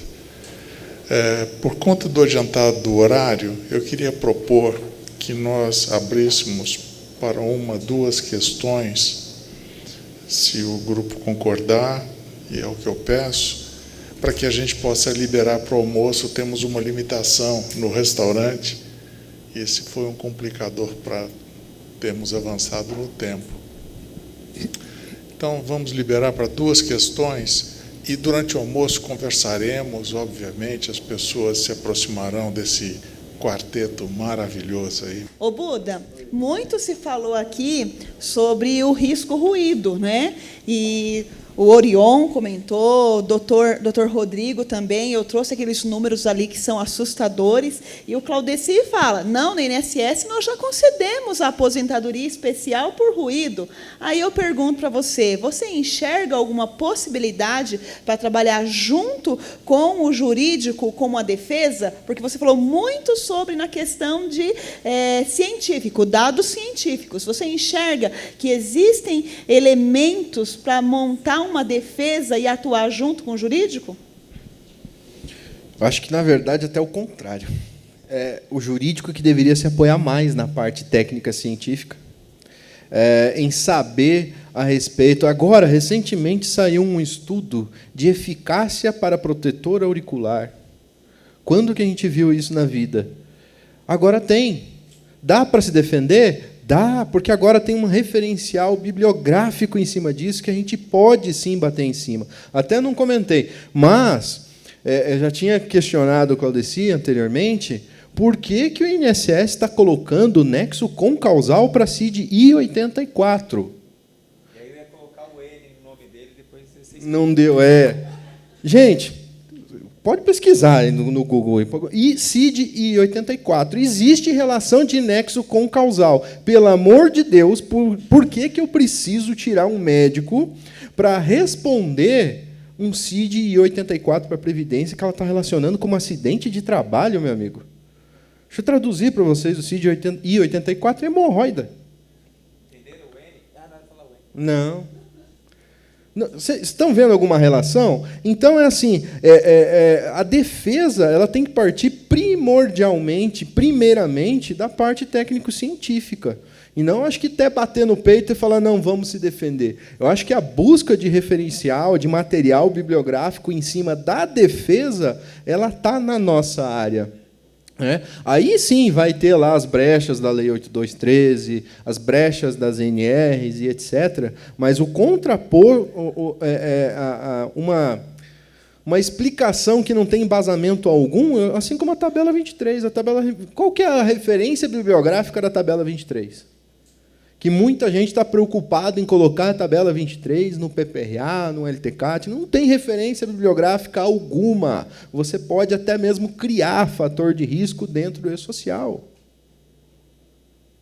Por conta do adiantado do horário, eu queria propor que nós abríssemos para 1, 2 questões, se o grupo concordar, e é o que eu peço, para que a gente possa liberar para o almoço. Temos uma limitação no restaurante, e esse foi um complicador para termos avançado no tempo. Então, vamos liberar para 2 questões, e durante o almoço conversaremos, obviamente, as pessoas se aproximarão desse quarteto maravilhoso aí. Ô Buda, muito se falou aqui sobre o risco ruído, né? E o Orion comentou, o doutor Rodrigo também, eu trouxe aqueles números ali que são assustadores, e o Claudeci fala, não, no INSS nós já concedemos a aposentadoria especial por ruído. Aí eu pergunto para você, você enxerga alguma possibilidade para trabalhar junto com o jurídico, como a defesa? Porque você falou muito sobre na questão de científico, dados científicos. Você enxerga que existem elementos para montar uma defesa e atuar junto com o jurídico? Eu acho que, na verdade, até o contrário. É o jurídico que deveria se apoiar mais na parte técnica científica, em saber a respeito. Agora, recentemente, saiu um estudo de eficácia para protetor auricular. Quando que a gente viu isso na vida? Agora tem. Dá para se defender? Dá, porque agora tem um referencial bibliográfico em cima disso que a gente pode, sim, bater em cima. Até não comentei, mas eu já tinha questionado o Claudeci anteriormente, por que o INSS está colocando o nexo concausal para CID I-84? E aí eu ia colocar o N no nome dele, depois vocês... Não deu, Gente, Pode pesquisar aí no Google. E CID e 84. Existe relação de nexo com causal. Pelo amor de Deus, por que eu preciso tirar um médico para responder um CID e 84 para a Previdência que ela está relacionando com um acidente de trabalho, meu amigo? Deixa eu traduzir para vocês o CID e 84 é hemorroida. Entenderam o N? Não. Vocês estão vendo alguma relação? Então, é assim, a defesa ela tem que partir primeiramente, da parte técnico-científica. E não acho que até bater no peito e falar, não, vamos se defender. Eu acho que a busca de referencial, de material bibliográfico em cima da defesa, ela está na nossa área. Aí sim vai ter lá as brechas da Lei 8213, as brechas das NRs e etc. Mas o contrapor uma explicação que não tem embasamento algum, assim como a tabela 23. Qual que é a referência bibliográfica da tabela 23? Que muita gente está preocupada em colocar a tabela 23 no PPRA, no LTCAT, não tem referência bibliográfica alguma. Você pode até mesmo criar fator de risco dentro do E-Social.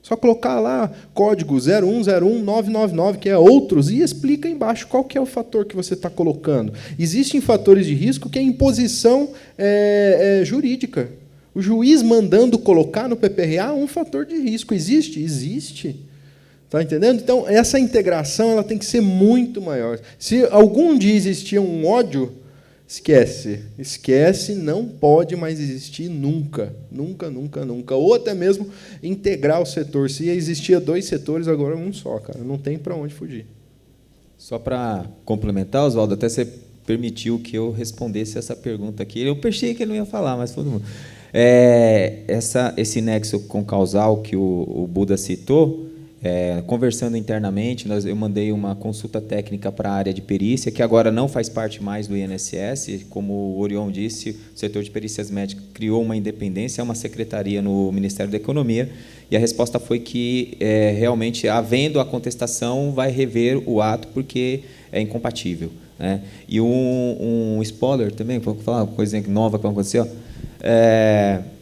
Só colocar lá código 0101999, que é outros, e explica embaixo qual que é o fator que você está colocando. Existem fatores de risco que é imposição jurídica. O juiz mandando colocar no PPRA um fator de risco. Existe? Existe. Está entendendo? Então, essa integração ela tem que ser muito maior. Se algum dia existia um ódio, esquece. Esquece, não pode mais existir nunca. Nunca, nunca, nunca. Ou até mesmo integrar o setor. Se existia 2 setores, agora é um só, cara. Não tem para onde fugir. Só para complementar, Oswaldo, até você permitiu que eu respondesse essa pergunta aqui. Eu pensei que ele não ia falar, mas todo mundo. Esse nexo com causal que o Buda citou, conversando internamente, eu mandei uma consulta técnica para a área de perícia, que agora não faz parte mais do INSS. Como o Orion disse, o setor de perícias médicas criou uma independência, é uma secretaria no Ministério da Economia, e a resposta foi que, realmente, havendo a contestação, vai rever o ato, porque é incompatível. E um spoiler também, vou falar uma coisa nova que aconteceu.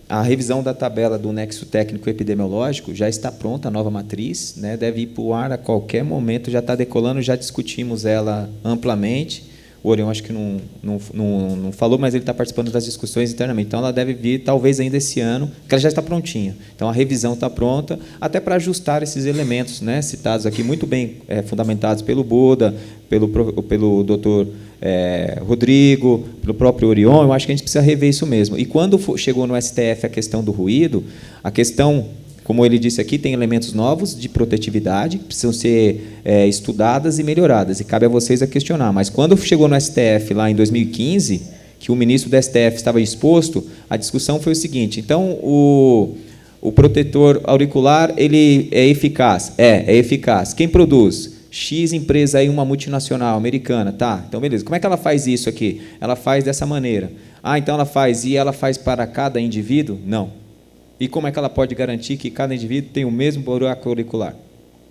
A revisão da tabela do nexo técnico epidemiológico já está pronta, a nova matriz, deve ir para o ar a qualquer momento, já está decolando, já discutimos ela amplamente. O Orion acho que não falou, mas ele está participando das discussões internamente. Então, ela deve vir, talvez, ainda esse ano, porque ela já está prontinha. Então, a revisão está pronta, até para ajustar esses elementos, citados aqui, muito bem fundamentados pelo Buda, pelo doutor Rodrigo, pelo próprio Orion. Eu acho que a gente precisa rever isso mesmo. E quando chegou no STF a questão do ruído, a questão, como ele disse aqui, tem elementos novos de protetividade, que precisam ser estudadas e melhoradas, e cabe a vocês a questionar. Mas quando chegou no STF, lá em 2015, que o ministro do STF estava exposto, a discussão foi o seguinte: então, o protetor auricular ele é eficaz? É eficaz. Quem produz? X empresa aí, uma multinacional americana. Tá, então beleza. Como é que ela faz isso aqui? Ela faz dessa maneira. Então ela faz para cada indivíduo? Não. E como é que ela pode garantir que cada indivíduo tem o mesmo buraco auricular?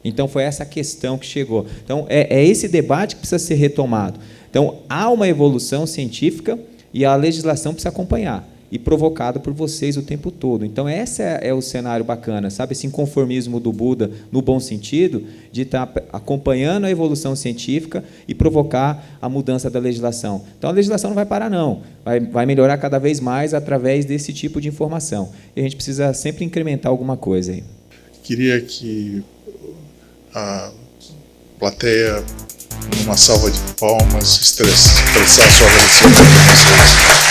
Então, foi essa questão que chegou. Então, é esse debate que precisa ser retomado. Então, há uma evolução científica e a legislação precisa acompanhar, e provocada por vocês o tempo todo. Então, esse é o cenário bacana, sabe? Esse inconformismo do Buda, no bom sentido, de estar acompanhando a evolução científica e provocar a mudança da legislação. Então, a legislação não vai parar, não. Vai melhorar cada vez mais através desse tipo de informação. E a gente precisa sempre incrementar alguma coisa aí. Queria que a plateia, numa salva de palmas, expressasse o agradecimento a vocês.